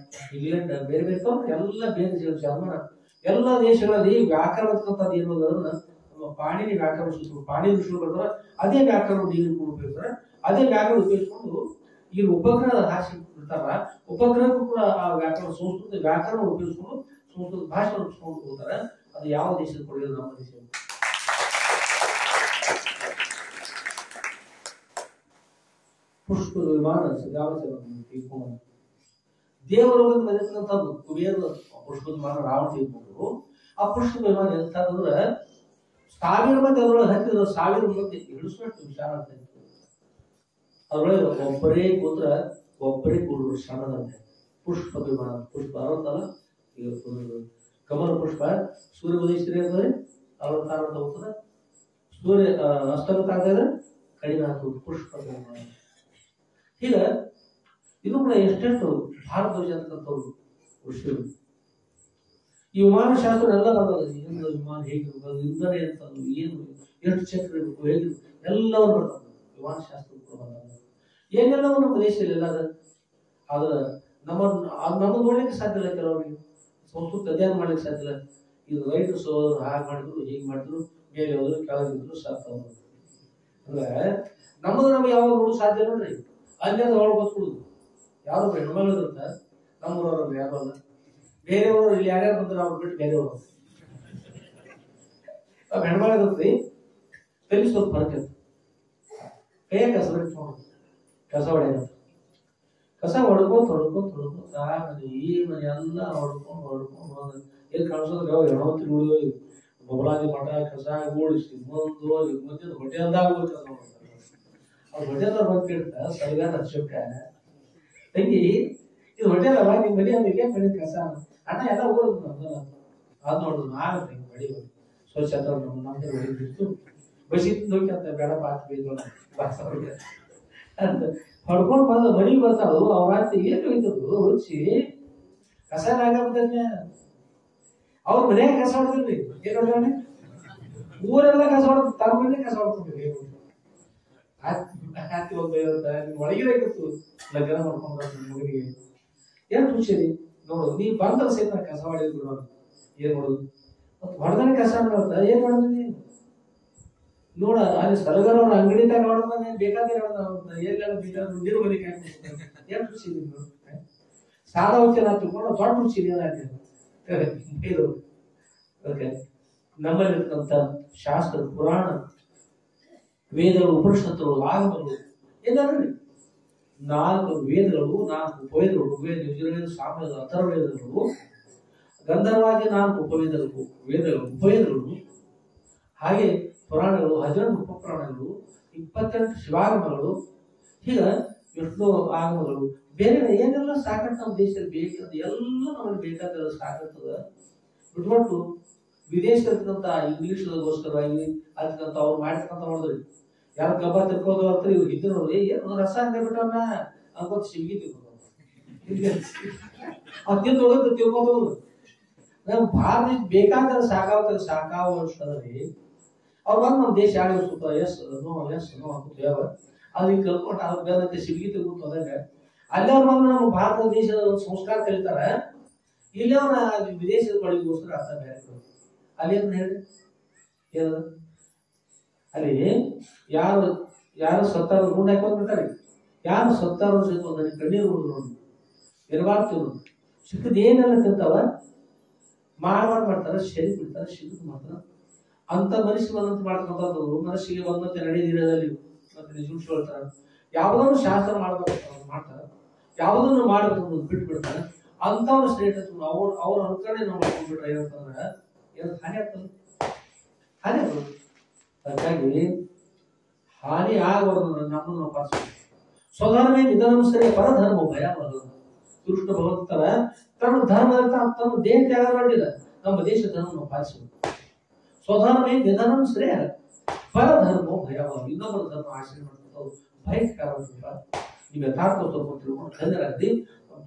ಇಂಗ್ಲೆಂಡ್, ಬೇರೆ ಬೇರೆ ಎಲ್ಲ ಬೇರೆ ದೇಶಗಳು, ಜರ್ಮನ ಎಲ್ಲ ದೇಶಗಳಲ್ಲಿ ವ್ಯಾಕರಣ ಏನೋದನ್ನ ನಮ್ಮ ಪಾಣಿನಿ ವ್ಯಾಕರಣ ಸೂತ್ರ, ಪಾಣಿನಿ ಶುರು ಬರ್ತಾರೆ. ಅದೇ ವ್ಯಾಕರಣ ನೀರು ಉಪಯೋಗಿಸ್ತಾರೆ. ಅದೇ ವ್ಯಾಕರಣ ಉಪಯೋಗಿಸ್ಕೊಂಡು ಈ ಉಪಗ್ರಹದ ಭಾಷೆ ಇರ್ತಾರ, ಉಪಗ್ರಹಕ್ಕೂ ಕೂಡ ಆ ವ್ಯಾಕರಣ ಸಂಸ್ಕೃತ ವ್ಯಾಕರಣ ಉಪಯೋಗಿಸ್ಕೊಂಡು ಸಂಸ್ಕೃತ ಭಾಷೆ ಉಪಯೋಗಿಸ್ಕೊಂಡು ಹೋಗ್ತಾರೆ. ಅದು ಯಾವ ದೇಶದ ಕೊಡುಗೆ? ನಮ್ಮ ದೇಶ. ಪುಷ್ಪ ವಿಮಾನ ದೇವರೊಳಗೆ ಬಂದಿರ್ತಕ್ಕಂಥದ್ದು ಕುಬೇರ ಪುಷ್ಪ ವಿಮಾನ ರಾವಣ ತೆಗೆದುಕೊಂಡು. ಆ ಪುಷ್ಪ ವಿಮಾನ ಎಂತಂದ್ರೆ 1000 ಮಂದಿ ಅದರೊಳಗೆ ಹತ್ತಿದ್ರು. 1000 ಮಂದಿ ಇಳಿಸುವಷ್ಟು ವಿಚಾರ ಅಂತ ಇತ್ತು. ಅದರೊಳಗೆ ಒಬ್ಬರೇ ಕೂತ್ರ ಒಬ್ಬರೇ ಕೂಡರು ಸಣ್ಣದಂತೆ. ಪುಷ್ಪ ವಿಮಾನ ಪುಷ್ಪ ಅರವತ್ತಲ್ಲ, ಕಮಲ ಪುಷ್ಪ ಸೂರ್ಯ ಉದಯಿಸಿದ್ರೆ ಅವತಾರ ಹೋಗ್ತದೆ, ಸೂರ್ಯ ಅಸ್ತಮತ ಆಗಿದ್ರೆ ಕಡಿಮೆ ಆಗ್ತದೆ ಪುಷ್ಪ ವಿಮಾನ. ಈಗ ಇದು ಕೂಡ ಎಷ್ಟೆಷ್ಟು ಭಾರತ ದೇಶ ಅಂತಕ್ಕಂಥವ್ರು ಋಷಿಗಳು. ಈ ವಿಮಾನ ಶಾಸ್ತ್ರ ಎಲ್ಲ ಬಂದದ. ವಿಮಾನ ಹೇಗಿರ್ಬೋದು, ಇಂಧನ ಎಂತದ್ದು, ಏನು ಎಷ್ಟು ಚಕ್ರ ಇರಬೇಕು, ಹೇಗಿರ್ಬೇಕು ಎಲ್ಲವೂ ಬರ್ತದೆ. ವಿಮಾನ ಶಾಸ್ತ್ರ ಕೂಡ ಬಂದ ಏನೆಲ್ಲವೂ ನಮ್ಮ ದೇಶದಲ್ಲಿ ಎಲ್ಲ ಅದ. ಆದ್ರೆ ನಮ್ಮ ನೋಡ್ಲಿಕ್ಕೆ ಸಾಧ್ಯ ಇಲ್ಲ. ಕೆಲವರಿಗೆ ಸಂಸ್ಕೃತ ಅಧ್ಯಯನ ಮಾಡ್ಲಿಕ್ಕೆ ಸಾಧ್ಯ ಇಲ್ಲ. ಇದು ರೈಟರ್ಸ್ ಹಾಗೆ ಮಾಡಿದ್ರು, ಹೀಗೆ ಮಾಡಿದ್ರು, ಮೇಲೆ ಹೋದ್ರು, ಕೆಳಗಿದ್ರು ಸಾಧ್ಯ. ಅಂದ್ರೆ ನಮಗೆ ಯಾವಾಗ ನೋಡೋದು ಸಾಧ್ಯ ನೋಡ್ರಿ. ಅಲ್ಲೆಲ್ಲ ಒಳಗೆ ಬಸ್ಕೊಡುದು ಯಾರು ಹೆಣ್ಮಗಳು ಇರುತ್ತೆ. ನಮ್ಮೂರವ್ರು ಯಾರು ಅಲ್ಲ, ಬೇರೆಯವರು ಇಲ್ಲಿ ಯಾರ್ಯಾರು ಬಂದ್ರೆ ಅವ್ರು ಬಿಟ್ಟು ಬೇರೆಯವರು ಹೆಣ್ಮಗಳಿರುತ್ತೆ. ತಲೆ ಸ್ವಲ್ಪ ಫರಕ್ ಇರುತ್ತೆ. ಕೈಯಾಗ ಕಸ ಕಸ ಹೊಡೆಯ ಕಸ ಹೊಡ್ಕೋತ ಈ ಮನೆ ಎಲ್ಲ ಹೊಡ್ಕೊಂಡು ಎಲ್ಲಿ ಕಾಣಿಸೋದ್ರೆ ಯಾವ ಹೆಣ್ಮಂತ್ರಿ ಉಳಿದೋ ಬೊಬಲಾದಿ ಮಠ ಕಸ ಓಡಿಸಿ ಮುಂದೆ ಹೊಟ್ಟೆಲ್ದಾಗ ಕಸ ಮಾಡ್ತಾರೆ. ಅವ್ರು ಹೊಟ್ಟೆಲ್ಲ ಬಂದು ಕೇಳ್ತಾ ಸರಿಗಾರ ಹಚ್ಚೋಕ ತಂಗಿ ಇದು ಹೊಟ್ಟೆಲ್ಲ ನಿಮ್ ಮನೆ ಅಂದ್ರೆ ಮನೆ ಕಸ ಅಣ್ಣ ಎಲ್ಲ ಓಡುದು ಅದ್ ನೋಡುದು ಆಗುತ್ತೆ ಬಡಿ ಸ್ವಚ್ಛತೆ ನಮ್ಗೆ ಹೊಡಿತಿತ್ತು. ಬಸಿ ಹೋಗಿ ಅಂತ ಬೇಡ ಪಾತ್ ಬೈದು ಅಂತ ಹೊಡ್ಕೊಂಡು ಬಂದು ಮನೆಗೆ ಬರ್ತಾಳು. ಅವ್ರ ಆಯ್ತು ಏನು ಹೋಯ್ತದ್ದು ಹುಚ್ಚಿ ಕಸ ಆಗಬಿಟ್ಟೆ. ಅವ್ರ ಮನ್ಯಾಗ ಕಸ ಹೊಡೆದ್ರಿ ಏನ್ ಹೊಡ್ದಾನೆ, ಊರೆಲ್ಲ ಕಸ ಹೊಡೆದು ತಮ್ಮ ಮನೆ ಕಸ ಹೊಡ್ಕೊಂಡ್ರಿ. ಒಳಗಿರಾಗಿತ್ತು ಲಗ್ನ ಮಾಡ್ಕೊಂಡ್ರ ಮಗನಿಗೆ ಏನ್ ಖುಷಿ ನೋಡು. ನೀ ಬಂದ್ರ ಸಹಿತ ಕಸ ಹೊಡೆದ್ರು ಏನ್ ಮಾಡೋದು, ಹೊಡೆದಾನೆ ಕಸ ಮಾಡ್ದ ಏನ್ ಮಾಡೋದು ನೀ ನೋಡ. ಅಲ್ಲಿ ಸಲಗರ ಅವ್ರ ಅಂಗಡಿ ತಗ ಹೊಡೆದಾನೆ ಬೇಕಾದ್ರೆ ಎಲ್ಲೆಲ್ಲ ಬೇಕಾದ್ರೆ ನೀರು ಬಲಿಕೆ ಏನ್ ಖುಷಿ ಸಾಲ ಹೋಗ್ತೇನೆ ಅಂತ ತಿಳ್ಕೊಂಡು ದೊಡ್ಡ ಖುಷಿ ಇದು. ಓಕೆ, ನಮ್ಮಲ್ಲಿರ್ತಕ್ಕಂಥ ಶಾಸ್ತ್ರ ಪುರಾಣ ವೇದಗಳು ಉಪನಿಷತ್ತುಗಳು ಆಗಮಗಳು ಏನಾದ್ರಿ 4 ವೇದಗಳು, 4 ಉಪವೇದಗಳು, ಋಗ್ವೇದ, ಯಜುರ್ವೇದ, ಸಾಮವೇದ, ಅಥರ್ವವೇದಗಳು, ಗಂಧರ್ವಾದಿ 4 ಉಪವೇದಗಳು, ಹಾಗೆ ಪುರಾಣಗಳು 11 ಉಪಪುರಾಣಗಳು, 28 ಶಿವಾಗಮಗಳು, ಹೀಗ ಎಷ್ಟೋ ಆಗಮಗಳು, ಬೇರೆ ಏನೆಲ್ಲ ಸಾಕಷ್ಟು ನಮ್ಮ ದೇಶದಲ್ಲಿ ಬೇಕಾದ ಎಲ್ಲ ನಮಗೆ ಬೇಕಾದ ಸಾಕತ್ತದ. ಬಿಟ್ಬಿಟ್ಟು ವಿದೇಶದಲ್ಲಿರ್ತಕ್ಕಂಥ ಇಂಗ್ಲಿಷ್ಗೋಸ್ಕರವಾಗಿ ಅದಕ್ಕಂತ ಅವ್ರು ಮಾಡ್ತಕ್ಕಂಥ ನೋಡಿದ್ರಿ ಯಾರು ಗಬ್ಬ ತಿಳ್ಕೋದು ಅಂತ ಇವ್ರು ಹಿಂದಿನವ್ರಿ ಏನು ರಸ ಅಂದ ಬಿಟ್ಟವನ್ನ ಅನ್ಕೋತ ಶಿವಿಗೆ ತಿಳ್ಕೊಂಡು ಹೋಗುತ್ತೆ ತಿಳ್ಕೋದು. ನಮ್ ಭಾರತ ಬೇಕಾದ ಸಾಕಾವಷ್ಟದ್ರಿ ಅವ್ರು ಬಂದು ನಮ್ಮ ದೇಶ ಆಡಿ ಸುತ್ತ ಎಸ್ ನೋ ಅಂತ ಅದು ಹಿಂಗೆ ಕಲ್ಕೊಂಡು ಅದ್ರ ಬೇರೆ ಶಿವಿಗೆ ತಿಳ್ಕೊಂಡು ಹೋದಾಗ ಅಲ್ಲಿ ಅವ್ರು ಬಂದು ನಮ್ಮ ಭಾರತ ದೇಶದ ಒಂದು ಸಂಸ್ಕಾರ ಕಲಿತಾರ. ಇಲ್ಲಿ ಅವ್ರ ವಿದೇಶದ ಒಳಗೋಸ್ಕರ ಅರ್ಥ ಬೇರೆ ಅಲ್ಲಿ ಏನ್ ಹೇಳಿ ಏನು ಅಲ್ಲಿ ಯಾರು ಸತ್ತಾರು ಗುಂಡ ಹಾಕೊಂಡ್ಬಿಡ್ತಾರೆ. ಯಾರು ಸತ್ತಾರು ನನಗೆ ಕಣ್ಣೀರು ಹುಡುಗ ನೋಡಿ ಇರಬಾರ್ದು ಸಿಕ್ಕದ್ ಏನೆಲ್ಲ ತಿಂತಾವ ಮಾಡ್ತಾರ, ಶರಿ ಬಿಡ್ತಾರೆ, ಸಿಕ್ಕದ್ ಮಾಡ್ತಾರ. ಅಂತ ಮನಸ್ಸಿಗೆ ಬಂದಂತ ಮಾಡ್ತಕ್ಕಂಥದ್ದು ಮನಸ್ಸಿಗೆ ಬಂದಂತೆ ನಡೆದಿರೋದಲ್ಲಿ ನಿಜುಡ್ಸ್ಕೊಳ್ತಾರ. ಯಾವುದನ್ನು ಶಾಸ್ತ್ರ ಮಾಡ್ತಾರ, ಯಾವುದನ್ನು ಮಾಡಬೇಕು ಬಿಟ್ಟು ಬಿಡ್ತಾರೆ. ಅಂತವ್ರ ಸ್ಟೇಟಸ್ ಅವ್ರ ಅನ್ಕಡೆ ನಾವು ಮಾಡ್ಕೊಂಡ್ಬಿಟ್ರೆ ಏನಂತಂದ್ರೆ ಏನು ಹಾನಿ ಆಗ್ತದೆ, ಹಾನಿ ಆಗ್ತದೆ. ಹಾಗಾಗಿ ಹಾನಿ ಆಗಬಾರ್ದು. ನಮ್ಮನ್ನು ನಾವು ಪಾಲಿಸಬೇಕು. ಸ್ವಧರ್ಮೇ ನಿಧನಂ ಸರಿ ಪರಧರ್ಮ ಭಯ ಬರೋದು. ಕೃಷ್ಣ ಭಗವಂತರ ತನ್ನ ಧರ್ಮದ ತನ್ನ ದೇಹ ತ್ಯಾಗ ಮಾಡಿಲ್ಲ. ನಮ್ಮ ದೇಶ ಧರ್ಮ ನಾವು ಪಾಲಿಸಬೇಕು. ಸ್ವಧರ್ಮೇ ನಿಧನಂ ಶ್ರೇಯ ಪರಧರ್ಮ ಭಯ ಬರೋದು. ಇನ್ನೊಬ್ಬರ ಧರ್ಮ ಆಚರಣೆ ಮಾಡ್ತಾರೆ ಭಯಂಕರ. ನೀವು ಯಥಾರ್ಥ ತಿಳ್ಕೊಂಡು ಖಂಡರಾಗ್ತಿ.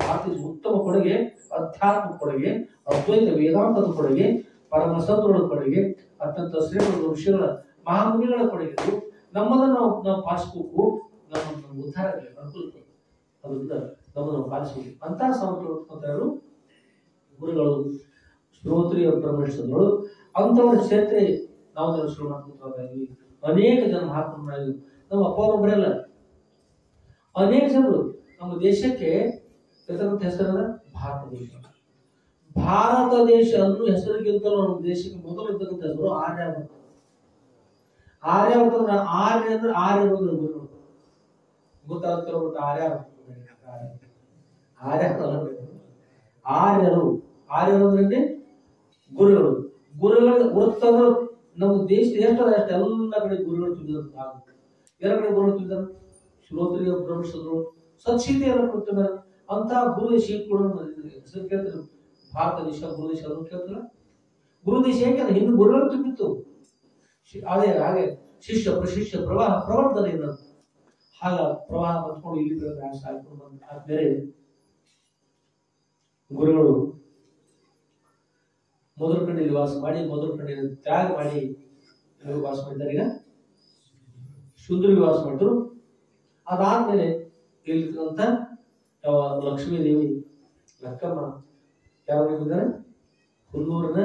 ಭಾರತೀಯ ಉತ್ತಮ ಕೊಡುಗೆ, ಅಧ್ಯಾತ್ಮ ಕೊಡುಗೆ, ಅದ್ವೈತ ವೇದಾಂತದ ಕೊಡುಗೆ, ಪರಮ ಸದ್ಗುಣದ ಕೊಡುಗೆ, ಅತ್ಯಂತ ಶ್ರೇಷ್ಠ ಋಷಿಗಳ ಮಹಾಮುನಿಗಳ ಕೊಡುಗೆ. ನಮ್ಮನ್ನು ನಾವು ಪಾಲಿಸಬೇಕು. ನಮ್ಮ ಉದ್ಧಾರ ಅನುಕೂಲ ಅದರಿಂದ ನಮ್ಮನ್ನು ನಾವು ಪಾಲಿಸಬೇಕು. ಅಂತಹ ಸಮರ್ಪಣರು ಗುರುಗಳು, ಶ್ರೋತ್ರಿಯ ಬ್ರಹ್ಮಣಿಗಳು, ಅಂಥವರ ಕ್ಷೇತ್ರ ನಾವು ಶುರು ಮಾಡ್ಕೊಳ್ತೀವಿ. ಅನೇಕ ಜನ ಮಹಾತ್ಮರಾಗಿ ನಮ್ಮ ಅಪ್ಪವರೊಬ್ಬರಲ್ಲ, ಅನೇಕ ಜನರು ನಮ್ಮ ದೇಶಕ್ಕೆ ಹೆಸರಲ್ಲ ಭಾರತ ದೇಶ. ಭಾರತ ದೇಶ ಅನ್ನೋ ಹೆಸರಿಗಿಂತಲೂ ನಮ್ಮ ದೇಶಕ್ಕೆ ಮೊದಲು ಇರ್ತಕ್ಕಂಥ ಹೆಸರು ಆರ್ಯಾವರ್ತ. ಆರ್ಯಾವರ್ತ ಆರ್ಯ ಅಂದ್ರೆ ಆರ್ಯ ಗೊತ್ತಾಗುತ್ತೆ. ಆರ್ಯರು ಅಂದ್ರೆ ಗುರುಗಳು. ಗುರುಗಳ ನಮ್ಮ ದೇಶ ಎಷ್ಟದ ಅಷ್ಟು ಎಲ್ಲ ಕಡೆ ಗುರುಗಳು ತುಂಬಿದಂತ. ಎಲ್ಲ ಕಡೆ ಗುರುಗಳು ತುಂಬಿದಾರ. ಶ್ರೋತ್ರಿಯ ಬ್ರಹ್ಮಣಿಗಳು ಸತ್ಸೀತೆಯನ್ನು ಕೊಡ್ತಿದ್ದಾರೆ. ಅಂತ ಗುರು ದೇಶ ಹೆಸರು ಕೇಳ್ತಾರೆ. ಭಾರತ ದೇಶ ಗುರು ದೇಶ ಅದನ್ನು ಕೇಳ್ತಾರ. ಗುರು ದೇಶ ಹೇಗೆ ಅದು ಹಿಂದೆ ಗುರುಗಳು ತುಂಬಿತ್ತು. ಅದೇ ಹಾಗೆ ಶಿಷ್ಯ ಪ್ರಶಿಷ್ಯ ಪ್ರವಾಹ ಪ್ರವರ್ತನೆ ಏನಂತ ಹಾಗ ಪ್ರವಾಹ ಬಂದ್ಕೊಂಡು ಇಲ್ಲಿ ಸಾಯ್ಕೊಂಡು ಆದ್ಮೇಲೆ ಗುರುಗಳು ಮೊದಲು ಕಡೆಯಲ್ಲಿ ವಾಸ ಮಾಡಿ, ಮೊದಲು ಕಡೆಯಲ್ಲಿ ತ್ಯಾಗ ಮಾಡಿ ವಾಸ ಮಾಡಿದ್ದಾರೆ. ಈಗ ಶೂದ್ರಿಗೆ ವಾಸ ಮಾಡಿದ್ರು. ಅದಾದ್ಮೇಲೆ ಇಲ್ಲಿರ್ತಕ್ಕಂಥ ಲಕ್ಷ್ಮೀ ದೇವಿ ಲಕ್ಕಮ್ಮ ಯಾವ ಬಂದಿದ್ದಾರೆ, ಹುಲ್ಲೂರಿನ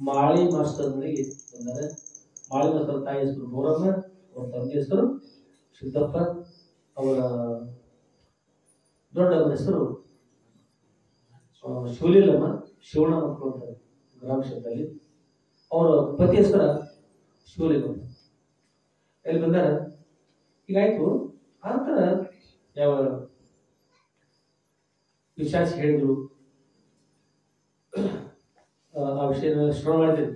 ಮಾಳಿ ಮಾಸ್ತರ್ ಮನೆಗೆ ಬಂದಾರೆ. ಮಾಳಿ ಮಾಸ್ತರ್ ತಾಯಿ ಹೆಸರು ಗೌರಮ್ಮ, ಅವರ ತಂದೆ ಹೆಸರು ಸಿದ್ದಪ್ಪ, ಅವರ ದೊಡ್ಡವರ ಹೆಸರು ಶಿವಲೀಲಮ್ಮ, ಶಿವಣ್ಣ ಮಕ್ಕಳು ಅಂತಾರೆ ಗ್ರಾಮ ಕ್ಷೇತ್ರದಲ್ಲಿ. ಅವರ ಪತಿ ಹೆಸರ ಶಿವಲಿಂಗಮ್ಮ. ಎಲ್ಲಿ ಬಂದಾರ. ಹೀಗಾಯ್ತು. ಆನಂತರ ಯಾವ ವಿಶ್ವಾಸ ಹೇಳಿದ್ರು ಆ ವಿಷಯ ಶ್ರವಣ ಮಾಡಿದ್ದೀನಿ.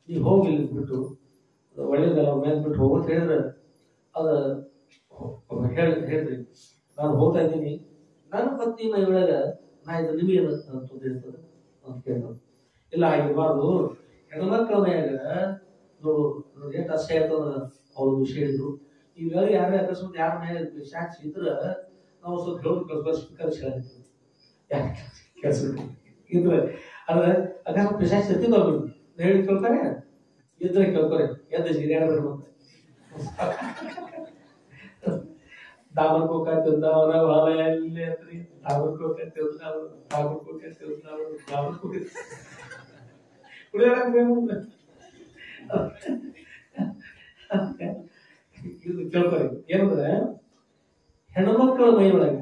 ನೀವು ಹೋಗಿ ಬಿಟ್ಟು ಒಳ್ಳೇದಲ್ಲ ಮೇಲೆ ಬಿಟ್ಟು ಹೋಗೋದು ಹೇಳಿದ್ರೆ ಅದು ಹೇಳ್ರಿ ನಾನು ಹೋಗ್ತಾ ಇದ್ದೀನಿ, ನನ್ನ ಪತ್ನಿ ಮೈ ಒಳಗ ನಾ ಇದು ನಿಮಗೇನು ಅಂತ ಹೇಳ್ತದೆ ಅಂತ ಕೇಳಿದ್ರು. ಇಲ್ಲ ಆಗಿರಬಾರ್ದು, ಹೆಣ್ಮಕ್ಳ ಮೈಯಾಗ ನೋಡು ಎಷ್ಟು ಅಷ್ಟೇ ಆಯ್ತಂದ್ರೆ ಅವ್ರು ವಿಷಯ ಹೇಳಿದ್ರು. ಇವೆಲ್ಲ ಯಾರು ಅಕಸ್ಮಾತ್ ಯಾರ ಮೇಲೆ ಸಾಕ್ಷಿ ಇದ್ರ ನಾವು ಸ್ವಲ್ಪ ಹೇಳೋದು ಕಲಿಸ್ತೀವಿ ಯಾಕೆ ಕೆಲಸ ಇದ್ರೆ ಅಂದ್ರೆ ಅಕಸ್ಮಾತ್ ಪಿಶಾಚಿ ಎತ್ತಿದವ್ರು ಹೇಳಿ ಕೇಳ್ತಾರೆ ಇದ್ರೆ ಕೇಳ್ತಾರೆ ಎದ್ದು ಹಿರಿಯಾಡ್ಬೇಕು ಅಂತ ದಾಮರ್ಕೋಕ ತಿಂದವರ ಹೊಲ ಎಲ್ಲಿ ಅಂತ್ರಿ ದಾಮರ್ಕೋಕ ತಿಂದವರು ದಾಮರ್ಕೋಕ ತಿಂದವರು ದಾಮರ್ಕೋಕ ಇದು ಕೇಳ್ತಾರೆ ಏನಂದ್ರೆ ಹೆಣ್ಮಕ್ಳ ಮೈಯೊಳಗ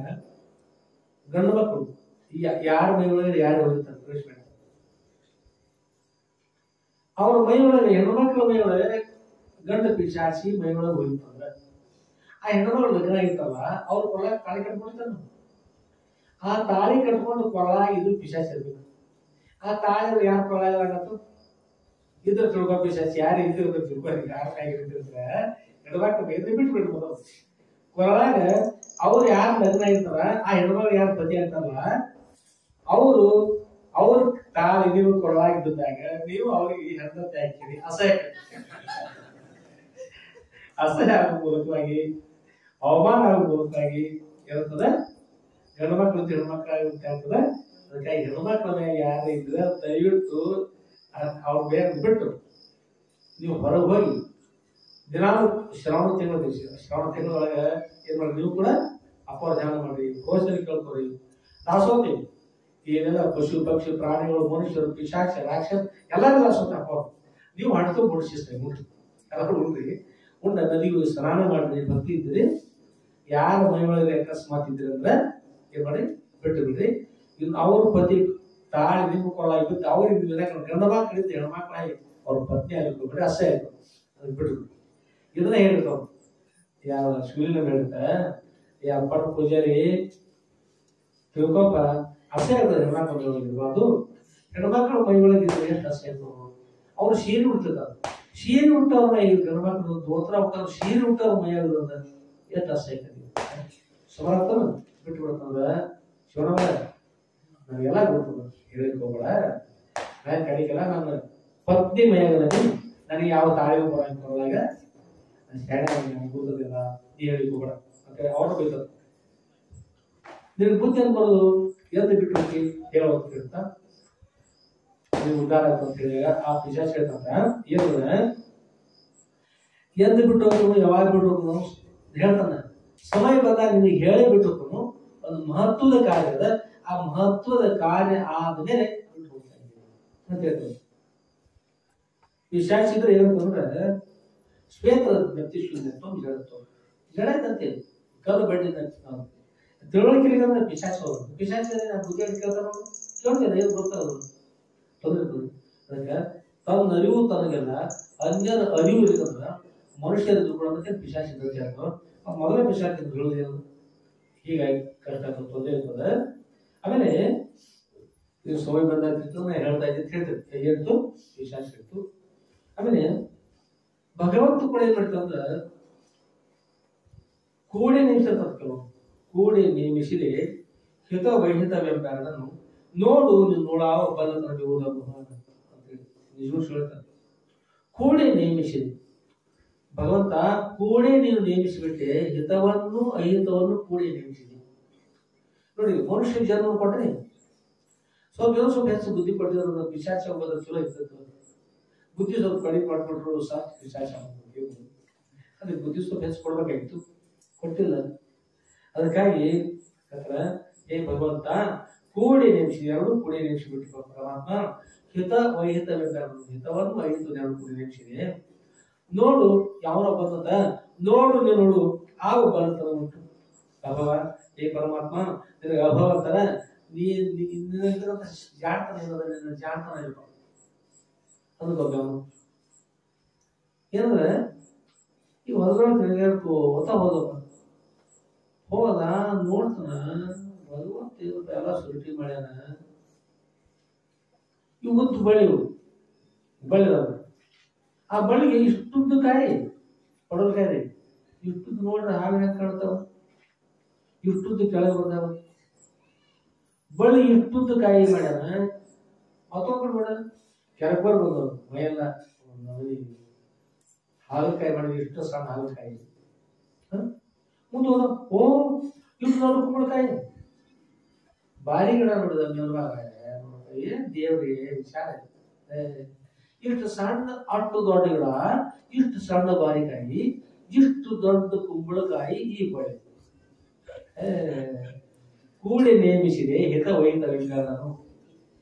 ಗಂಡು ಮಕ್ಕಳು ಯಾರ ಮೈಯೊಳಗೆ ಯಾರು ಹೋಗಿರ್ತಾರೆ ಪ್ರವೇಶ ಮಾಡ್ತಾರೆ ಅವ್ರ ಮೈಯೊಳಗೆ ಹೆಣ್ಮಕ್ಳ ಮೈಯೊಳಗೆ ಗಂಡ ಪಿಶಾಚಿ ಮೈಯೊಳಗೆ ಹೋಗಿರ್ತಂದ್ರ ಆ ಹೆಣ್ಮಕ್ಳು ಲಗ್ನ ಆಗಿರ್ತಲ್ಲ ಅವ್ರ ಕೊಳ ತಾಳಿ ಕಟ್ಕೊಳ್ತಾನ ಆ ತಾಳಿ ಕಟ್ಕೊಂಡು ಕೊಳ ಇದು ಪಿಶಾಚಿ ಇರ್ಬೇಕು ಆ ತಾಳಿ ಯಾರ ಕೊಳ ಆಗತ್ತು ಇದ್ರ ತಿಳ್ಕೊ ಪಿಶಾಚಿ ಯಾರು ಇದ್ರ ತಿಳ್ಕೊ ಯಾರ ಆಗಿರ್ತಿದ್ರೆ ಹೆಣ್ಮಕ್ಳು ಎದ್ದು ಬಿಟ್ಬಿಡ್ಬೋದು ಕೊಳಗ ಅವ್ರು ಯಾರು ಲಗ್ನ ಆಗಿರ್ತಾರ ಆ ಹೆಣ್ಮಕ್ಳು ಯಾರು ಪತಿ ಆಗ್ತಾರಲ್ಲ ಅವರು ಅವ್ರ ತಾಳಿ ನೀವು ಕೊಳವಾಗಿದ್ದಾಗ ನೀವು ಅವ್ರಿಗೆ ಹೆಂಡತಿ ಹಾಕಿರಿ ಅಸಹ್ಯ ಆಗೋ ಮೂಲಕವಾಗಿ ಅವಮಾನ ಆಗೋ ಮೂಲಕವಾಗಿ ಇರುತ್ತದೆ ಹೆಣ್ಮಕ್ಳು ಹೆಣ್ಮಕ್ಳು ಆಗ್ತದೆ ಅದಕ್ಕಾಗಿ ಹೆಣ್ಮಕ್ಳ ಮೇಲೆ ಯಾರು ಇದ್ರೆ ದಯವಿಟ್ಟು ಅವ್ರ ಬೇರೆ ಬಿಟ್ಟು ನೀವು ಹೊರಗೆ ಹೋಗಿ ದಿನಾಲು ಶ್ರಾವಣ ತಿಂಗಳೊಳಗೆ ಏನ್ ಮಾಡಿ ನೀವು ಕೂಡ ಅಪಾರ ಧ್ಯಾನ ಮಾಡ್ರಿ ಘೋಷಣೆ ಕೇಳ್ಕೊರಿ ದಾಸೋತಿ ಏನೆಲ್ಲ ಪಶು ಪಕ್ಷಿ ಪ್ರಾಣಿಗಳು ಮನುಷ್ಯರು ಪಿಶಾಚ ರಾಕ್ಷಸ ಎಲ್ಲರೂ ದಾಸೋತಿ ಅಪಾರ ನೀವು ಹಣ್ತು ಮುಡಿಸಿಸ್ತಾರೆ ಮುಡ್ರಿ ಎಲ್ಲರೂ ಉಣ್ರಿ ಉಂಡ ನದಿಗೂ ಸ್ನಾನ ಮಾಡಿದ್ರಿ ಭಕ್ತಿ ಇದ್ರಿ ಯಾರ ಮೈಯೊಳಗೆ ಅಕಸ್ಮಾತ್ ಇದ್ರಿ ಅಂದ್ರೆ ಏನ್ ಮಾಡಿ ಬಿಟ್ಟು ಬಿಡ್ರಿ ಇನ್ನು ಅವ್ರ ಪತಿ ತಾಳಿ ನಿಮ್ಮ ಕೊಳ್ಳಾಗಿ ಬಿಟ್ಟು ಅವ್ರಿಗೆ ಗಂಡ ಮಕ್ಕಳಿದ್ದು ಹೆಣ್ಮಕ್ಳಾಗಿ ಅವ್ರ ಪತ್ನಿ ಆಗಿರ್ಬೇಕ್ರಿ ಅಸಹ್ಯ ಆಯ್ತು ಅದಕ್ಕೆ ಬಿಟ್ಟು ಇದನ್ನ ಹೇಳಿರ್ತಾವ ಯಾವ ಶಿವಲಿಂಗ ಹೇಳ್ತ ಯಾವ ಪಟ್ಟ ಪೂಜಾರಿ ತಿಳ್ಕೊಪ ಅಸಹ್ಯ ಆಗ್ತದೆ ಹೆಣ್ಮಕ್ಳು ಹೆಣ್ಮಕ್ಳು ಮೈ ಒಳಗಿದ್ರೆ ಎಷ್ಟು ಅಸಹ್ಯ ಇರ್ತದೆ ಅವ್ರು ಸೀರೆ ಉಡ್ತಿರ್ತಾರೆ ಸೀರೆ ಉಟ್ಟವ್ರನ್ನ ಈ ಗಂಡ್ಮಕ್ಳು ದೋತ್ರ ಉಟ್ಟವ್ರು ಸೀರೆ ಉಟ್ಟವ್ರ ಮೈಯಾಗ ಎಷ್ಟು ಅಸಹ್ಯ ಸುಮಾರು ಬಿಟ್ಟು ಬಿಡ್ತಂದ್ರ ಶಿವನವ ನನಗೆಲ್ಲ ಗೊತ್ತು ಹೇಳಿಕ್ ಹೋಗ್ಬೇಡ ನಾನು ಕಡೆಗೆಲ್ಲ ನನ್ನ ಪತ್ನಿ ಮೈಯಾಗದಲ್ಲಿ ನನಗೆ ಯಾವ ತಾಳಿಗೂ ಬರೋಲಾಗ ನಾನು ಗೊತ್ತದಿಲ್ಲ ನೀ ಹೇಳಿಕ್ ಹೋಗ್ಬೇಡ ಅಂತ ಅವ್ರು ಬೈತಾರ ನಿನ್ ಬುದ್ಧಿ ಅಂತ ಬರೋದು ಎದ್ದು ಬಿಟ್ಟು ಹೋಗಿ ಹೇಳೋದು ಹೇಳ್ತಾ ನೀವು ಉದ್ದಾರ ಅಂತ ಹೇಳಿದಾಗ ಆ ಪಿಶಾಚ ಹೇಳ್ತಂತ ಏನು ಎದ್ದು ಬಿಟ್ಟು ಹೋಗ್ರು ಯಾವಾಗ ಬಿಟ್ಟು ಹೋಗ್ರು ಹೇಳ್ತಾನೆ ಸಮಯ ಬಂದಾಗ ನಿನಗೆ ಹೇಳಿ ಬಿಟ್ಟು ಹೋಗ್ರು ಒಂದು ಮಹತ್ವದ ಕಾರ್ಯ ಅದ ಆ ಮಹತ್ವದ ಕಾರ್ಯ ಆದ್ಮೇಲೆ ಬಿಟ್ಟು ಹೋಗ್ತಾ ಅಂತ ಹೇಳ್ತಾರೆ ಪಿಶಾಚ ಇದ್ರೆ ಏನಂತಂದ್ರೆ ಶ್ವೇತ ವ್ಯಕ್ತಿಶ್ವ ಹೇಳುತ್ತೋ ಜಡಂತೆ ಕಲ್ಲು ಬಡ್ಡಿ ತಿಳುವಳಿಕೆ ಅಂದ್ರೆ ಪಿಶಾಚ ಅವರು ಪಿಶಾಚ ಬುದ್ಧಿ ಕೇಳ್ತಾರ ಕೇಳ್ತೇನೆ ಏನು ಗೊತ್ತಾದ್ರು ತೊಂದರೆ ಅದಕ್ಕೆ ತನ್ನ ಅರಿವು ತನಗೆಲ್ಲ ಅನ್ಯರ ಅರಿವು ಇರ್ತಂದ್ರ ಮನುಷ್ಯರ ದುರ್ಗುಣಕ್ಕೆ ಪಿಶಾಚಿ ಇರ್ತದೆ ಯಾರು ಮೊದಲೇ ಪಿಶಾಚಿ ಹೇಳುವುದೇನು ಹೀಗಾಗಿ ಕಷ್ಟ ತೊಂದರೆ ಇರ್ತದೆ ಆಮೇಲೆ ಇದು ಸಮಯ ಬಂದಾಗ್ತಿತ್ತು ನಾ ಹೇಳ್ತಾ ಇದ್ದೆ ಹೇಳ್ತಿರ್ತೆ ಹೇಳ್ತು ಪಿಶಾಚಿ ಇತ್ತು ಆಮೇಲೆ ಭಗವಂತ ಕೂಡ ಏನ್ ಮಾಡ್ತಂದ್ರ ಕೂಡಿ ನೇಮಿಸಿರ್ತಾರೆ ಕೆಲವು ಕೂಡಿ ನೇಮಿಸಿದೆ ಹಿತ ವೈಹಿತವೆಂಬೆರಡನ್ನು ನೋಡು ನೀನು ನೋಡಾವ ಬಲ್ಲ ಅಂತೇಳಿ ನಿಜವೂ ಹೇಳ್ತಾನೆ ಕೂಡಿ ನೇಮಿಸಿದೆ ಭಗವಂತ ಕೂಡಿ ನೀನು ನೇಮಿಸಿಬಿಟ್ಟೆ ಹಿತವನ್ನು ಅಹಿತವನ್ನು ಕೂಡಿ ನೇಮಿಸಿದೆ ನೋಡಿ ಮನುಷ್ಯ ಜನ್ಮ ಕೊಟ್ರೆ ಸ್ವಲ್ಪ ಹೆಚ್ಚು ಬುದ್ಧಿ ಕೊಟ್ಟಿದ್ರು ಪಿಶಾಚ ಹೋಗೋದ್ರ ಚಲೋ ಇರ್ತದೆ ಬುದ್ಧಿ ಸ್ವಲ್ಪ ಕಡಿಮೆ ಮಾಡ್ಬಿಟ್ರು ಸಾಕು ಪಿಶಾಚ ಅದಕ್ಕೆ ಬುದ್ಧಿ ಸ್ವಲ್ಪ ಹೆಚ್ಚು ಕೊಡ್ಬೇಕಾಗಿತ್ತು ಕೊಟ್ಟಿಲ್ಲ ಅದಕ್ಕಾಗಿ ಹೇ ಭಗವಂತ ಕೂಡಿ ನೇಮಿಸಿದೆ ಎರಡು ಕೂಡಿ ನೇಮಿಸಿಬಿಟ್ಟು ಪರಮಾತ್ಮ ಹಿತ ವೈಹಿತವೆಂಬ ಹಿತವನ್ನು ಅಹಿತ ಕೂಡಿ ನೇಮಿಸಿದೆ ನೋಡು ಯಾವ ಬಂದದ ನೋಡು ನೀನು ನೋಡು ಆಗ ಬಲತನ ಉಂಟು ಅಭವ ಹೇ ಪರಮಾತ್ಮ ನಿನಗೆ ಅಭವ ತರ ಜಾಣತನ ಇರೋದ ನಿನ್ನ ಜಾಣತನ ಇರ್ಬೇಕು ಅದು ಏನಂದ್ರೆ ಈ ಹೊರಗಡೆ ತಿರುಗಾಡ್ಕೋತ ಹೋದಪ್ಪ ಹೋದ ನೋಡ್ತಾನ ಭಗವಂತ ಎಲ್ಲ ಸುರುಟಿ ಮಾಡ್ಯಾನ ಇವು ಉದ್ದು ಬಳ್ಳಿ ಆ ಬಳ್ಳಿಗೆ ಇಷ್ಟುದ್ದು ಕಾಯಿ ಪಡಲ್ಕಾಯಿ ಇಷ್ಟುದ್ದು ನೋಡ್ರೆ ಹಾಗೆ ಹೆಂಗೆ ಕಾಣ್ತಾವ ಇಷ್ಟುದ್ದು ಕೆಳಗೆ ಬರ್ತಾವ ಬಳ್ಳಿ ಇಷ್ಟುದ್ದು ಕಾಯಿ ಮಾಡ್ಯಾನ ಮತ್ತೊಬ್ಬರು ಮಾಡ ಕೆಳಗೆ ಬರ್ಬೋದು ಮೈಯೆಲ್ಲ ಹಾಗಲಕಾಯಿ ಮಾಡಿದ್ರೆ ಇಷ್ಟು ಸಣ್ಣ ಹಾಗಲಕಾಯಿ ಮುಂದೆ ಹೋದ, ಓ ಇಷ್ಟು ದೊಡ್ಡ ಕುಂಬಳಕಾಯಿ, ಭಾರಿ ಗಿಡ ನೋಡಿದ ಮೇಲ್ಭಾಗ. ಏನ್ ದೇವ್ರಿಗೆ ವಿಚಾರ, ಇಷ್ಟು ಸಣ್ಣ ಅಷ್ಟು ದೊಡ್ಡ ಗಿಡ, ಇಷ್ಟು ಸಣ್ಣ ಬಾರಿಕಾಯಿ, ಇಷ್ಟು ದೊಡ್ಡ ಕುಂಬಳಕಾಯಿ ಈ ಬಳೆ ಕೂಡಿ ನೇಮಿಸಿದೆ ಹಿತ ವೈತವಿಲ್ಲ. ನಾನು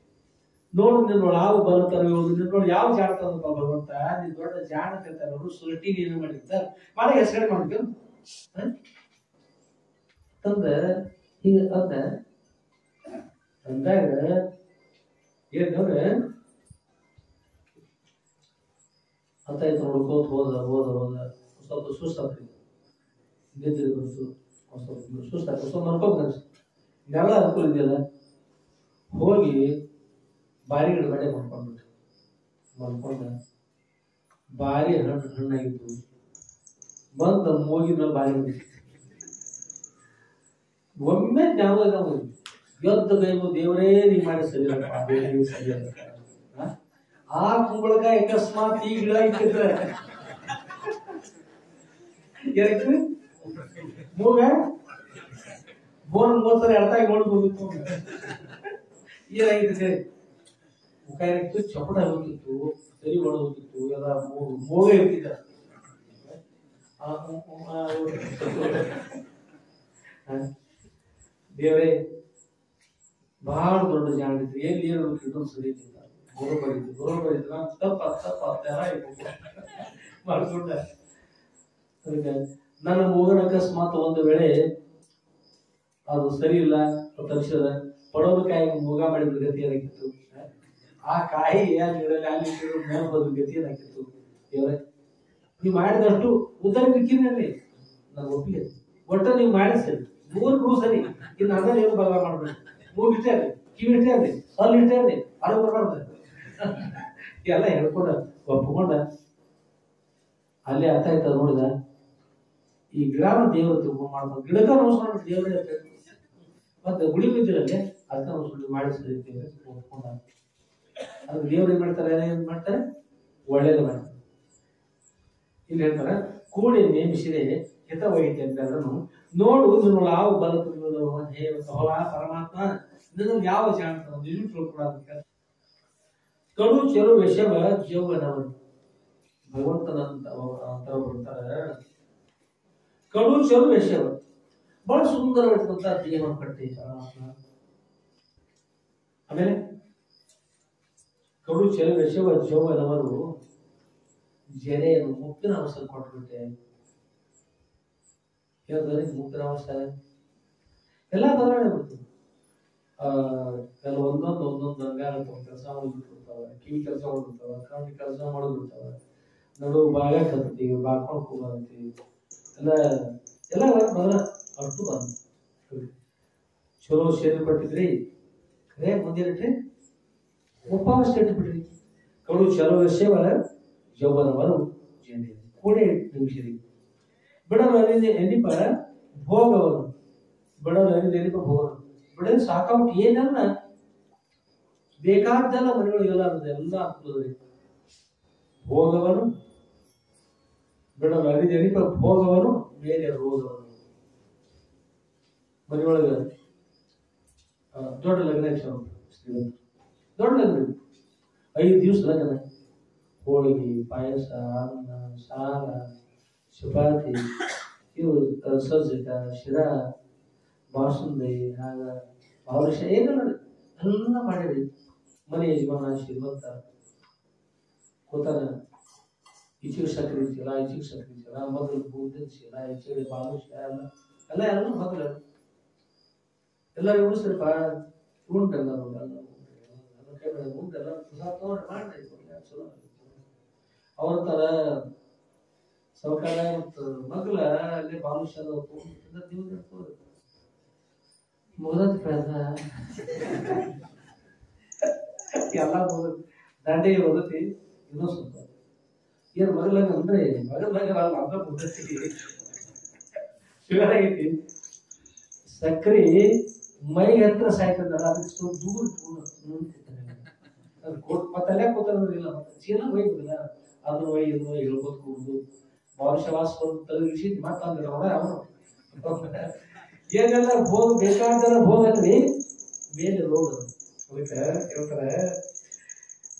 ನೋಡು ನಿನ್ನೋಳು ಯಾವ ಬರುತ್ತಾರೋ, ನಿನ್ನೋಳು ಯಾವ ಜಾಣ ತಂದಪ್ಪ ಭಗವಂತ, ನೀನ್ ದೊಡ್ಡ ಜಾಣ ಕರ್ತಾರವರು ಸೃಷ್ಟಿ ನೀನು ಮಾಡಿದ್ದ ಮಾಡಿ ಹೆಸರು ಮಾಡ್ಬೇಕು ತಂದ ಹಿಂಗ ಅಂದಾಗ ಏನಂದ್ರೆ ಅಂತ ಆಯ್ತು. ನೋಡ್ಕೋತ ಹೋದ ಸ್ವಲ್ಪ ಸುಸ್ತಾಗ್ತದೆ, ನಿದ್ರೆ ಬಂತು, ಸ್ವಲ್ಪ ಸುಸ್ತಾಗ್ತದೆ, ಸ್ವಲ್ಪ ಮನ್ಕೋಬೇಕು ಅನ್ಸುತ್ತೆ. ಇದೆಲ್ಲ ಅನುಕೂಲ ಇದೆಯಲ್ಲ, ಹೋಗಿ ಬಾರಿ ಗಿಡ ಕಡೆ ಮನ್ಕೊಂಡ ಬಾರಿ ಹಣ್ಣಾಗಿತ್ತು. ಬಂದ ಮೂಗಿನ ಬಾರಿ ಒಮ್ಮೆ ಜ್ಞಾಪಕ ಎದ್ದ ಕೈಮು, ದೇವರೇ ನೀ ಮಾಡಿ ಸರಿ ಸರಿ ಆ ಕುಂಬಳಕಾಯಿ ಅಕಸ್ಮಾತ್ ಈ ಗಿಡ ಇಟ್ಟಿದ್ರೆ ಮೂಗ ಬೋನ್ ಮೂವತ್ತರ ಎಡ್ತಾಗಿ ನೋಡ್ಬೋದಿತ್ತು. ಏನಾಗಿತ್ತು ಮುಖ ಏನಾಗಿತ್ತು, ಚಪಡ ಹೋಗಿತ್ತು, ಸರಿ ಹೊಡೋಗಿತ್ತು, ಎಲ್ಲ ಮೂಗ ಇರ್ತಿದ್ದ. ದೇವರೇ ಬಹಳ ದೊಡ್ಡ ಜಾಣಿತ್ತು, ಎಲ್ಲಿ ಏನು ಇಟ್ಟು ಸರಿ ಬರೋಬರಿತ್ತು ನಾನು ತಪ್ಪ ಮಾಡ್ಕೊಂಡ. ನನ್ನ ಮೂಗನ ಅಕಸ್ಮಾತ್ ಒಂದು ವೇಳೆ ಅದು ಸರಿ ಇಲ್ಲ ತರಿಸದ ಪಡೋದ ಕಾಯಿ ಮೂಗ ಮಾಡಿದ ಗತಿ ಏನಾಗಿತ್ತು, ಆ ಕಾಯಿ ಅಲ್ಲಿ ನೆನಪದ ಗತಿ ಏನಾಗಿತ್ತು. ದೇವರೇ ನೀವು ಮಾಡಿದಷ್ಟು ಉತ್ತರ ಬಿಕ್ಕಿನಲ್ಲಿ ನಾನು ಒಪ್ಪಿಗೆ, ಒಟ್ಟ ನೀವು ಮಾಡಿ ಸರಿ, ಮೂರು ಸರಿ, ಇನ್ನು ಅದನ್ನ ಏನು ಬದಲ ಮಾಡ್ಬೇಕು. ಮೂಗು ಇಷ್ಟೇ ಅಲ್ಲ, ಕಿವಿ ಇಷ್ಟೇ ಅಲ್ಲ, ಅಲ್ಲಿ ಇಷ್ಟೇ ಅಲ್ಲ, ಅದು ಬರ್ಬಾರ್ದು ಎಲ್ಲ ಹೇಳ್ಕೊಂಡ ಒಪ್ಕೊಂಡ ಅಲ್ಲೇ ಅರ್ಥ ಆಯ್ತದ. ನೋಡಿದ ಈ ಗಿಡನ ದೇವರು ತಿಳ್ಕೊಂಡು ಮಾಡ್ಬೋದು, ಗಿಡಕ ನಮಸ್ಕಾರ ದೇವರೇ ಮತ್ತೆ ಗುಡಿ ಬಿದ್ದಿರಲ್ಲೇ ಅದನ್ನ ನಮಸ್ಕಾರ ಮಾಡಿ ಸರಿ ಒಪ್ಕೊಂಡ. ಅದಕ್ಕೆ ದೇವ್ರು ಏನ್ ಮಾಡ್ತಾರೆ, ಏನ್ ಮಾಡ್ತಾರೆ, ಒಳ್ಳೇದು ಮಾಡ್ತಾರೆ. ಇಲ್ಲಿ ಹೇಳ್ತಾರೆ ಕೂಡಿ ನೇಮಿಸಿದೆ ಹಿತ ವೈದ್ಯ ಅಂತಾರನು ನೋಡು ನೀವು ಯಾವ ಬಲಕ ಪರಮಾತ್ಮ ನಿನ್ನಲ್ಲಿ ಯಾವ ಜಾಣ್ತಾನ ನಿಜ ತಿಳ್ಕೊಡೋದಕ್ಕೆ. ಕಡು ಚೆರು ವಿಷವ ಜೀವನವನು ಭಗವಂತನಂತ ಬರ್ತಾರೆ. ಕಡು ಚೆರು ವಿಷವ ಬಹಳ ಸುಂದರವಾಗಿರ್ತಂತ ದೇಹವನ್ನು ಕಟ್ಟಿ ಪರಮಾತ್ಮ. ಆಮೇಲೆ ಕಡು ಚೆರು ವಿಷವ ಜೀವನವರು ಜರೆಯನ್ನು ಮುಕ್ತಿನ ಅವಸರ ಕೊಟ್ಬಿಟ್ಟೆ. ಹೇಳ್ತಾರೆ ಮುಕ್ತಿನ ಅವಸರ ಎಲ್ಲ ಬದಲಾವಣೆ ಬರ್ತದೆ. ಒಂದೊಂದು ಅಂಗಾರ ಕೆಲಸ ಮಾಡೋದಿರ್ತಾವ, ಕಿವಿ ಕೆಲಸ ಮಾಡೋದಿರ್ತಾವ, ಕಣ್ಣು ಕೆಲಸ ಮಾಡೋದಿರ್ತಾವ, ನಡು ಬಾಗ ಕತ್ತೀವಿ, ಬಾಳ್ಕೊಂಡು ಹೋಗಂತೀವಿ, ಎಲ್ಲ ಬದಲ ಅಷ್ಟು ಬಂದು ಚಲೋ ಶರೀರ ಪಟ್ಟಿದ್ರಿ ಖರೇ ಮುಂದಿರಟ್ರಿ ಉಪವಾಸ ಇಟ್ಬಿಟ್ರಿ. ಕಡು ಚಲೋ ವಿಷಯವರ ಯೌವನವರು ಜನ ಕೂಡೆ ನಿಮಿಷರಿ ಬಿಡಲು ಎನಿಪ ಭೋಗವನು ಬಿಡಲು ಎನಿಪ ಭೋಗನು ಬಿಡಲು ಸಾಕಾಬಿಟ್ಟು ಏನಲ್ಲ ಬೇಕಾದ್ದೆಲ್ಲ ಮನೆಗಳು ಎಲ್ಲ ಎಲ್ಲ ಆಗ್ತದೆ. ಭೋಗವನು ಬಿಡಲು ಎನಿಪ ಭೋಗವನು ಬೇರೆ ರೋಗವನು. ಮನೆಯೊಳಗ ದೊಡ್ಡ ಲಗ್ನ ಶ್ರೀಮಂತ ದೊಡ್ಡ ಲಗ್ನ 5 ದಿವಸ ಲಗ್ನ, ಹೋಳಿಗೆ, ಪಾಯಸ, ಅನ್ನ, ಸಾರ, ಚಪಾತಿ, ಇವು ಸಜ್ಜಕ, ಶಿರಾ, ಬಾಸುಂದಿ, ಆಗ ಅವರುಷ ಏನೆಲ್ಲ ಎಲ್ಲ ಮಾಡಿರಿ. ಮನೆ ಯಜಮಾನ ಶ್ರೀಮಂತ ಕೂತಾನ, ಈಚೆಗೆ ಸಕ್ಕರೆ ಚೀಲ, ಈಚೆಗೆ ಸಕ್ಕರೆ ಚೀಲ, ಮೊದಲು ಬೂದಿನ ಚೀಲ, ಈಚೆಗೆ ಬಾಲುಷ ಎಲ್ಲ ಎಲ್ಲ ಮೊದಲು ಎಲ್ಲರೂ ಉಳಿಸ್ರಿ ಉಂಟೆಲ್ಲ ಉಂಟೆಲ್ಲ ಮಾಡಿ ಚಲೋ. ಅವ್ರ ಸೌಕರ್ಯ ಮತ್ತು ಮಗ್ಲ ಅಲ್ಲಿ ಬಾಲುಷದ ಮುಗದತ್ ಎಲ್ಲ ದಂಡೆಗೆ ಓದತಿ. ಇನ್ನೂ ಸ್ವಲ್ಪ ಏನ್ ಮಗಲಾಗ ಅಂದ್ರೆ ಮಗಲಾಗ ಅರ್ಧ ಮುಗ್ದತಿ ಶುಗರ್ ಆಗೈತಿ, ಸಕ್ರಿ ಮೈ ಹತ್ರ ಸಾಯ್ತದಲ್ಲ, ಅದಕ್ಕೆ ಸ್ವಲ್ಪ ದೂರ ಮತ್ತಲ್ಲೇ ಕೂತಲ್ಲ ಚೀಲ ಬೈದಿಲ್ಲ, ಅದನ್ನ ಇದು ಹೇಳ್ಬೋದು ಕೂಡುದು ಭವಿಷ್ಯವಾಸ ತಲುಗಿಸಿ ಮಾತಾಡಿದ ಅವನು ಏನೆಲ್ಲ ಭೋಗ ಬೇಕಾದೆಲ್ಲ ಭೋಗಲ್ರಿ ಮೇಲೆ ರೋಗ. ಅದಕ್ಕೆ ಹೇಳ್ತಾರೆ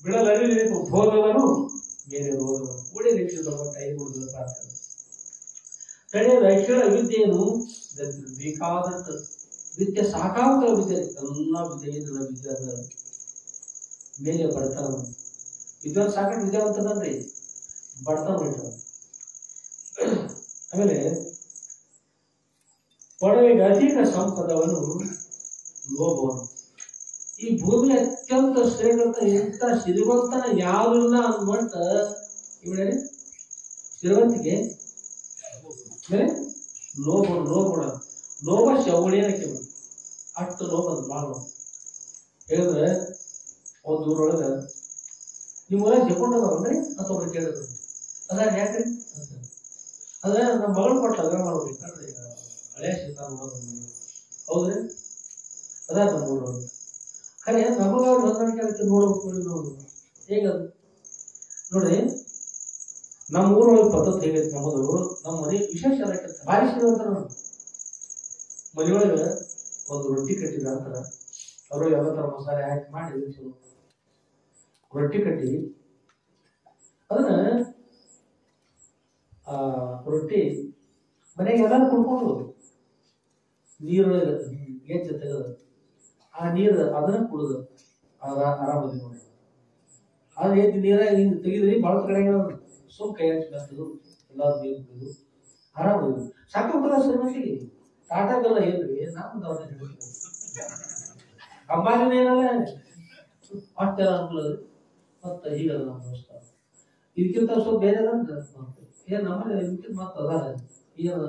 ಬಿಡಲಲ್ಲಿ ಭೋಗವನು ಮೇಲೆ ರೋಗವನು ಕೂಡಿ ರೀತಿಯ ಕೈಗೊಳ್ಳುವ ಪ್ರಾರ್ಥನೆ ಕಡೆಯ ಕೇಳ ವಿದ್ಯೆಯನ್ನು ಬೇಕಾದಂತ ವಿದ್ಯೆ ಸಾಕಾಗುವ ವಿದ್ಯೆ ಎಲ್ಲ ವಿದ್ಯೆಯಿಂದ ವಿದ್ಯಾದ ಮೇಲೆ ಬಡತನ ವಿದ್ವಾನ್ ಸಾಕಷ್ಟು ವಿದ್ಯಾವಂತನನ್ರಿ ಬಡತನ ಬಿಡ್ತಾನ. ಆಮೇಲೆ ಪೊಡವೆಗೆ ಅಧಿಕ ಸಂಪದವನ್ನು ಲೋಭವನು. ಈ ಭೂಮಿ ಅತ್ಯಂತ ಶ್ರೇಷ್ಠ ಇಂಥ ಶ್ರೀಮಂತನ ಯಾವಿಲ್ಲ ಅನ್ನುವಂತ ಇವಳೆ ಶ್ರೀಮಂತಿಗೆ ಮೇಲೆ ಲೋಭ ಲೋಭ ಲೋಭ ಶವಳಿಯಕ್ಕೆ ಅಷ್ಟು ಲೋಭ ಭಾಳ ಹೇಳಿದ್ರೆ ಒಂದು ಊರೊಳಗ ನಿಮ್ಮ ಊರಾಗ ಜಕೊಂಡದವ್ರಿ ಅಂತ ಒಬ್ರು ಕೇಳಿದ್ರು ಅದ ಯಾಕ್ರಿ ಅಂತ. ಅದ ನಮ್ಮ ಮಗಳು ಕೊಟ್ಟು ಲಗ್ನ ಮಾಡ್ಬೇಕಂದ್ರೆ ಹಳೆಯ ಶೀತ ಹೌದ್ರಿ ಅದ ನಮ್ಮ ಊರೊಳಗೆ ಖರೆ ನಮಗ ಅವ್ರು ಹೊಂದಾಣಿಕೆ ಆಗುತ್ತೆ ನೋಡ್ಬೇಕು ನೋಡು ಹೇಗದು ನೋಡ್ರಿ. ನಮ್ಮ ಊರೊಳಗೆ ಪದ್ಧತಿ ಹೇಗೈತಿ ನಮ್ಮದು ನಮ್ಮ ಮನೆ ವಿಶೇಷ ಭಾರಿ ಶ್ರೀಮಂತರ ಮನೆಯೊಳಗೆ ಒಂದು ರೊಟ್ಟಿ ಕಟ್ಟಿದ ಅಂತಾರ ಅವರು ಎಲ್ಲ ತರ ಮಸಾಲೆ ಹಾಕಿ ಮಾಡಿ ರೊಟ್ಟಿ ಕಟ್ಟಿ ಅದನ್ನ ರೊಟ್ಟಿ ಮನೆಗೆ ಎಲ್ಲರೂ ಕುಡ್ಕೊಂಡು ನೀರೊಳಗೆ ಗೆಜ್ಜೆ ತೆಗೆದು ಆ ನೀರು ಅದನ್ನ ಕುಡಿದು ಆರಾಮದಿ ನೋಡಿ. ಆದ್ರೆ ಎದ್ದು ನೀರಾಗ ಹಿಂಗೆ ತೆಗಿದ್ರಿ ಭಾಳ ಕಡೆ ಸುಮ್ ಕೈ ಹಚ್ಚಿದ್ದು ಎಲ್ಲಾರು ನೀರು ಕುಡಿದು ಆರಾಮದಿ ಸಾಕಾಗ್ತದ ಶ್ರೀಮಂತಿಗೆ ಟಾಟಾಗೆಲ್ಲ ಏನ್ರಿ ನಾವು ದವಾಖಾನೆ ಅಂಬಾನಿನ ಏನಲ್ಲ ಅಷ್ಟೆಲ್ಲ ಅನುಕೂಲ ಮತ್ತೆ ಹೀಗಲ್ಲ ನಮ್ಮ ವ್ಯವಸ್ಥೆ ಇದಕ್ಕಿಂತ ಸ್ವಲ್ಪ ಬೇರೆ ಏನ್ ನಮ್ಮಲ್ಲಿ ಇದಕ್ಕಿಂತ ಮತ್ತೆ ಅದ ಏನು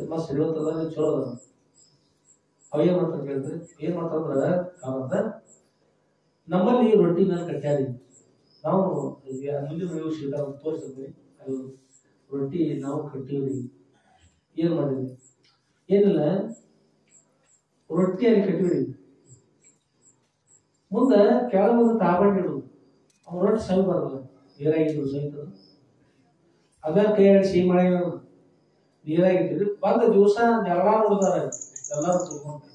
ಮತ್ ಶ್ರೀಮಂತದ ಚಲೋ ಅದ. ಅವ ಏನ್ ಮಾಡ್ತಾರೆ ಕೇಳಿದ್ರೆ ಏನ್ ಮಾಡ್ತಾರಂದ್ರ ಅವಂತ ನಮ್ಮಲ್ಲಿ ರೊಟ್ಟಿ ಮೇಲೆ ಕಟ್ಟಾಡಿ ನಾವು ಮುಂದಿನ ಶೀತ ತೋರಿಸಿದ್ವಿ ಅದು ರೊಟ್ಟಿ ನಾವು ಕಟ್ಟಿವ್ರಿ. ಏನ್ ಮಾಡಿದ್ವಿ ಏನಿಲ್ಲ ರೊಟ್ಟಿಯಲ್ಲಿ ಕಟ್ಟಿವ್ರಿ ಮುಂದ ಕೆಳಗೊಂದು ತಾಬಂಡಿ ಇಡುದು ಅವ್ನ ರೊಟ್ಟಿ ಸವಿ ಬರಲ್ಲ ನೀರಾಗಿದ್ರು ಸವಿತದ ಅದ ಕೈಯಾಗಿ ಸಿಹಿ ಮಾಡಿ ನೀರಾಗಿಟ್ಟಿದ್ರು ಬಂದ ದಿವಸ ಜಗಳ ನೋಡ್ತಾರ ಎಲ್ಲರೂ ತಿಳ್ಕೊಂಡು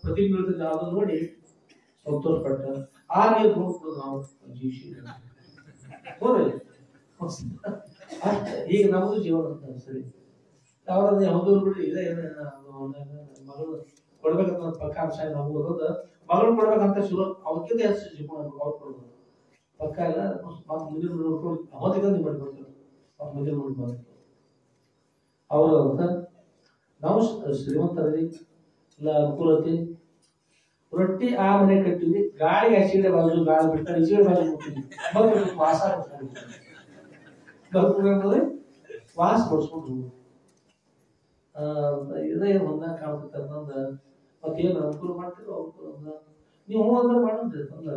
ಪ್ರತಿ ಬೀಳ್ತಿದ್ದ ಅದನ್ನ ನೋಡಿ ಸಂತೋಷ ಪಟ್ಟ ಆ ನೀರು ನೋಡ್ಕೊಂಡು ನಾವು ಜೀವಿಸಿ ನೋಡ್ರಿ ಅಷ್ಟೇ. ಈಗ ನಮ್ದು ಜೀವನ ಸರಿ ಯಾವ್ದು ಯಾವ್ದು ಬಿಡ್ರಿ ಇದೇ ಮಗಳು ಕೊಡ್ಬೇಕಂತ ಪಕ್ಕ ಅಂಶ ನಮಗೂ ಮಗಳು ಕೊಡ್ಬೇಕಂತ ಶುರು ಅವಕ್ಕಿಂತ ಹೆಚ್ಚು ಜೀವನ ಅವ್ರು ಕೊಡ್ಬೋದು ಪಕ್ಕ ಇಲ್ಲ ಮತ್ತೆ ಮುಂದಿನ ನೋಡ್ಕೊಂಡು ಅವತ್ತಿಗೆ ಮಾಡಿಕೊಡ್ತಾರೆ ಮುಂದಿನ ನೋಡಿ ಅವರು ಅಂತ ನಾವು ಶ್ರೀಮಂತರಲ್ಲಿ ಇಲ್ಲ ಅನುಕೂಲತೆ ರೊಟ್ಟಿ ಆ ಮನೆ ಕಟ್ಟಿದ್ವಿ ಗಾಳಿ ಹಸಿಡೆ ಬಾಜು ಗಾಳಿ ಬಿಡ್ತಾರೆ ಈಚೆ ಬಾಜು ಕೊಡ್ತೀವಿ ಮತ್ತೆ ವಾಸ ಬರ್ಕೊಂಡ್ರೆ ವಾಸ ಬಡ್ಸ್ಕೊಂಡು ಇದೇ ಒಂದ ಕಾಣ್ತೈತೆ ಅನ್ನೋದ ಮತ್ತೇನು ಅನುಕೂಲ ಮಾಡ್ತಿರೋ ಅನುಕೂಲ ನೀವು ಅಂದ್ರೆ ಮಾಡಿದ್ರಿ ಅಂದ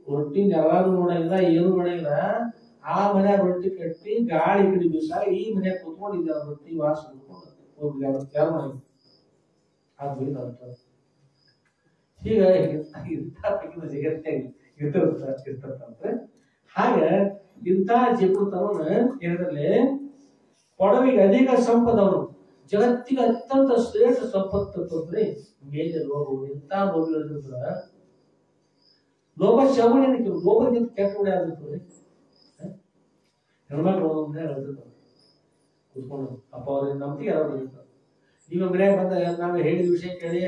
ರೊಟ್ಟಿ ಯಾವಾಗ ನೋಡಂಗಿಲ್ಲ ಏನು ನೋಡಂಗಿಲ್ಲ ಆ ಮನೆ ರೊಟ್ಟಿ ಕಟ್ಟಿ ಗಾಳಿ ಕಡಿ ದಿವಸ ಈ ಮನೆ ಕುತ್ಕೊಂಡಿದ್ದ ರೊಟ್ಟಿ ವಾಸ ಹೋಗ್ಲಿ ಯಾರು ಮಾಡಿ ಹೀಗೆ ಜಗತ್ತೇ ಇರ್ತಂದ್ರೆ ಹಾಗೆ ಇಂಥ ಜೀವನತನವನ್ನ ಹೇಳಿದ್ರೆ ಕೊಡವಿಗೆ ಅಧಿಕ ಸಂಪದವನು ಜಗತ್ತಿಗೆ ಅತ್ಯಂತ ಶ್ರೇಷ್ಠ ಸಂಪತ್ತು ತಂದ್ರೆ ಮೇಲೆ ಲೋಭವು ಇಂಥ ಲೋಭಗಳಿದ್ರ ಲೋಭ ಶವಣಿಗೆ ಲೋಭಕ್ಕಿಂತ ಕೆಟ್ಟ ಉಡೆ ಆಗಿರ್ತದೆ. ಹೆಣ್ಮಕ್ಳು ಒಂದೊಂದೇ ಹೇಳ್ತಿರ್ತಾರೆ ಕೂತ್ಕೊಂಡು ಅಪ್ಪ ಅವ್ರಿಗೆ ನಂಬಿಕೆ ಯಾರು ಇರ್ತಾರೆ. ಈಗ ಮನ್ಯಾಗ ಬಂದ ನಾವು ಹೇಳಿದ ವಿಷಯ ಕೇಳಿ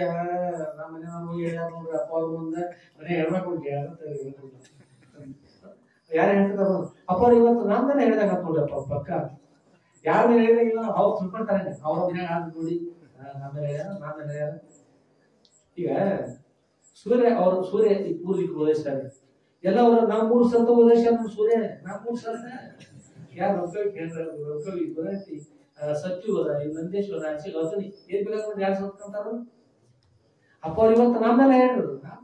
ನಮ್ಮ ಮನೆ ಹೋಗಿ ಹೇಳ್ಯಾರ ನೋಡ್ರಿ ಅಪ್ಪ ಅವ್ರ ಮುಂದೆ ಮನೆ ಹೆಣ್ಮಕ್ಳು ಯಾರು ಹೇಳ್ತಿರ್ತಾರ ಅಪ್ಪ ಅವ್ರು ಇವತ್ತು ನಾನ್ ಹೇಳಿದಾಗ ನೋಡ್ರಿ ಅಪ್ಪ ಪಕ್ಕ ಯಾರ ಮೇಲೆ ಹೇಳಿದಾಗಿಲ್ಲ ಅವ್ರು ತಿಳ್ಕೊಳ್ತಾರೆ ಅವ್ರ ಮನ್ಯಾಗ ಆದ್ ನೋಡಿ ನಮ್ಮ ಹೇಳ್ಯಾರ ನಾನ್ ಹೇಳ್ಯಾರ. ಈಗ ಸೂರ್ಯ ಈ ಪೂರ್ವಿಕ ಉದಯಿಸ್ತಾರೆ ಎಲ್ಲ ಅವ್ರ ನಾವು 3 ಸತ ಉದಯಿಸ್ಯಾರ ಸೂರ್ಯ ನಾ 3 ಸತ ಯಾರು ರೊಕ್ಕವಿ ಗುರತಿ ಸತ್ಯುವರ ನಂದೇಶ್ವರ ಗೌತಮಿ ಏನ್ ಬೇಕಾದ್ರೆ ಯಾರು ಸತ್ಕೊಂತಾರ ಅಪ್ಪ ಅವ್ರು ಇವತ್ತು ನಮ್ಮೆಲ್ಲ ಹೇಳ್ರು ನಾವ್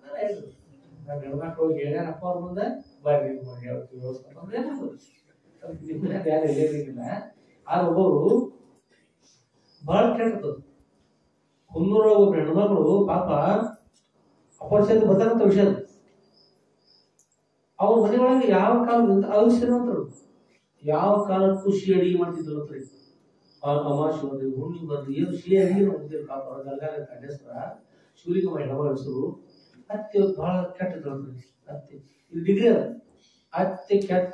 ಹೆಣ್ಮಕ್ಳು ಹೋಗಿ ಹೇಳ್ಯಾರ ಅಪ್ಪ ಅವ್ರ ಮುಂದೆ ಬರ್ರಿ ಯಾರು ಹೇಳಿಲ್ಲ. ಆದ್ರೆ ಒಬ್ಬರು ಬಹಳ ಕೆಟ್ಟದ್ದು 300 ಒಬ್ಬ ಹೆಣ್ಮಕ್ಳು ಪಾಪ ಅಪರಿಚಿತ ಬರ್ತಾರಂತ ವಿಷಯ ಅವ್ರ ಮನೆಯೊಳಗೆ ಯಾವ ಕಾಲದಿಂದ ಅವ್ರು ಶ್ರೀಮಂತರು ಯಾವ ಕಾಲಕ್ಕೂ ಸಿಹಿ ಅಡಿಗೆ ಮಾಡ್ತಿದ್ರು ಅಮಾಶಿ ಬರ್ರಿ ಹುಣ್ಣಿ ಬರ್ರಿ ಏನು ಸಿಹಿ ಅಡಿಗೆ ಮಾಡ್ತಿದ್ರು ಪಾಪ ಗಲಗಾಲ ಕಂಡೇಸ್ತರ ಶಿವಲಿಂಗ ಹೆಣವ ಹೆಸರು ಅತ್ತೆ ಬಹಳ ಕೆಟ್ಟದ್ದು ಅತ್ತೆ ಇದು ಡಿಗ್ರಿ ಅದ ಅತ್ತೆ ಕೆಟ್ಟ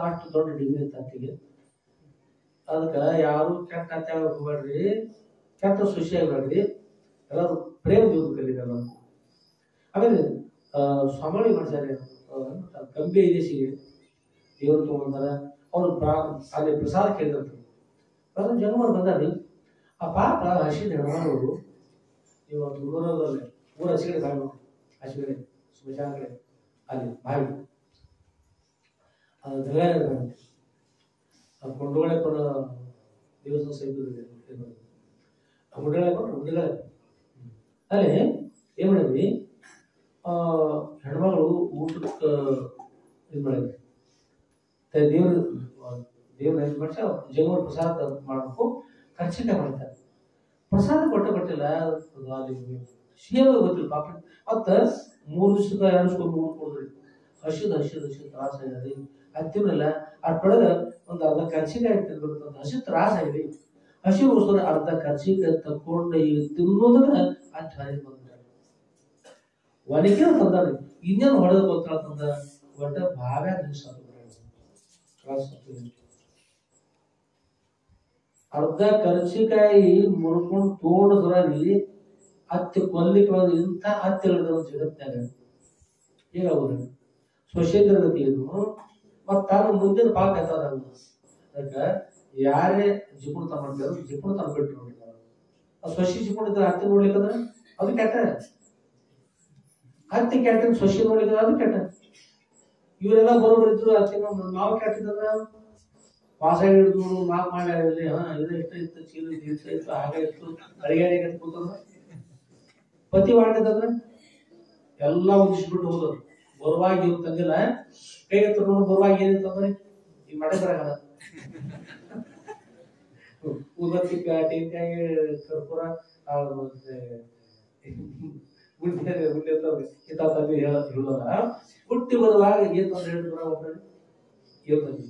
ಅಷ್ಟು ದೊಡ್ಡ ಡಿಗ್ರಿ ಇತ್ತು ಅತ್ತಿಗೆ. ಅದಕ್ಕೆ ಯಾರು ಕೆಟ್ಟ ಅತ್ತೆ ಹೋಗ್ಬೇಡ್ರಿ, ಕೆಟ್ಟ ಸೊಸೆ ಆಗ್ಬೇಡ್ರಿ, ಎಲ್ಲರೂ ಪ್ರೇಮ ದೇವ್ರು ಕಲಿತಾರ. ಆಮೇಲೆ ಸ್ವಾಮಿ ಮಾಡ್ತಾರೆ ಗಂಭೀರ ದೇಶಿಗೆ ದೇವರು ತಗೊಂಡಾರ ಅವ್ರು ಅಲ್ಲಿ ಪ್ರಸಾದ ಕೇಳಿದ್ರು. ಜನ್ಮರು ಬಂದಾರಿ ಆ ಪಾಪ ಹಸಿದ ಹೆಣ್ಮಗಳು ಇವತ್ತು ಊರಲ್ಲಿ ಊರ ಹಸಿಗಡೆ ಬಾಯಿ ಹಸಿಗಡೆ ಸ್ಮಶಾನ ಕಡೆ ಅಲ್ಲಿ ಬಾಯಿ ಅದು ದಗಾರ ಕೊಂಡೋಳೆ ಪರ ದೇವಸ್ಥಾನ ಸಹಿತ ಗುಡ್ಡಳೆ ಗುಡ್ಡಳೆ ಅಲ್ಲಿ ಏನ್ ಮಾಡಿದ್ವಿ ಹೆಣ್ಮಗಳು ಊಟಕ್ಕೆ ಇದು ಮಾಡಿದ್ವಿ ದೇವ್ರ ವರ್ಷ ಜಗವ ಪ್ರಸಾದ ಮಾಡಬೇಕು ಖರ್ಚಿಗೆ ಮಾಡ್ತಾರೆ. ಪ್ರಸಾದ ಕೊಟ್ಟಿಲ್ಲ ಅಲ್ಲಿ ಸಿಹಿಯಾಗ ಗೊತ್ತಿಲ್ಲ ಪಾಪ. ಮತ್ತ 3 ದಿವಸಕ್ಕೆ 2 ದಿವಸಕ್ಕೆ 3 ಕೊಡ್ರಿ ಹಸಿದ ತ್ರಾಸ ಆಗ್ಯದ. ಹತ್ತಿರಲ್ಲ ಅಷ್ಟೊಳಗ ಒಂದು ಅರ್ಧ ಖರ್ಚಿಗೆ ತಿನ್ಬೇಕು ಹಸಿ ತ್ರಾಸ ಆಗಿದೆ. ಹಸಿ ಉಳಿಸೋರ ಅರ್ಧ ಖರ್ಚಿಗೆ ತಕೊಂಡು ತಿನ್ನೋದನ್ನ ಅಷ್ಟು ಹರಿದು ಬಂದ ಒನಕೆ ತಂದಾರಿ ಇನ್ನೇನು ಹೊಡೆದ ಗೊತ್ತಾಳ ತಂದ ಒಟ್ಟ ಭಾವ್ಯಾಗ ದಿವಸ ಅರ್ಧ ಖರ್ಚಿಕಾಯಿ ಮುರ್ಕೊಂಡು ತೋಡದ್ರಾಗಿ ಹತ್ತಿ ಕೊಲ್ಲಿಕ್ಕೆ ಇಂಥ ಹತ್ತಿ ಹೇಳಿದ ಜಗತ್ನಾಗ ಈಗ ಅವ್ರ ಸೊಸೇಂದ್ರ ಗತಿಯನ್ನು ಮತ್ತ ತಾನು ಮುಂದಿನ ಪಾಕ ಎತ್ತದ. ಅದಕ್ಕೆ ಯಾರೇ ಜಿಪುಣತ ಮಾಡ್ತಾರ ಜಿಪುಣತನ ಬಿಟ್ಟು ನೋಡಿದಾರ. ಆ ಸೊಸಿ ಜಿಪುಣಿದ್ರೆ ಹತ್ತಿ ನೋಡ್ಲಿಕ್ಕಂದ್ರ ಅದು ಕೆಟ್ಟ, ಹತ್ತಿ ಕೆಟ್ಟ ಸೊಸಿ ನೋಡ್ಲಿಕ್ಕ ಅದು ಕೆಟ್ಟ. ಇವರೆಲ್ಲ ಬರೋರು ಇದ್ರು ಹತ್ತಿ ನಾವು ಕೆಟ್ಟಿದ್ರ ವಾಸ ಹಿಡಿದು ಮಾಕ್ ಮಾಡ್ಯಾರ ಇದು ಇಷ್ಟ ಇತ್ತು ಚೀಲ ಇಷ್ಟ ಇತ್ತು ಹಾಗೆ ಇತ್ತು ಅಡಿಗೆ ಕೂತಂದ್ರ ಪತಿ ಮಾಡಿದಂದ್ರ ಎಲ್ಲ ಉದಿಸ್ಬಿಟ್ಟು ಹೋದ್ರು. ಬರುವಾಗಿ ಇವ್ ತಂದಿಲ್ಲ ಕೈ ತಗೊಂಡು ಬರುವಾಗ ಏನಿತ್ತಂದ್ರೆ ಈ ಮಡೆ ಬರಗಲ್ಲ ಉದತ್ತಿ ಟೇಕಾಯಿ ಕರ್ಪೂರ ಹುಟ್ಟಿ ಬರುವಾಗ ಏನ್ ತಂದ್ರೆ ಹೇಳಿದ್ರ ಒಬ್ಬರು ಏನ್ ತಂದಿ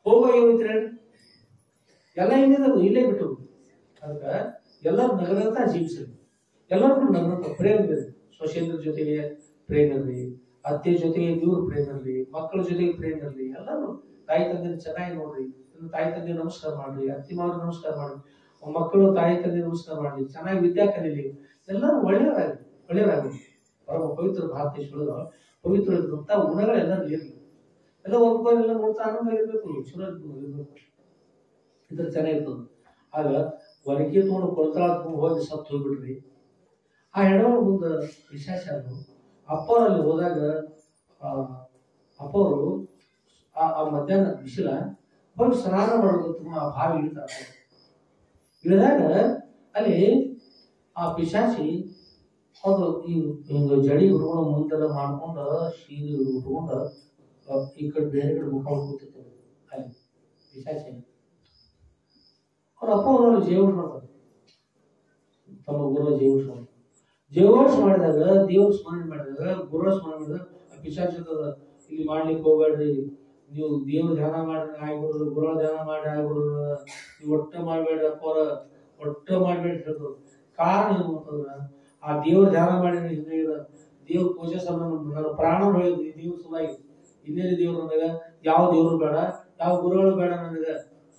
ಹೋಗುವಾಗ ಏನಿತ್ತು ಹೇಳಿ ಎಲ್ಲ ಏನಿದ್ರು ಇಲ್ಲೇ ಬಿಟ್ಟು. ಅದಕ್ಕ ಎಲ್ಲರೂ ನಗರಂತ ಜೀವಿಸ್ರಿ, ಎಲ್ಲರೂ ನಗರಂತ ಪ್ರೇಮ ಇರ್ರಿ. ಸೊಸೇಂದ್ರ ಜೊತೆಗೆ ಪ್ರೇಮ ಇರ್ರಿ, ಅತ್ತೆ ಜೊತೆಗೆ ಇವ್ರ ಪ್ರೇಮ ಇರ್ಲಿ, ಮಕ್ಕಳ ಜೊತೆಗೆ ಪ್ರೇಮ ಇರ್ಲಿ. ಎಲ್ಲರೂ ತಾಯಿ ತಂದೆ ಚೆನ್ನಾಗಿ ನೋಡ್ರಿ, ತಾಯಿ ತಂದೆ ನಮಸ್ಕಾರ ಮಾಡ್ರಿ, ಅತ್ತಿ ಮಾವ್ರ ನಮಸ್ಕಾರ ಮಾಡ್ರಿ, ಮಕ್ಕಳು ತಾಯಿ ತಂದೆ ನಮಸ್ಕಾರ ಮಾಡ್ರಿ, ಚೆನ್ನಾಗಿ ವಿದ್ಯಾ ಕಲೀಲಿ. ಎಲ್ಲರೂ ಒಳ್ಳೆಯರಾಗಲಿ. ಪರಮ ಪವಿತ್ರ ಭಾರತ ದೇಶದೊಳಗ ಪವಿತ್ರ ಇರುವಂತ ಗುಣಗಳೆಲ್ಲರೂ ಇರ್ಲಿ. ಎಲ್ಲ ಒಬ್ಬರೆಲ್ಲ ನೋಡ್ತಾ ಆನಂದ ಇರ್ಬೇಕು, ಚಲೋ ಇರ್ಬೇಕು, ಇದ್ರ ಚೆನ್ನಾಗಿರ್ತದ. ಆಗ ಒನಕೆ ತಗೊಂಡು ಕೊಳ್ತಾಳ ಹೋಗಿ ಸತ್ತು ಹೋಗ್ಬಿಟ್ರಿ. ಆ ಹೆಣ್ಣವರು ಮುಂದ ವಿಶೇಷ ಅದು ಅಪ್ಪರಲ್ಲಿ ಹೋದಾಗ ಅಪ್ಪವರು ಆ ಮಧ್ಯಾಹ್ನ ಬಿಸಿಲ ಹೋಗಿ ಸ್ನಾನ ಮಾಡೋದು ಆ ಬಾವಿ ಇಳಿತಾರೆ. ಇಳಿದಾಗ ಅಲ್ಲಿ ಆ ಪಿಶಾಚಿ ಅದು ಹಿಂಗ ಜಡಿ ಉಟ್ಕೊಂಡು ಮುಂದೆಲ್ಲ ಮಾಡ್ಕೊಂಡ ಸೀರೆ ಉಟ್ಕೊಂಡ ಈ ಕಡೆ ಬೇರೆ ಕಡೆ ಮುಖ ಕೂತಿರ್ತಾರೆ. ಅಲ್ಲಿ ಪಿಶಾಚಿ ಅವ್ರ ಅಪ್ಪ ಅವರು ಜೀವನ ಮಾಡ್ತಾರೆ, ತಮ್ಮ ಗುರು ಜೀವನ ಮಾಡಿದಾಗ ದೇವ್ರ ಸ್ಮರಣೆ ಮಾಡಿದಾಗ ಗುರು ಸ್ಮರಣೆ ಮಾಡಿದಾಗ ಆ ಪಿಶಾಚಿ ಇಲ್ಲಿ ಮಾಡ್ಲಿಕ್ಕೆ ಹೋಗ್ಬೇಡ್ರಿ, ನೀವು ದೇವ್ರ ಧ್ಯಾನ ಮಾಡಿ ಆಗ್ಬಿಡ್ರು, ಗುರು ಧ್ಯಾನ ಮಾಡಿ ಆಗ್ಬಿಡ್ರು, ನೀವು ಒಟ್ಟ ಮಾಡ್ಬೇಡ್ರಿ ಅಪ್ಪವ್ರ ಒಟ್ಟ ಮಾಡ್ಬೇಡ್ರಿ ಹೇಳಿದ್ರು. ಕಾರಣ ಏನು ಅಂತಂದ್ರ ಆ ದೇವ್ರ ಧ್ಯಾನ ಮಾಡಿ ದೇವ್ರ ಪೂಜೆ ಸಲ ನನ್ನ ಪ್ರಾಣ ಹೊಳೆದು ಈ ದೇವ್ರ ಸಲುವಾಗಿ ಇನ್ನೇನು ದೇವ್ರು ನನಗ ಯಾವ ದೇವ್ರು ಬೇಡ, ಯಾವ ಗುರುಗಳು ಬೇಡ ನನಗ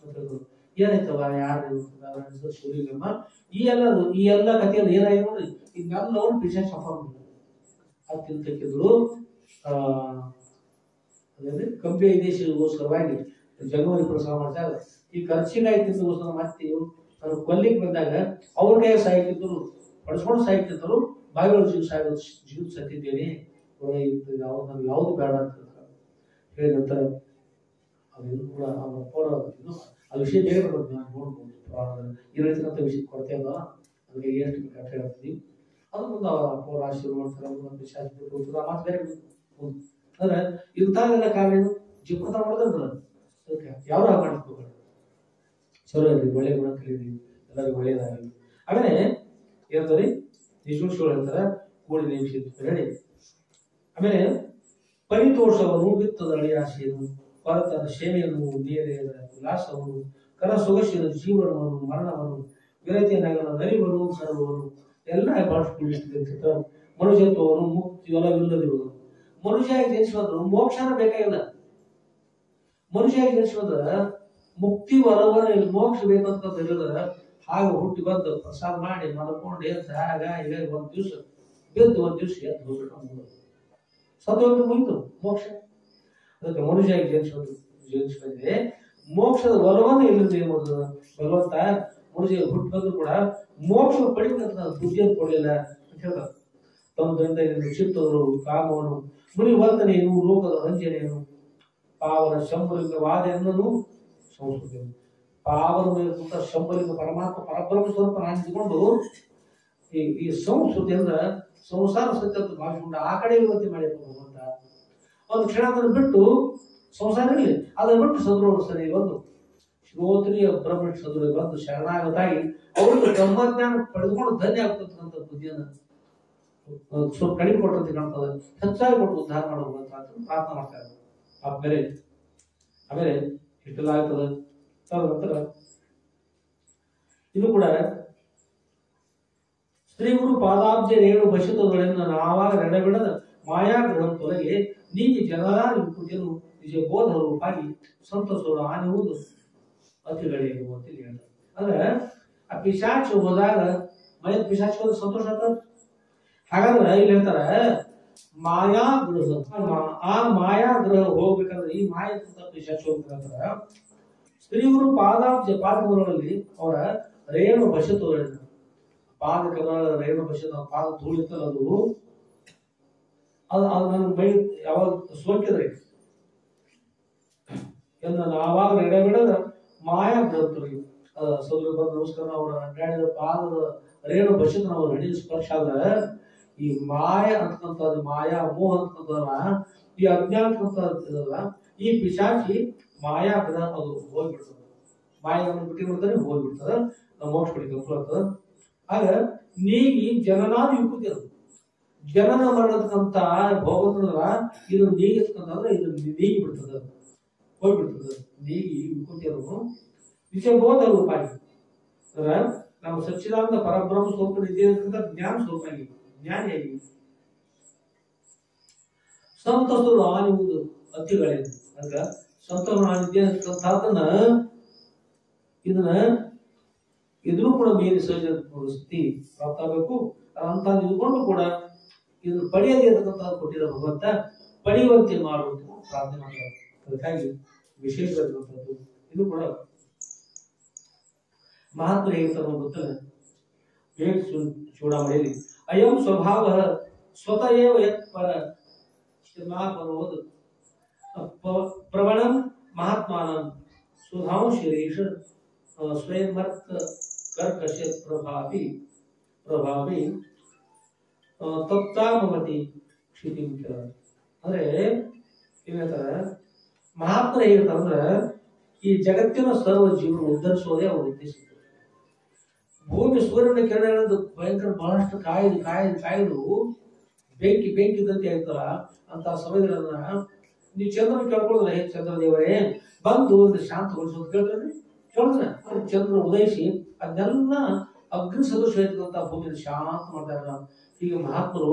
ಅಂತ ಹೇಳಿದ್ರು. ಏನಾಯ್ತವ ಯಾರು ಶಿವಲಿಂಗಮ್ಮ ಈ ಎಲ್ಲ ಕಥೆಯಲ್ಲಿ ಏನಾಯ್ತು ನೋಡ್ರಿ. ಇದನ್ನೆಲ್ಲವರು ಪಿಶಾಚಿ ಸಫರ್ ಅದು ತಿಂತಕ್ಕಿದ್ರು. ಅದೇ ಕಂಬಿ ದೇಶಗೋಸ್ಕರವಾಗಿ ಜನವರಿ ಪ್ರಸಾರ ಮಾಡ್ತಾರೆ. ಈ ಖರ್ಚಿಗಾಯಿ ತಿಂದಗೋಸ್ಕರ ಮತ್ತೆ ನಾನು ಕೊಲ್ಲಿಗೆ ಬಂದಾಗ ಅವ್ರ ಕೈ ಸಾಯ್ತಿದ್ರು, ಪಡಿಸ್ಕೊಂಡು ಸಾಯ್ತಿದ್ರು, ಬಾಯಿಗಳು ಜೀವ ಸತ್ತಿದ್ದೇನೆ, ನಾನು ಯಾವ್ದು ಬೇಡ ಅಂತ ಹೇಳಿದ ನಂತರ ಅದೇನು ಕೂಡ ಆ ವಿಷಯ ಬೇರೆ ಬರೋದು ನಾನು ನೋಡ್ಬೋದು. ಈ ರೀತಿಯಂತ ವಿಷಯ ಕೊರತೆ ಅಲ್ಲ, ಅದಕ್ಕೆ ಎಷ್ಟು ಕಟ್ಟ ಹೇಳ್ತೀವಿ ಅದು ಮುಂದೆ ಅವ್ರ ಆಶೀರ್ವಾದ ಮಾತು ಬೇರೆ. ಅಂದ್ರೆ ಇಂಥವೆಲ್ಲ ಕಾರಣ ಏನು ಜೀವನ ಮಾಡೋದಂದ್ರ ಅದಕ್ಕೆ ಯಾವ ಮಾಡ್ಕೋಬೇಡ, ಚಲೋ ಇರಲಿ, ಒಳ್ಳೆ ಗುಣ ಕಲೀರಿ, ಎಲ್ಲರಿಗೂ ಒಳ್ಳೇದಾಗಲಿ. ಆಮೇಲೆ ಏನಂತಾರೆ ನಿಜೋಷಗಳು ಹೇಳ್ತಾರೆ ಕೂಡಿ ನಿಮಿಷ ಹೇಳಿ. ಆಮೇಲೆ ಪರಿತೋಷವನ್ನು ಬಿತ್ತದ ಅಳಿ ರಾಶಿಯನ್ನು ಪರತರ ಸೇವೆಯನ್ನು ನೀರೆಯದ ಉಲ್ಲಾಸವನ್ನು ಕರ ಸೊಗಸಿನ ಜೀವನವನ್ನು ಮರಣವನ್ನು ವಿರತಿಯ ನಗರ ನರಿವನ್ನು ಸರ್ವವನ್ನು ಎಲ್ಲ ಬಳಸ್ಕೊಂಡಿರ್ತಿರ್ತ ಮನುಷ್ಯತ್ವವನ್ನು ಮುಕ್ತಿ ಒಲವಿಲ್ಲದಿರುವುದು. ಮನುಷ್ಯ ಜನಿಸೋದ್ರು ಮೋಕ್ಷನ ಬೇಕಾಗಿಲ್ಲ. ಮನುಷ್ಯ ಜನಿಸೋದ್ರ ಮುಕ್ತಿ ಒಲವನ ಮೋಕ್ಷ ಬೇಕಂತ ಹೇಳಿದ್ರ ಹಾಗೆ ಹುಟ್ಟಿ ಬಂದು ಪ್ರಸಾದ ಮಾಡಿ ಮಲ್ಕೊಂಡು ಎದ್ದು ಆಗ ಈಗ ಒಂದ್ ದಿವ್ಸ ಬಿದ್ದು ಒಂದ್ ದಿವ್ಸ ಎದ್ದು ಹೋಗ್ಬಿಟ್ಟು ಸತ್ತೋಗ್ಬಿಟ್ಟು ಮುಗಿತು ಮೋಕ್ಷ. ಅದಕ್ಕೆ ಮನುಷ್ಯ ಜನಿಸಿದ್ರೆ ಮೋಕ್ಷದ ಒಲವನ್ನು ಇಲ್ಲದೆ ಎಂಬುದು ಭಗವಂತ ಮನುಷ್ಯ ಹುಟ್ಟು ಬಂದ್ರು ಕೂಡ ಮೋಕ್ಷ ಪಡಿಬೇಕಂತ ಬುದ್ಧಿಯನ್ನು ಕೊಡಲಿಲ್ಲ ಅಂತ ಹೇಳ್ತಾರೆ. ತಮ್ಮ ಚಿತ್ತವರು ಕಾಮವನ್ನು ಮುನಿ ವರ್ತನೆಯನ್ನು ಲೋಕದ ವಂಚನೆಯನ್ನು ಪಾವನ ಶಂಭುಲಿಂಗ ವಾದೆಯನ್ನು ಸಂಸ್ಕೃತಿ ಪಾವನ ಶಂಭುಲಿಂಗ ಪರಮಾತ್ಮ ಪರಬ್ರಹ್ಮ ಸ್ವರೂಪ ನಾನಿಸಿಕೊಂಡು ಈ ಸಂಸ್ಕೃತಿಯಿಂದ ಸಂಸಾರ ಸತ್ಯ ಭಾವಿಸಿಕೊಂಡು ಆ ಕಡೆ ವಿವೃತ್ತಿ ಮಾಡಿರ್ಬೋದು ಭಗವಂತ. ಒಂದು ಕ್ಷಣವನ್ನು ಬಿಟ್ಟು ಸಂಸಾರ ಇರಲಿ ಅದನ್ನು ಬಿಟ್ಟು ಸದ್ರೋಡು ಸರಿ ಬಂದು ಶ್ರೋತ್ರಿಯ ಬ್ರಹ್ಮ ಸದ್ರು ಬಂದು ಶರಣಾಗತಾಗಿ ಅವ್ರಿಗೆ ಬ್ರಹ್ಮಜ್ಞಾನ ಪಡೆದುಕೊಂಡು ಧನ್ಯ ಆಗ್ತಕ್ಕಂಥ ಬುದ್ಧಿಯನ್ನು ಸ್ವಲ್ಪ ಕಡಿಮೆ ಕೊಟ್ಟಂತೆ ಕಾಣ್ತದೆ, ಹೆಚ್ಚಾಗಿ ಕೊಟ್ಟು ಉದ್ಧಾರ ಮಾಡಬಹುದು ಅಂತ ಪ್ರಾರ್ಥನೆ ಮಾಡ್ತಾರೆ. ಆಮೇಲೆ ಇಷ್ಟೆಲ್ಲ ಆಗ್ತದೆ. ನಂತರ ಇದು ಕೂಡ ಸ್ತ್ರೀ ಗುರು ಪಾದಾಬ್ಜ ರೇಣು ಬಸಿತದೊಳೆಂದು ನಾವಾಗ ನೆಡಬಿಡದ ಮಾಯಾಗ್ರಹ ತೊಲಗೆ ನೀತಿ ಜನರ ವಿಕೃತಿಯನ್ನು ನಿಜ ಬೋಧರೂಪಾಗಿ ಸಂತಸೋಡು ಆನೆಯುವುದು ಅತಿಗಳೇನು ಅಂತ ಹೇಳ್ತಾರೆ. ಅಂದ್ರೆ ಆ ಪಿಶಾಚಿ ಹೋದಾಗ ಮೈದ ಪಿಶಾಚಿ ಹೋದ ಸಂತೋಷ ಆಗ್ತದೆ. ಹಾಗಾದ್ರೆ ಇಲ್ಲಿ ಹೇಳ್ತಾರ ಮಾಯಾಗೃಹ, ಆ ಮಾಯಾಗೃಹ ಹೋಗ್ಬೇಕಂದ್ರೆ ಈ ಮಾಯ ಪಿಶಾಚಿ ಹೋಗ್ಬೇಕಂದ್ರ ಸ್ತ್ರೀಯವರು ಪಾದಕಗಳಲ್ಲಿ ಅವರ ರೇಣು ಬಸತು ಪಾದಕಗಳ ರೇಣು ಬಸತ ಪಾದ ತೂಳಿರ್ತಲ್ಲ ಅದು ನನ್ನ ಮೈ ಯಾವಾಗ ಸೋಕಿದ್ರೆ ನಾವಾಗ ಎಡೆಬಿಡದ ಮಾಯಾಗ್ರಹದಲ್ಲಿ ಸೋದರ ಬಂದ ನಮಸ್ಕಾರ ಅವರ ಅಡ್ಡಾಡಿದ ಪಾದದ ರೇಣು ಬಸತನ ಅವ್ರ ಹಣಿ ಸ್ಪರ್ಶ ಆದ್ರ ಈ ಮಾಯ ಅಂತಕ್ಕಂಥದ್ದು ಮಾಯಾ ಮೋಹ ಅಂತಕ್ಕಂಥದಲ್ಲ, ಈ ಅಜ್ಞಾನ ಅಂತಕ್ಕಂಥದ್ದಲ್ಲ, ಈ ಪಿಶಾಚಿ ಮಾಯಾಗ್ರಹ ಅದು ಹೋಗ್ಬಿಡ್ತದೆ. ಮಾಯವನ್ನು ಬಿಟ್ಟು ಬಿಡ್ತಾರೆ ಹೋಗ್ಬಿಡ್ತದೆ, ನಾವು ಮೋಕ್ಷ ಪಡಿತದ. ಆಗ ನೀಗಿ ಜನನಾದ ವಿಕೃತಿ ಅದು ಜನನ ಮಾಡತಕ್ಕಂತ ಭೋಗಂದ್ರ ಇದು ನೀಗಿರ್ತಕ್ಕಂಥದ್ರೆ ಇದು ನೀಗಿ ಬಿಡ್ತದ, ಹೋಗ್ಬಿಡ್ತದ. ನೀಗಿ ವಿಕೃತಿಯನ್ನು ನಿಜಬೋಧ ರೂಪಾಯಿ ಅಂದ್ರೆ ನಮ್ಮ ಸಚ್ಚಿದಾನಂದ ಪರಬ್ರಹ್ಮ ಸ್ವರೂಪ ನಿಧಿರ್ತಕ್ಕಂಥ ಜ್ಞಾನ ಸ್ವರೂಪಾಗಿ ಜ್ಞಾನಿಯಾಗಿ ಸಂತಸರು ಆನಿಯುವುದು ಅತಿಗಳೇನು ಅಂತ ಸಂತರು ಆನಿದ್ಯ ಅಂತಕ್ಕಂಥದ್ದನ್ನ ಇದನ್ನು ಕೂಡ ಮೀರಿ ಸಹಜ ಸ್ಥಿತಿ ಪ್ರಾಪ್ತ ಆಗಬೇಕು. ಅಂತ ಇದ್ಕೊಂಡು ಕೂಡ ಇದನ್ನು ಪಡೆಯದೇ ಇರತಕ್ಕಂಥ ಕೊಟ್ಟಿರೋ ಭಗವಂತ ಪಡೆಯುವಂತೆ ಮಾಡುವಂತ ಪ್ರಾರ್ಥನೆ ಮಾಡ್ತಾರೆ. ಅದಕ್ಕಾಗಿ ವಿಶೇಷವಾಗಿರುವಂತದ್ದು ಇದು ಕೂಡ ಮಹಾತ್ಮ ಹೇಳ್ತಾರೆ ಗೊತ್ತಲ್ಲ. ಚೂಡಾಮಣಿಯಲ್ಲಿ ಅಯಂ ಸ್ವಭಾವ ಸ್ವತಃ ಯತ್ ಪರ ಬರುವುದು ಪ್ರವಣಂ ಮಹಾತ್ಮಾನಂ ಸುಧಾಂಶೀರೇಶ ಸ್ವಯಂವರ್ತ ಕರ್ಕಶ ಪ್ರಭಾವಿ ತತ್ತಾಮತಿ ಕ್ಷಿತಿ ಅಂದ್ರೆ ಏನ್ ಹೇಳ್ತಾರೆ ಮಹಾತ್ಮರು ಹೇಳ್ತಾರಂದ್ರ ಈ ಜಗತ್ತಿನ ಸರ್ವ ಜೀವನ ಉದ್ಧರಿಸೋದೇ ಅವ್ರ ಉದ್ದೇಶ. ಭೂಮಿ ಸೂರ್ಯನ ಕಿರಣಗಳನ್ನು ಭಯಂಕರ ಬಹಳಷ್ಟು ಕಾಯ್ದು ಬೆಂಕಿ ಇದ್ದಂತೆ ಆಗ್ತಾರ ಅಂತ ಸಮಯಗಳನ್ನ ನೀವು ಚಂದ್ರನ ಕೇಳ್ಕೊಳಿದ್ರೆ ಚಂದ್ರ ದೇವರೇ ಬಂದು ಒಂದು ಶಾಂತಗೊಳಿಸೋದು ಕೇಳಿದ್ರೆ ಚಂದ್ರ ಉದಯಿಸಿ ಅದನ್ನೆಲ್ಲ ಅಗ್ನಿ ಸದೃಶ ಇರ್ತಕ್ಕಂಥ ಭೂಮಿಯನ್ನು ಶಾಂತ ಮಾಡ್ತಾರೆ. ಹೀಗೆ ಮಹಾತ್ಮರು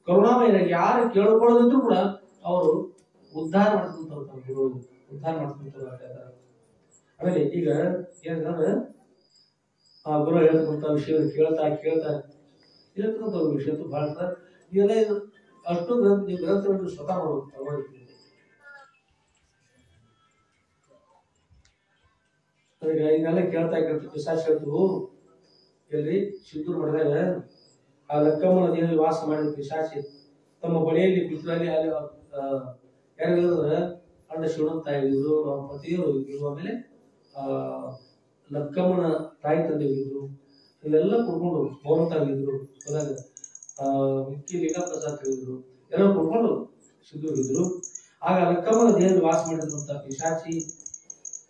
ಕರುಣಾಮಯರಾಗಿ ಯಾರು ಕೇಳ್ಕೊಳ್ಳೋದಿದ್ರು ಕೂಡ ಅವರು ಉದ್ಧಾರ ಮಾಡ್ಕೊಂತಾರೆ, ಗುರು ಉದ್ಧಾರ ಮಾಡ್ಕೊಂತಾರೆ. ಆಮೇಲೆ ಈಗ ಏನಂದ್ರೆ ಆ ಗುರು ಹೇಳ್ತಕ್ಕಂಥ ವಿಷಯ ಕೇಳ್ತಾ ಇರತಕ್ಕಂಥ ವಿಷಯ ಬಹಳ ಇದೆಲ್ಲ ಅಷ್ಟು ನೀವು ಗ್ರಂಥಗಳನ್ನು ಸ್ವತಃ ತಗೊಳ್ತೀವಿ. ಇದನ್ನೆಲ್ಲ ಕೇಳ್ತಾ ಪಿಶಾಚಿ ಹೇಳ್ತು ಎಲ್ರಿ ಸಿದ್ದೂರು ಮಠದಾಗ ಆ ಲಕ್ಕಮ್ಮನ ದೇಹದಲ್ಲಿ ವಾಸ ಮಾಡಿದ ಪಿಶಾಚಿ ತಮ್ಮ ಬಳಿಯಲ್ಲಿ ಪಿತೃಲ್ಲಿ ಅಲ್ಲಿ ಯಾರಿಗಿದ್ರೆ ಅಣ್ಣ ಶಿವನ ತಾಯಿದ್ರು, ಅವ್ರ ಪತಿಯವರು ಇದ್ರು, ಆಮೇಲೆ ಲಕ್ಕಮ್ಮನ ತಾಯಿ ತಂದೆ ಹೋಗಿದ್ರು, ಇವೆಲ್ಲ ಕುಡ್ಕೊಂಡು ಮೌನತಾಗಿದ್ರು. ಹೋದಾಗ ಮುಖ್ಯ ಲಿಂಗಪ್ರಸಾದ್ ಹೇಳಿದ್ರು, ಎಲ್ಲ ಕುಡ್ಕೊಂಡು ಸಿದ್ದೂರಿದ್ರು. ಆಗ ಲಕ್ಕಮ್ಮನ ದೇಹದಲ್ಲಿ ವಾಸ ಮಾಡಿದಂತ ಪಿಶಾಚಿ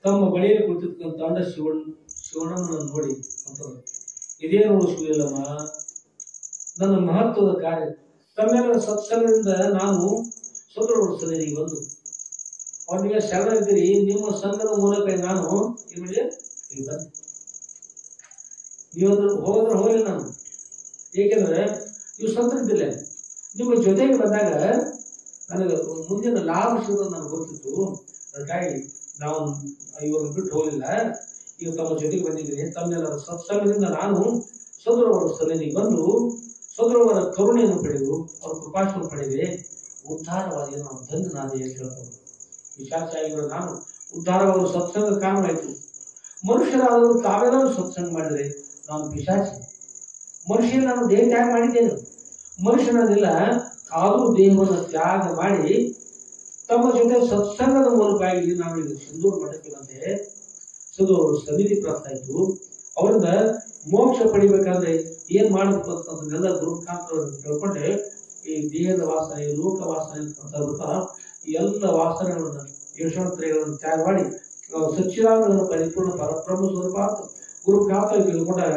ತಮ್ಮ ಬಳಿಯಲ್ಲಿ ಕುಳಿತಿರ್ತಕ್ಕಂಥ ಅಂಡ ಶಿವಣ್ಣನ ನೋಡಿ ಅಂತ ಇದೇನು ಶಿವಲಿಲ್ಲಮ್ಮ, ನನ್ನ ಮಹತ್ವದ ಕಾರ್ಯ ತಮ್ಮೆಲ್ಲರ ಸತ್ಸಂಗದಿಂದ ನಾನು ಸದೃಢಗೊಳಿಸದೆ ಬಂದು ನೀವು ಶರಣರಿದ್ದೀರಿ, ನಿಮ್ಮ ಸಂಘದ ಮೂಲಕ ನಾನು ಏನ್ ಮಾಡಿ ಇಲ್ಲಿ ಬಂದೆ. ನೀವು ಹೋದ್ರೆ ಹೋಗಲಿಲ್ಲ ನಾನು, ಏಕೆಂದ್ರೆ ನೀವು ಸಂತರಿದ್ದಿಲ್ಲ. ನಿಮ್ಮ ಜೊತೆಗೆ ಬಂದಾಗ ನನಗೆ ಮುಂದಿನ ಲಾಭ ಸಿಗೋದು ನನಗೆ ಗೊತ್ತಿತ್ತು. ಅದಕ್ಕಾಗಿ ನಾವು ಇವ್ರನ್ನ ಬಿಟ್ಟು ಹೋಗಲಿಲ್ಲ. ಈಗ ತಮ್ಮ ಜೊತೆಗೆ ಬಂದಿದ್ದೀನಿ. ತಮ್ಮೆಲ್ಲರ ಸತ್ಸಂಗದಿಂದ ನಾನು ಸದೃಢವರ ಸನ್ನಿಧಿಗೆ ಬಂದು ಸದೃಢವರ ಕರುಣೆಯನ್ನು ಪಡೆದು ಅವರ ಕೃಪಾಶವನ್ನು ಪಡೆದೆ. ಉದ್ಧಾರವಾದ ನಾನು ಧನ್ಯನಾದೆ ಅಂತ ಹೇಳ್ತಾರೆ. ವಿಶಾಚಾರಿಗಳು ನಾನು ಉದ್ಧಾರವಾದ ಸತ್ಸಂಗ ಕಾರಣವಾಯಿತು. ಮನುಷ್ಯರಾದವರು ತಾವೆಲ್ಲರೂ ಸತ್ಸಂಗ ಮಾಡಿದರೆ ನಾನು ಪಿಶಾಚಿ. ಮನುಷ್ಯನ ನಾನು ದೇಹ ತ್ಯಾಗ ಮಾಡಿದ್ದೇನೆ. ಮನುಷ್ಯನನ್ನೆಲ್ಲ ಆದರೂ ದೇಹವನ್ನು ತ್ಯಾಗ ಮಾಡಿ ತಮ್ಮ ಜೊತೆ ಸತ್ಸಂಗದ ಮೂಲಕವಾಗಿ ನಾವು ಈಗ ಸಿಂಧೂರು ಮಠಕ್ಕೆ ಬಂದೆ. ಸಿಂಧೂರು ಸನ್ನಿಧಿ ಪ್ರಾಪ್ತ ಆಯಿತು. ಅವರಿಂದ ಮೋಕ್ಷ ಪಡಿಬೇಕಾದ್ರೆ ಏನ್ ಮಾಡಬೇಕು ಅಂತಂದೆಲ್ಲ ಗುರುಕಾಂತರನ್ನು ಕೇಳ್ಕೊಂಡೆ. ಈ ದೇಹದ ವಾಸನೆ, ಲೋಕ ವಾಸನೆ ಅಂತ ಈ ಎಲ್ಲ ವಾಸನೆಗಳನ್ನು ಯಶೋತ್ರಯಗಳನ್ನು ತ್ಯಾಗ ಮಾಡಿ ನಾವು ಸಚ್ಚಿದಾನಂದ ಪರಿಪೂರ್ಣ ಪರಬ್ರಹ್ಮ ಸ್ವರೂಪ ಅಂತ ಗುರುಕಾಂತ ತಿಳ್ಕೊಂಡಾಗ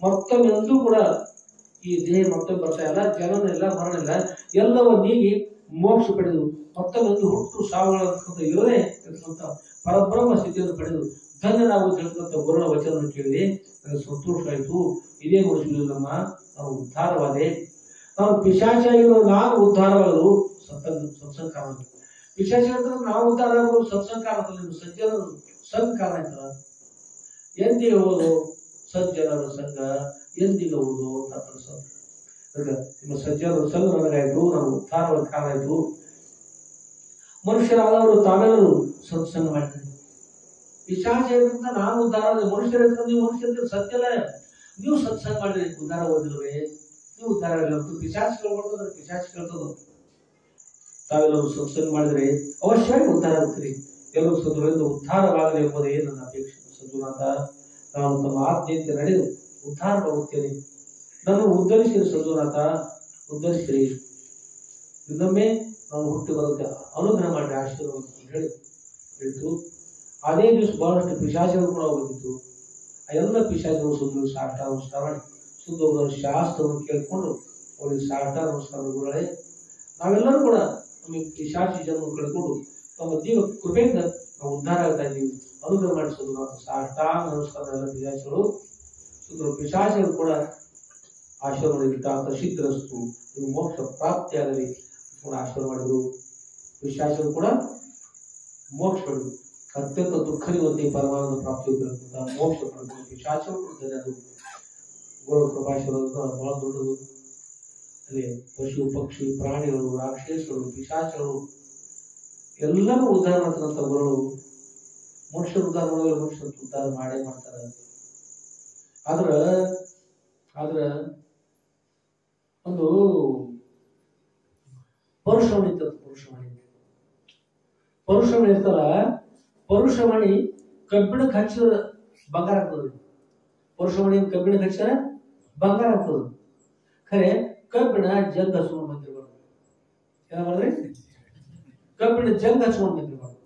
ಮತ್ತೊಂದು ಕೂಡ ಈ ದೇಹ ಮತ್ತೊಂದು ಬರ್ತಾ ಇಲ್ಲ, ಜನನ ಇಲ್ಲ, ಮರಣ ಇಲ್ಲ, ಎಲ್ಲವೂ ನೀಗಿ ಮೋಕ್ಷ ಪಡೆದು ಮತ್ತೊಂದು ಹುಟ್ಟು ಸಾವುಗಳಂತ ಇರೋದೇ ಇರ್ತಕ್ಕಂಥ ಪರಬ್ರಹ್ಮ ಸ್ಥಿತಿಯನ್ನು ಪಡೆದು ಧನ್ಯನಾಗುವುದು ಹೇಳ್ತಕ್ಕಂಥ ಗುರುಗಳ ವಚನವನ್ನು ಕೇಳಿದೆ. ನನಗೆ ಸಂತೋಷ ಆಯಿತು. ಇದೇ ಮುಗಿಸಲಿಲ್ಲಮ್ಮ, ನಾವು ಉದ್ಧಾರವಾದೆ. ನಾವು ಪಿಶಾಚಿಯಾಗಿರೋ ನಾನು ಉದ್ಧಾರವಾಗಲು ಸತ್ಸಂಗ ಕಾರಣ. ಪಿಶಾಚಿ ನಾವು ಉದ್ಧಾರ ಆಗೋದು ಸತ್ಸಂಗ ಕಾರಣದಲ್ಲಿ ಸಜ್ಜನರು ಸಂಘ ಕಾರಣ ಆಯ್ತಲ್ಲ. ಎಂದಿಗೆ ಹೋದು ಸಜ್ಜನರ ಸಂಘ, ಎಂದಿಗೆ ಹೋದು ನಿಮ್ಮ ಸಜ್ಜನರ ಸಂಘ ನನಗಾಯ್ತು, ನಾನು ಉದ್ಧಾರವಾದ ಕಾರಣ ಆಯ್ತು. ಮನುಷ್ಯರಾದವರು ತಾವೆಲ್ಲರೂ ಸತ್ಸಂಗ ಮಾಡ್ತಾರೆ. ಪಿಶಾಚಿಯಿಂದ ನಾನು ಉದ್ಧಾರ ಆದ. ಮನುಷ್ಯರ ನೀವು ಮನುಷ್ಯರ ಸತ್ಯಲ್ಲ, ನೀವು ಸತ್ಸಂಗ ಮಾಡಿದ್ರೆ ಉದ್ಧಾರ ಓದಿಲ್ವೇ? ನೀವು ಉದ್ಧಾರ ಆಗಿಲ್ಲ. ಪಿಶಾಚಿಗಳು ಕೊಡ್ತದ್ರೆ ಪಿಶಾಚಿ ಕೇಳ್ತದ. ತಾವೆಲ್ಲರೂ ಸತ್ಸಂಗ ಮಾಡಿದ್ರೆ ಅವಶ್ಯವಾಗಿ ಉದ್ಧಾರ ಆಗ್ತೀರಿ. ಎಲ್ಲರೂ ಸದ್ಗುರುವಿಂದ ಉದ್ಧಾರವಾಗಲಿ ಎಂಬುದೇ ನನ್ನ ಅಪೇಕ್ಷೆ. ಸದ್ಗುರುನಾಥ, ನಾನು ತಮ್ಮ ಆಜ್ಞೆಯಂತೆ ನಡೆದು ಉದ್ಧಾರವಾಗುತ್ತೇನೆ. ನಾನು ಉದ್ಧರಿಸಿರಿ ಸದ್ಗುರುನಾಥ, ಉದ್ಧರಿಸಿರಿ. ಇನ್ನೊಮ್ಮೆ ನಾನು ಹುಟ್ಟಿ ಬರುತ್ತೆ ಅನುಗ್ರಹ ಮಾಡಿ ಆಶೀರ್ವಾದ ಹೇಳಿ ಹೇಳ್ತು. ಅದೇ ದಿವಸ ಬಹಳಷ್ಟು ಪಿಶಾಚಿಗಳು ಕೂಡ ಹೋಗಿತ್ತು. ಆ ಎಲ್ಲ ಪಿಶಾಚಿಗಳು ಸುದ್ದಿ ಸಾಷ್ಟಾಂಗ ನಮಸ್ಕಾರ ಮಾಡಿ ಸುದ್ದ ಶಾಸ್ತ್ರವನ್ನು ಕೇಳ್ಕೊಂಡು ಅವರಿಗೆ ಸಾಷ್ಟಾಂಗ ನಮಸ್ಕಾರ ಗುರುಗಳೇ. ನಾವೆಲ್ಲರೂ ಕೂಡ ನಮಗೆ ಪಿಶಾಚಿ ಜನ್ಮ ಕಳ್ಕೊಂಡು ತಮ್ಮ ಜೀವ ಕೃಪೆಯಿಂದ ನಾವು ಉದ್ಧಾರ ಆಗ್ತಾ ಇದ್ದೀವಿ. ಅನುಗ್ರಹ ಮಾಡಿಸೋದು ನಾವು ಸಾಷ್ಟಾಂಗ ನಮಸ್ಕಾರ. ಎಲ್ಲ ಪಿಶಾಚಿಗಳು ಸುಂದರ ಪಿಶಾಚಿಗಳು ಕೂಡ ಆಶೀರ್ವಾದ ಇಟ್ಟಾಂತ ಸಿದ್ಧರಸ್ತು, ನೀವು ಮೋಕ್ಷ ಪ್ರಾಪ್ತಿಯಾಗಲಿ ಕೂಡ ಆಶೀರ್ವಾದ ಮಾಡಿದ್ರು. ಪಿಶಾಚಿಗಳು ಕೂಡ ಮೋಕ್ಷ ಪಡೆದು ಅತ್ಯಂತ ದುಃಖರಿವಂತೆ ಪರಮಾನಂದ ಪ್ರಾಪ್ತಿ ಮೋಕ್ಷ ಪಡೆದು ಪಿಶಾಚಿಗಳು ಅದು ಗೋಳ ಕೃಪಾಶೀರ್ವಾದ ಬಹಳ ದೊಡ್ಡದು. ಅಲ್ಲಿ ಪಶು ಪಕ್ಷಿ ಪ್ರಾಣಿಗಳು, ರಾಕ್ಷಸರು, ಪಿಶಾಚಗಳು ಎಲ್ಲರೂ ಉದ್ಧಾರ ಮಾಡ್ತಕ್ಕಂಥ ಗುರುಗಳು. ಮನುಷ್ಯರು ಉದ್ಧಾರ ಮಾಡಿದ್ರೆ ಮನುಷ್ಯರು ಉದ್ಧಾರ ಮಾಡೇ ಮಾಡ್ತಾರೆ. ಆದ್ರ ಒಂದು ಪರುಷವಾಣಿ ಇರ್ತದೆ. ಪರುಷವಾಣಿ ಇರ್ತಾರ. ಪರುಷವಾಣಿ ಕಬ್ಬಿಣಕ್ಕೆ ಹಚ್ಚಿದ್ರೆ ಬಂಗಾರ ಆಗ್ತದೆ. ಪರುಷವಾಣಿ ಕಬ್ಬಿಣಕ್ಕೆ ಹಚ್ಚಿದ್ರೆ ಬಂಗಾರ ಆಗ್ತದೆ. ಖರೆ ಕಬ್ಬಿಣ ಜಂಗ್ ಹಚ್ಕೊಂಡು ಬಂದಿರ್ಬಾರ್ದು. ಏನ ಮಾಡಿದ್ರಿ? ಕಬ್ಬಿಣ ಜಂಗ್ ಹಚ್ಕೊಂಡು ಬಂದಿರ್ಬಾರ್ದು.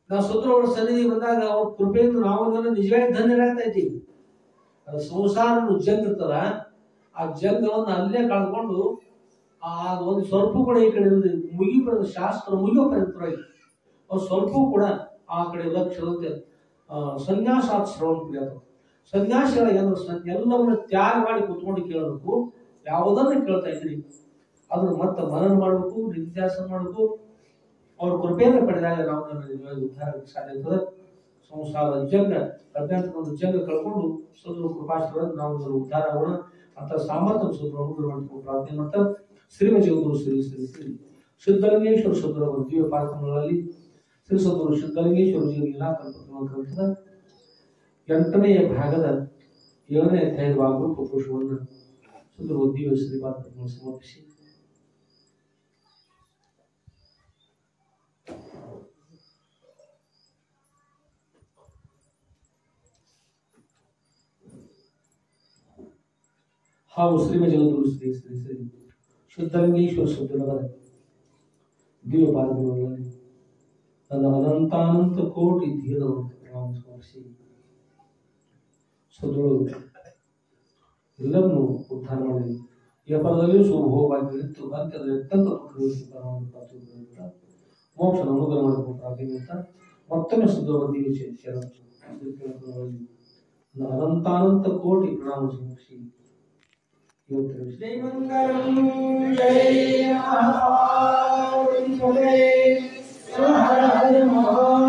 ನಾವು ಸದ್ಗುರುಗಳ ಸನ್ನಿಧಿ ಬಂದಾಗ ಅವ್ರ ಕೃಪೆಯಿಂದ ನಾವು ನಿಜವಾಗಿ ಧನ್ಯರಾಗ್ತಾ ಇದ್ದೀವಿ. ಅದು ಸಂಸಾರ ಜಂಗ್ ಇರ್ತದ, ಆ ಜಂಗವನ್ನು ಅಲ್ಲೇ ಕಳ್ಕೊಂಡು ಒಂದು ಸ್ವಲ್ಪ ಕೂಡ ಈ ಕಡೆ ಮುಗಿಬಾರದು. ಶಾಸ್ತ್ರ ಮುಗಿಯೋ ಪರ್ಯಂತರ ಅವ್ರು ಸ್ವಲ್ಪ ಕೂಡ ಆ ಕಡೆ ಲಕ್ಷ್ಯದಂತೆ ಸನ್ಯಾಸಾತ್ ಶ್ರವಣ ಕ್ರಿಯೆ. ಸನ್ಯಾಸಿಗಳ ಎಲ್ಲವನ್ನು ತ್ಯಾಗ ಮಾಡಿ ಕುತ್ಕೊಂಡು ಕೇಳಬೇಕು. ಯಾವುದನ್ನು ಕೇಳ್ತಾ ಇದ್ರಿ ಅದನ್ನು ಮತ್ತೆ ಮನನ ಮಾಡಬೇಕು, ನಿತ್ಯಾಸನ ಮಾಡಬೇಕು. ಅವ್ರ ಕೃಪೆಯನ್ನು ಪಡೆದಾಗ ನಾವು ನನ್ನ ಉದ್ಧಾರ ಸಾಧ್ಯ ಇರ್ತದೆ. ಸಂಸಾರದ ಜಂಗ ಅಜ್ಞಾತಕ್ಕೊಂದು ಜಂಗ ಕಳ್ಕೊಂಡು ಸದ್ಗುರು ಕೃಪಾಶೀರ್ವಾದ ನಾವು ಉದ್ಧಾರ ಆಗೋಣ ಅಂತ ಸಾಮರ್ಥ್ಯ ಸದ್ಗುರು ಅನುಗ್ರಹ ಮಾಡಿಕೊಂಡು ಪ್ರಾರ್ಥನೆ ಮಾಡ್ತಾ ಶ್ರೀಮಜಗದ್ಗುರು ಶ್ರೀ ಶ್ರೀ ಶ್ರೀ ಸಿದ್ಧಲಿಂಗೇಶ್ವರ ಸದ್ಗುರು ದಿವ್ಯ ಕಾರ್ಯಕ್ರಮಗಳಲ್ಲಿ ಶ್ರೀ ಸದ್ಗುರು ಸಿದ್ಧಲಿಂಗೇಶ್ವರ ಜೀವನ ಗ್ರಂಥದ 8ನೇ ಭಾಗದ 7ನೇ ಅಧ್ಯಾಯದ ವಾಗ್ರೂಪ ಕೋಶವನ್ನು ಸದ್ಗುರು ದಿವ್ಯ ಶ್ರೀಪಾದ ಸಮರ್ಪಿಸಿ ಹಾಗೂ ಶ್ರೀಮಜಗದ್ಗುರು ಶ್ರೀ ಶ್ರೀ ಶ್ರೀ ಸಿದ್ಧಲಿಂಗೇಶ್ವರ ಸದ್ಗುರುಗಳ ದಿವ್ಯ ಪಾದಗಳಲ್ಲಿ ನನ್ನ ಅನಂತಾನಂತ ಕೋಟಿ ಧೀರವನ್ನು ಪ್ರಣಾಮ ಸಮರ್ಪಿಸಿ ಸದ್ಗುರು ಎಲ್ಲರನ್ನೂ ಉದ್ಧಾರ ಮಾಡಿ ಈ ಪದದಲ್ಲಿಯೂ ಸುಭೋಗವಾಗಿ ಅಂತ್ಯದ ಅತ್ಯಂತ ದುಃಖ ಮೋಕ್ಷ ಅನುಗ್ರಹ ಮಾಡಬೇಕು ಪ್ರಾರ್ಥನೆ ಅಂತ ಮತ್ತೊಮ್ಮೆ ಶುದ್ಧವಂತಿಗೆ ಅನಂತಾನಂತ ಕೋಟಿ ಪ್ರಣಾಮ ಸಮರ್ಪಿಸಿ ಇವತ್ತು ಜೈ ಮಂಗಲಂ ಜೈ ಮಹಾದೇವ ಹರ ಹರ ಮಹಾ